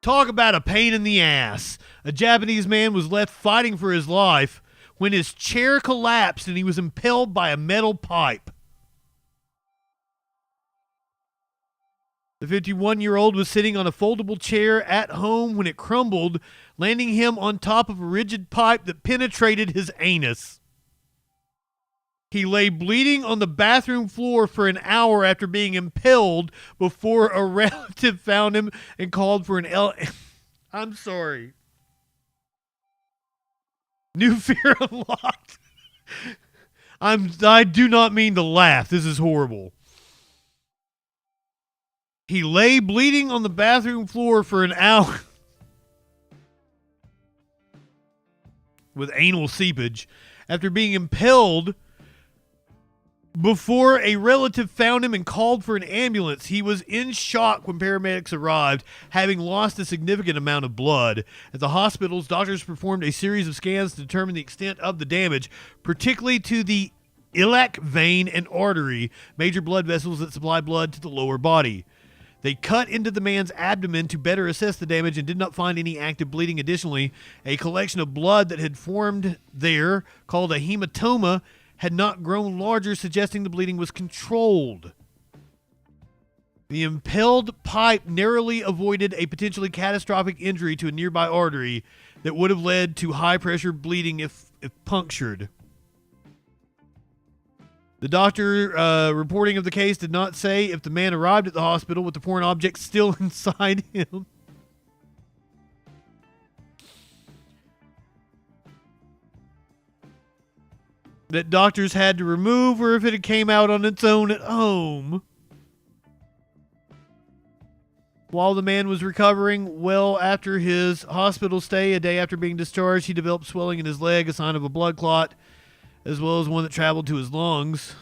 Talk about a pain in the ass. A Japanese man was left fighting for his life when his chair collapsed and he was impaled by a metal pipe. The 51-year-old was sitting on a foldable chair at home when it crumbled, landing him on top of a rigid pipe that penetrated his anus. He lay bleeding on the bathroom floor for an hour after being impaled before a relative found him and called for an I'm sorry. New fear unlocked. I do not mean to laugh. This is horrible. He lay bleeding on the bathroom floor for an hour with anal seepage after being impaled before a relative found him and called for an ambulance. He was in shock when paramedics arrived, having lost a significant amount of blood. At the hospitals, doctors performed a series of scans to determine the extent of the damage, particularly to the iliac vein and artery, major blood vessels that supply blood to the lower body. They cut into the man's abdomen to better assess the damage and did not find any active bleeding. Additionally, a collection of blood that had formed there, called a hematoma, had not grown larger, suggesting the bleeding was controlled. The impaled pipe narrowly avoided a potentially catastrophic injury to a nearby artery that would have led to high-pressure bleeding if punctured. The doctor reporting of the case did not say if the man arrived at the hospital with the foreign object still inside him. That doctors had to remove, or if it had came out on its own at home. While the man was recovering well after his hospital stay, a day after being discharged, he developed swelling in his leg, a sign of a blood clot, as well as one that traveled to his lungs.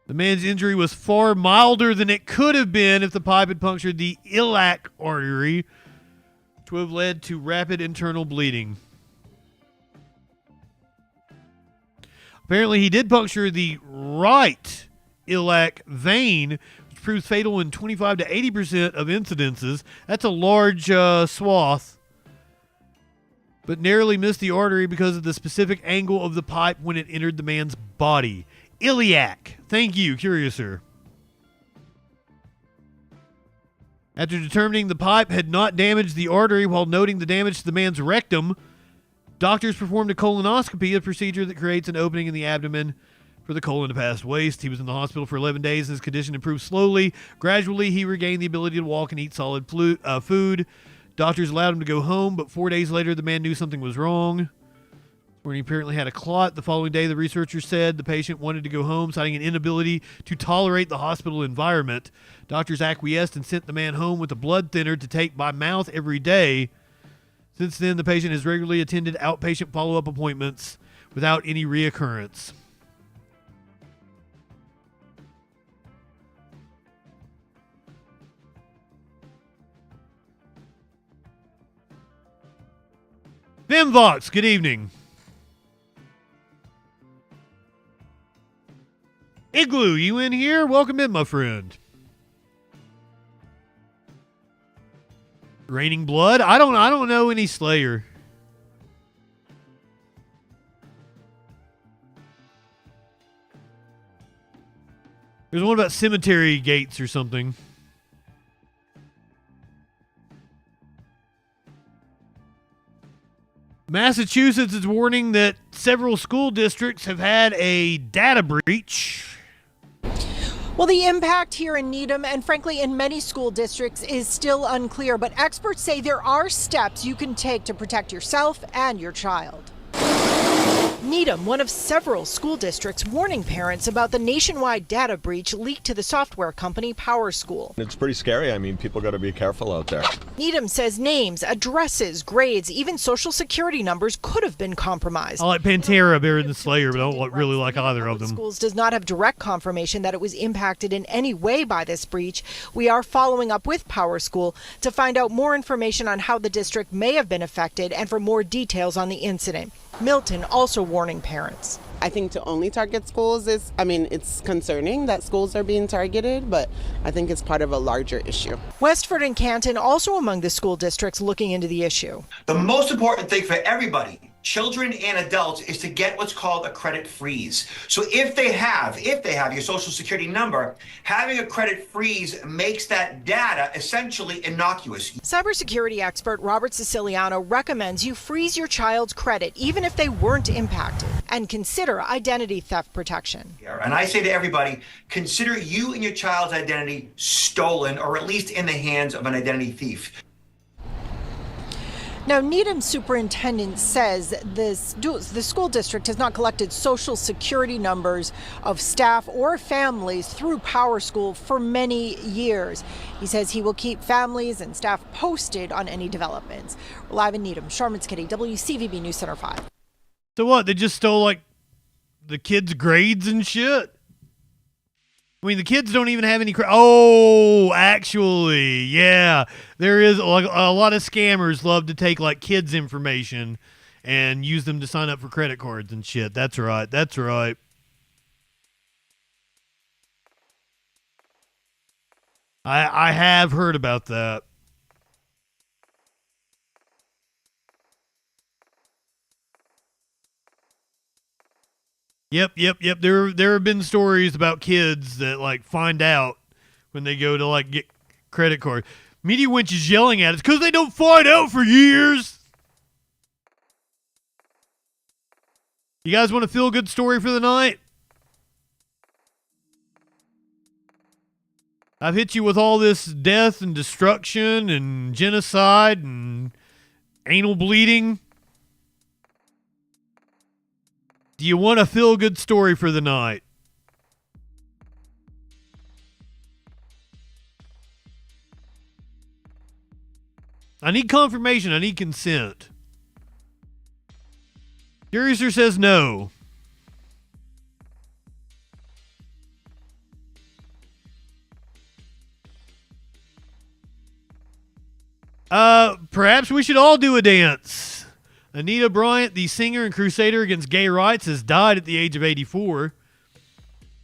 The man's injury was far milder than it could have been if the pipe had punctured the iliac artery, which would have led to rapid internal bleeding. Apparently, he did puncture the right iliac vein, which proves fatal in 25 to 80% of incidences. That's a large swath. But narrowly missed the artery because of the specific angle of the pipe when it entered the man's body. Iliac. Thank you, Curiouser. After determining the pipe had not damaged the artery while noting the damage to the man's rectum, doctors performed a colonoscopy, a procedure that creates an opening in the abdomen for the colon to pass waste. He was in the hospital for 11 days and his condition improved slowly. Gradually, he regained the ability to walk and eat solid food. Doctors allowed him to go home, but 4 days later, the man knew something was wrong, when he apparently had a clot. The following day, the researchers said the patient wanted to go home, citing an inability to tolerate the hospital environment. Doctors acquiesced and sent the man home with a blood thinner to take by mouth every day. Since then, the patient has regularly attended outpatient follow-up appointments without any reoccurrence. Vimvox, good evening. Igloo, you in here? Welcome in, my friend. Raining Blood? I don't know any Slayer. There's one about cemetery gates or something. Massachusetts is warning that several school districts have had a data breach. Well, the impact here in Needham and frankly in many school districts is still unclear, but experts say there are steps you can take to protect yourself and your child. Needham, one of several school districts warning parents about the nationwide data breach leaked to the software company PowerSchool. It's pretty scary. I mean, people got to be careful out there. Needham says names, addresses, grades, even social security numbers could have been compromised. I like Pantera better than Slayer, but I don't really like either of them. Schools does not have direct confirmation that it was impacted in any way by this breach. We are following up with PowerSchool to find out more information on how the district may have been affected and for more details on the incident. Milton also warning parents. I think to only target schools it's concerning that schools are being targeted, but I think it's part of a larger issue. Westford and Canton also among the school districts looking into the issue. The most important thing for everybody, children and adults, is to get what's called a credit freeze. So if they have your social security number, having a credit freeze makes that data essentially innocuous. Cybersecurity expert Robert Siciliano recommends you freeze your child's credit even if they weren't impacted and consider identity theft protection. And I say to everybody, consider you and your child's identity stolen or at least in the hands of an identity thief. Now, Needham superintendent says the school district has not collected social security numbers of staff or families through PowerSchool for many years. He says he will keep families and staff posted on any developments. We're live in Needham. Charmin Skiddy, WCVB News Center 5. So what? They just stole like the kids' grades and shit? I mean, the kids don't even have any Oh, actually, yeah. There is like a lot of scammers love to take like kids' information and use them to sign up for credit cards and shit. That's right. That's right. I have heard about that. Yep. There have been stories about kids that like find out when they go to like get credit card. Media Winch is yelling at us because they don't find out for years. You guys want a feel-good story for the night? I've hit you with all this death and destruction and genocide and anal bleeding. Do you want a feel-good story for the night? I need confirmation. I need consent. Curiouser says no. Perhaps we should all do a dance. Anita Bryant, the singer and crusader against gay rights, has died at the age of 84.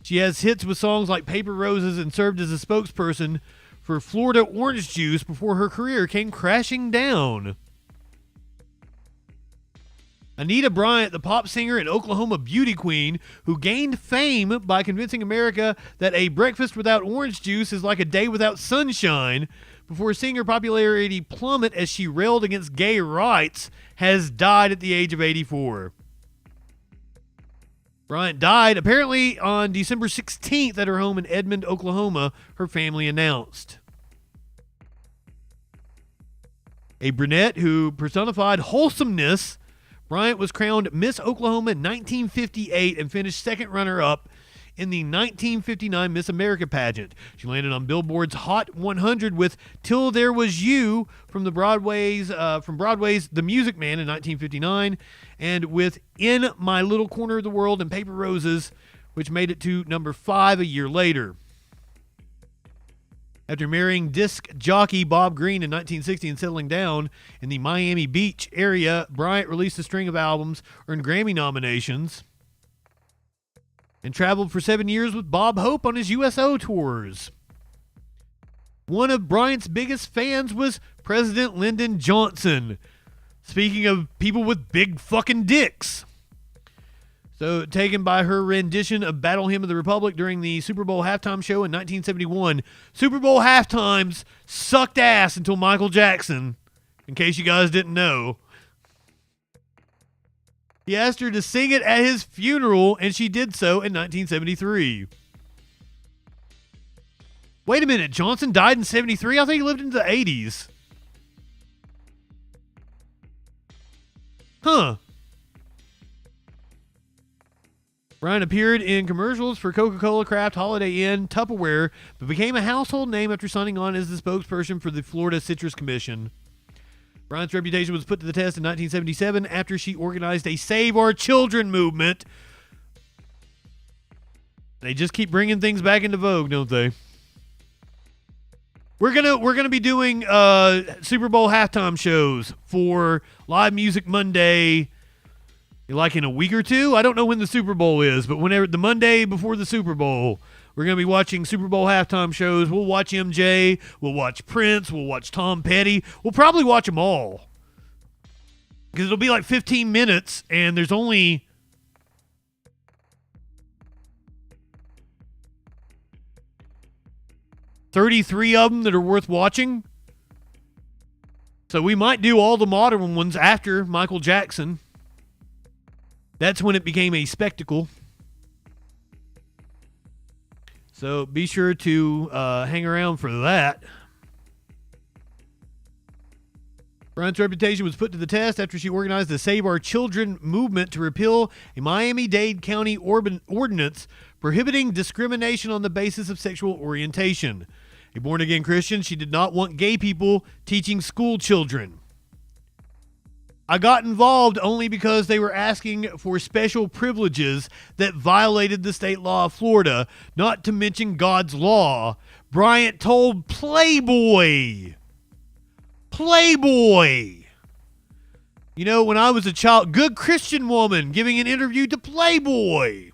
She has hits with songs like Paper Roses and served as a spokesperson for Florida orange juice before her career came crashing down. Anita Bryant, the pop singer and Oklahoma beauty queen who gained fame by convincing America that a breakfast without orange juice is like a day without sunshine, before seeing her popularity plummet as she railed against gay rights, has died at the age of 84. Bryant died apparently on December 16th at her home in Edmond, Oklahoma, her family announced. A brunette who personified wholesomeness, Bryant was crowned Miss Oklahoma in 1958 and finished second runner-up in the 1959 Miss America pageant. She landed on Billboard's Hot 100 with "Till There Was You" from Broadway's The Music Man in 1959, and with "In My Little Corner of the World" and "Paper Roses," which made it to number 5 a year later. After marrying disc jockey Bob Green in 1960 and settling down in the Miami Beach area, Bryant released a string of albums, earned Grammy nominations, and traveled for 7 years with Bob Hope on his USO tours. One of Bryant's biggest fans was President Lyndon Johnson. Speaking of people with big fucking dicks. So, taken by her rendition of Battle Hymn of the Republic during the Super Bowl halftime show in 1971. Super Bowl halftimes sucked ass until Michael Jackson, in case you guys didn't know. He asked her to sing it at his funeral, and she did so in 1973. Wait a minute. Johnson died in 73? I think he lived into the 80s. Huh. Bryant appeared in commercials for Coca-Cola, Kraft, Holiday Inn, Tupperware, but became a household name after signing on as the spokesperson for the Florida Citrus Commission. Bryant's reputation was put to the test in 1977 after she organized a Save Our Children movement. They just keep bringing things back into vogue, don't they? We're gonna be doing Super Bowl halftime shows for Live Music Monday, like in a week or two. I don't know when the Super Bowl is, but whenever the Monday before the Super Bowl, we're gonna be watching Super Bowl halftime shows. We'll watch MJ, we'll watch Prince, we'll watch Tom Petty. We'll probably watch them all because it'll be like 15 minutes, and there's only 33 of them that are worth watching. So we might do all the modern ones after Michael Jackson. That's when it became a spectacle. So be sure to hang around for that. Bryant's reputation was put to the test after she organized the Save Our Children movement to repeal a Miami-Dade County ordinance prohibiting discrimination on the basis of sexual orientation. A born-again Christian, she did not want gay people teaching school children. I got involved only because they were asking for special privileges that violated the state law of Florida, not to mention God's law. Bryant told Playboy. You know, when I was a child, good Christian woman giving an interview to Playboy.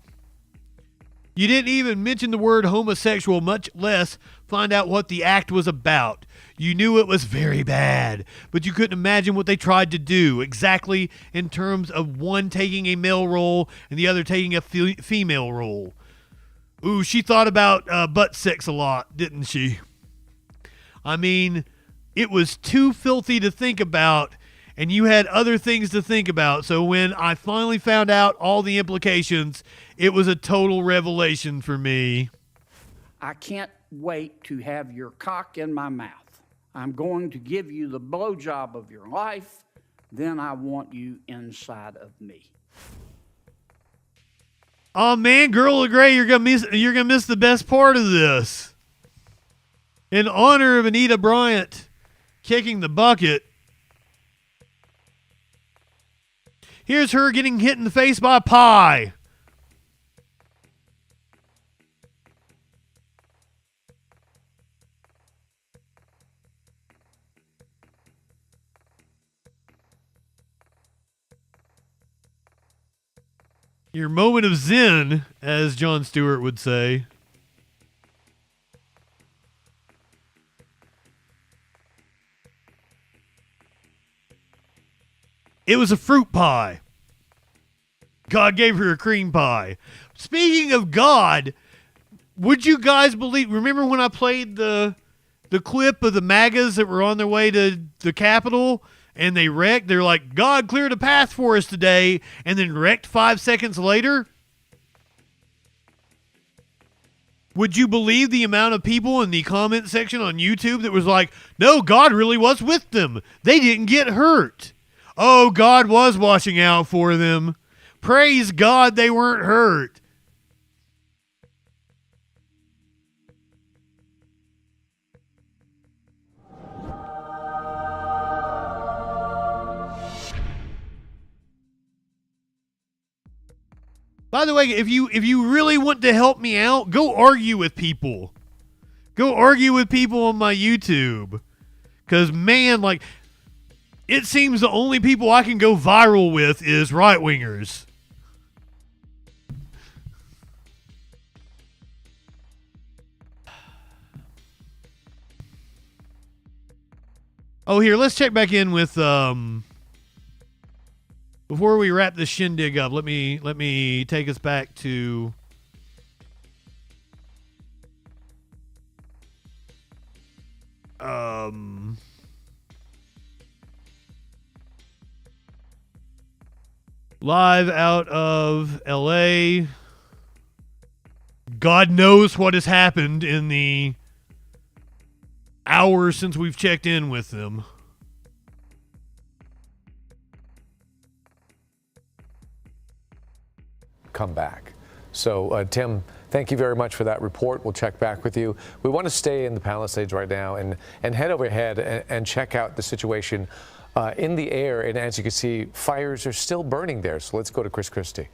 You didn't even mention the word homosexual, much less find out what the act was about. You knew it was very bad, but you couldn't imagine what they tried to do, exactly in terms of one taking a male role and the other taking a female role. Ooh, she thought about butt sex a lot, didn't she? I mean, it was too filthy to think about, and you had other things to think about. So when I finally found out all the implications, it was a total revelation for me. I can't wait to have your cock in my mouth. I'm going to give you the blowjob of your life. Then I want you inside of me. Oh man, Girl of Gray, you're gonna miss the best part of this. In honor of Anita Bryant kicking the bucket, here's her getting hit in the face by a pie. Your moment of zen, as Jon Stewart would say. It was a fruit pie. God gave her a cream pie. Speaking of God, would you guys believe, remember when I played the clip of the MAGAs that were on their way to the Capitol and they wrecked? They're like, God cleared a path for us today, and then wrecked 5 seconds later? Would you believe the amount of people in the comment section on YouTube that was like, no, God really was with them. They didn't get hurt. Oh, God was watching out for them. Praise God they weren't hurt. By the way, if you really want to help me out, go argue with people. Go argue with people on my YouTube. Because, man, like, it seems the only people I can go viral with is right-wingers. Oh, here, let's check back in with, before we wrap this shindig up, let me take us back to live out of LA. God knows what has happened in the hours since we've checked in with them. Come back. So, Tim, thank you very much for that report. We'll check back with you. We want to stay in the Palisades right now and head overhead and check out the situation in the air. And as you can see, fires are still burning there. So let's go to Chris Christie.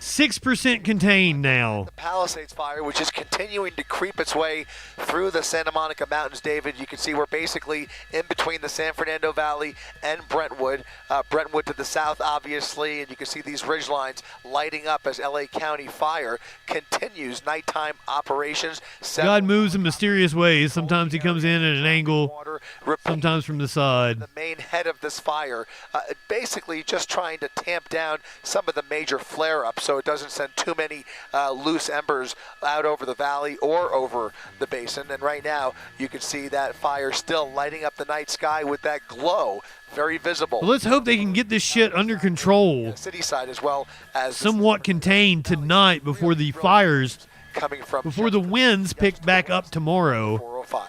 6% contained now. The Palisades fire, which is continuing to creep its way through the Santa Monica Mountains, David. You can see we're basically in between the San Fernando Valley and Brentwood. Brentwood to the south, obviously, and you can see these ridge lines lighting up as LA County Fire continues nighttime operations. God moves in mysterious ways. Sometimes he comes in at an angle, sometimes from the side. The main head of this fire, basically just trying to tamp down some of the major flare-ups, so it doesn't send too many loose embers out over the valley or over the basin. And right now, you can see that fire still lighting up the night sky with that glow, very visible. Well, let's hope they can get this shit under control. City side as well as somewhat contained tonight before the fires, coming from before the winds pick back up tomorrow. 405.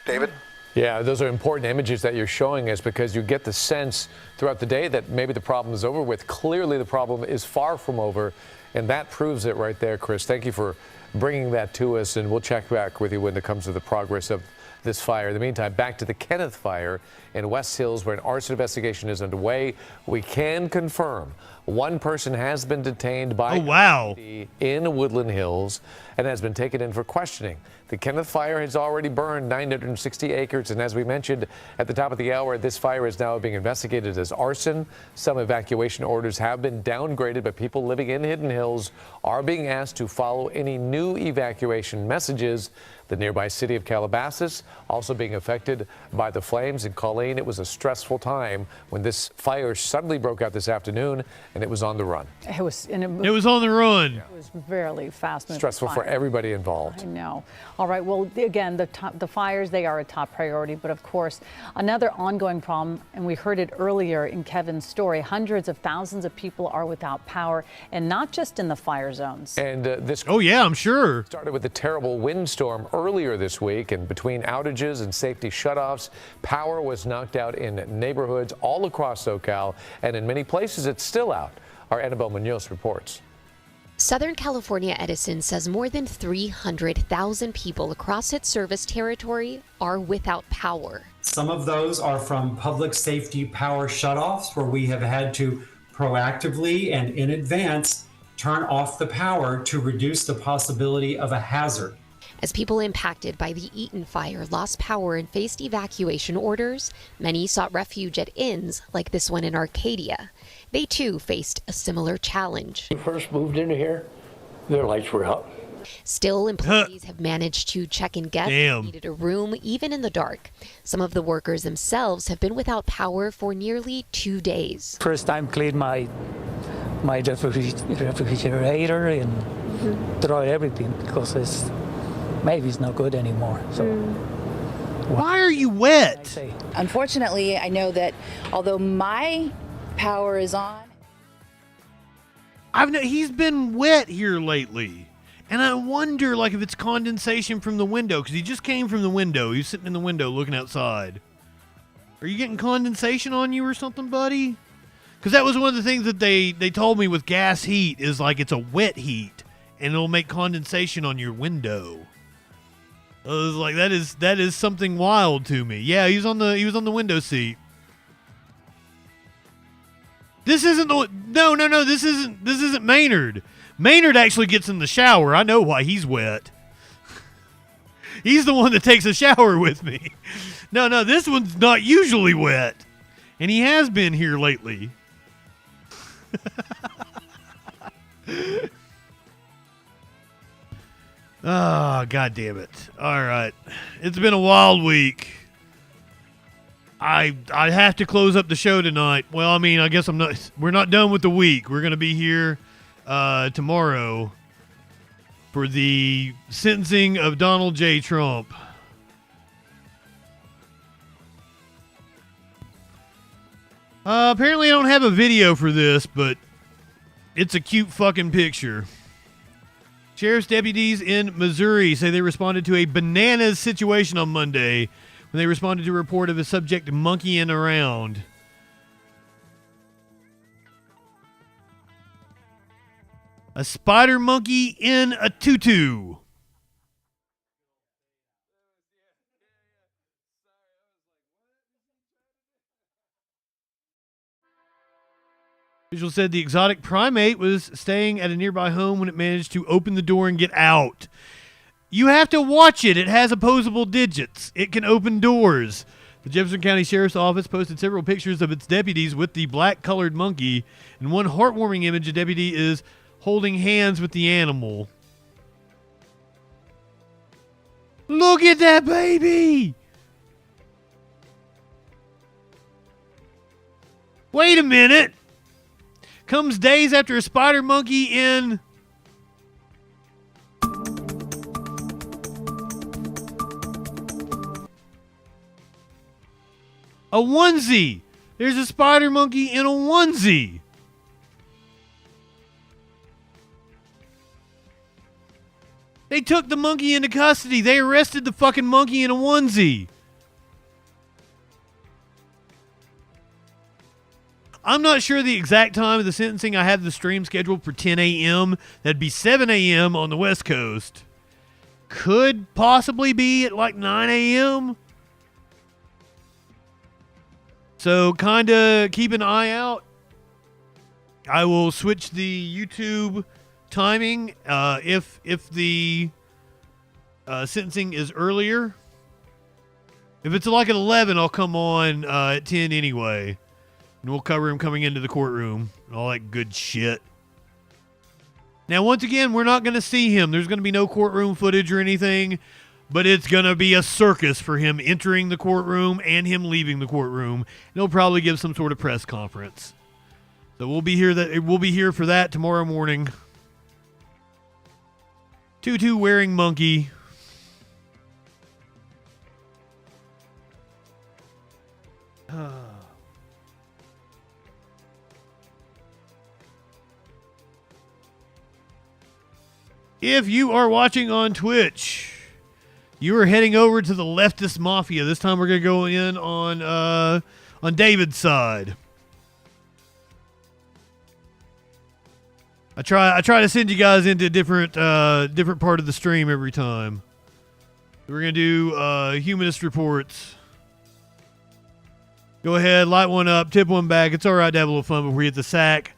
David? Yeah, those are important images that you're showing us because you get the sense throughout the day that maybe the problem is over with. Clearly, the problem is far from over, and that proves it right there, Chris. Thank you for bringing that to us, and we'll check back with you when it comes to the progress of this fire. In the meantime, back to the Kenneth fire in West Hills, where an arson investigation is underway. We can confirm one person has been detained by in Woodland Hills and has been taken in for questioning. The Kenneth fire has already burned 960 acres, and as we mentioned at the top of the hour, this fire is now being investigated as arson. Some evacuation orders have been downgraded, but people living in Hidden Hills are being asked to follow any new evacuation messages. The nearby city of Calabasas also being affected by the flames. And Colleen, it was a stressful time when this fire suddenly broke out this afternoon, and it was on the run. It was on the run. It was very fast moving. Stressful for everybody involved. I know. All right. Well, again, the fires, they are a top priority. But of course, another ongoing problem, and we heard it earlier in Kevin's story, hundreds of thousands of people are without power, and not just in the fire zones. And this. Oh, yeah, I'm sure. Started with a terrible windstorm earlier this week, and between outages and safety shutoffs, power was knocked out in neighborhoods all across SoCal, and in many places it's still out. Our Annabelle Munoz reports. Southern California Edison says more than 300,000 people across its service territory are without power. Some of those are from public safety power shutoffs, where we have had to proactively and in advance turn off the power to reduce the possibility of a hazard. As people impacted by the Eaton fire lost power and faced evacuation orders, many sought refuge at inns like this one in Arcadia. They too faced a similar challenge. When we first moved into here, their lights were out. Still, employees have managed to check in guests who needed a room even in the dark. Some of the workers themselves have been without power for nearly 2 days. First time cleaned my refrigerator and throw everything because it's not good anymore. So why are you wet? Unfortunately, I know that although my power is on, he's been wet here lately, and I wonder if it's condensation from the window, because he just came from the window. He's sitting in the window looking outside. Are you getting condensation on you or something, buddy? Because that was one of the things that they told me with gas heat is it's a wet heat, and it'll make condensation on your window. I was like, that is something wild to me. Yeah, he was on the window seat. This isn't this isn't Maynard. Maynard actually gets in the shower. I know why he's wet. He's the one that takes a shower with me. No, this one's not usually wet. And he has been here lately. Oh, God damn it. All right. It's been a wild week. I have to close up the show tonight. Well, I mean, I guess we're not done with the week. We're going to be here tomorrow for the sentencing of Donald J. Trump. Apparently I don't have a video for this, but it's a cute fucking picture. Sheriff's deputies in Missouri say they responded to a bananas situation on Monday when they responded to a report of a subject monkeying around. A spider monkey in a tutu. Officials said the exotic primate was staying at a nearby home when it managed to open the door and get out. You have to watch it. It has opposable digits. It can open doors. The Jefferson County Sheriff's Office posted several pictures of its deputies with the black-colored monkey. In one heartwarming image, a deputy is holding hands with the animal. Look at that baby! Wait a minute! Comes days after a spider monkey in a onesie. There's a spider monkey in a onesie. They took the monkey into custody. They arrested the fucking monkey in a onesie. I'm not sure the exact time of the sentencing. I have the stream scheduled for 10 a.m. That'd be 7 a.m. on the West Coast. Could possibly be at like 9 a.m. So kind of keep an eye out. I will switch the YouTube timing if the sentencing is earlier. If it's like at 11, I'll come on at 10 anyway. And we'll cover him coming into the courtroom and all that good shit. Now, once again, we're not going to see him. There's going to be no courtroom footage or anything, but it's going to be a circus for him entering the courtroom and him leaving the courtroom. And he'll probably give some sort of press conference. So we'll be here for that tomorrow morning. Tutu wearing monkey. If you are watching on Twitch, you are heading over to the leftist mafia. This time we're going to go in on David's side. I try to send you guys into a different part of the stream every time. We're going to do humanist reports. Go ahead, light one up, tip one back. It's all right to have a little fun before we hit the sack.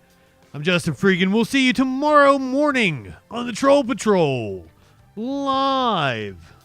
I'm JustinFREAKIN. We'll see you tomorrow morning on the Troll Patrol live.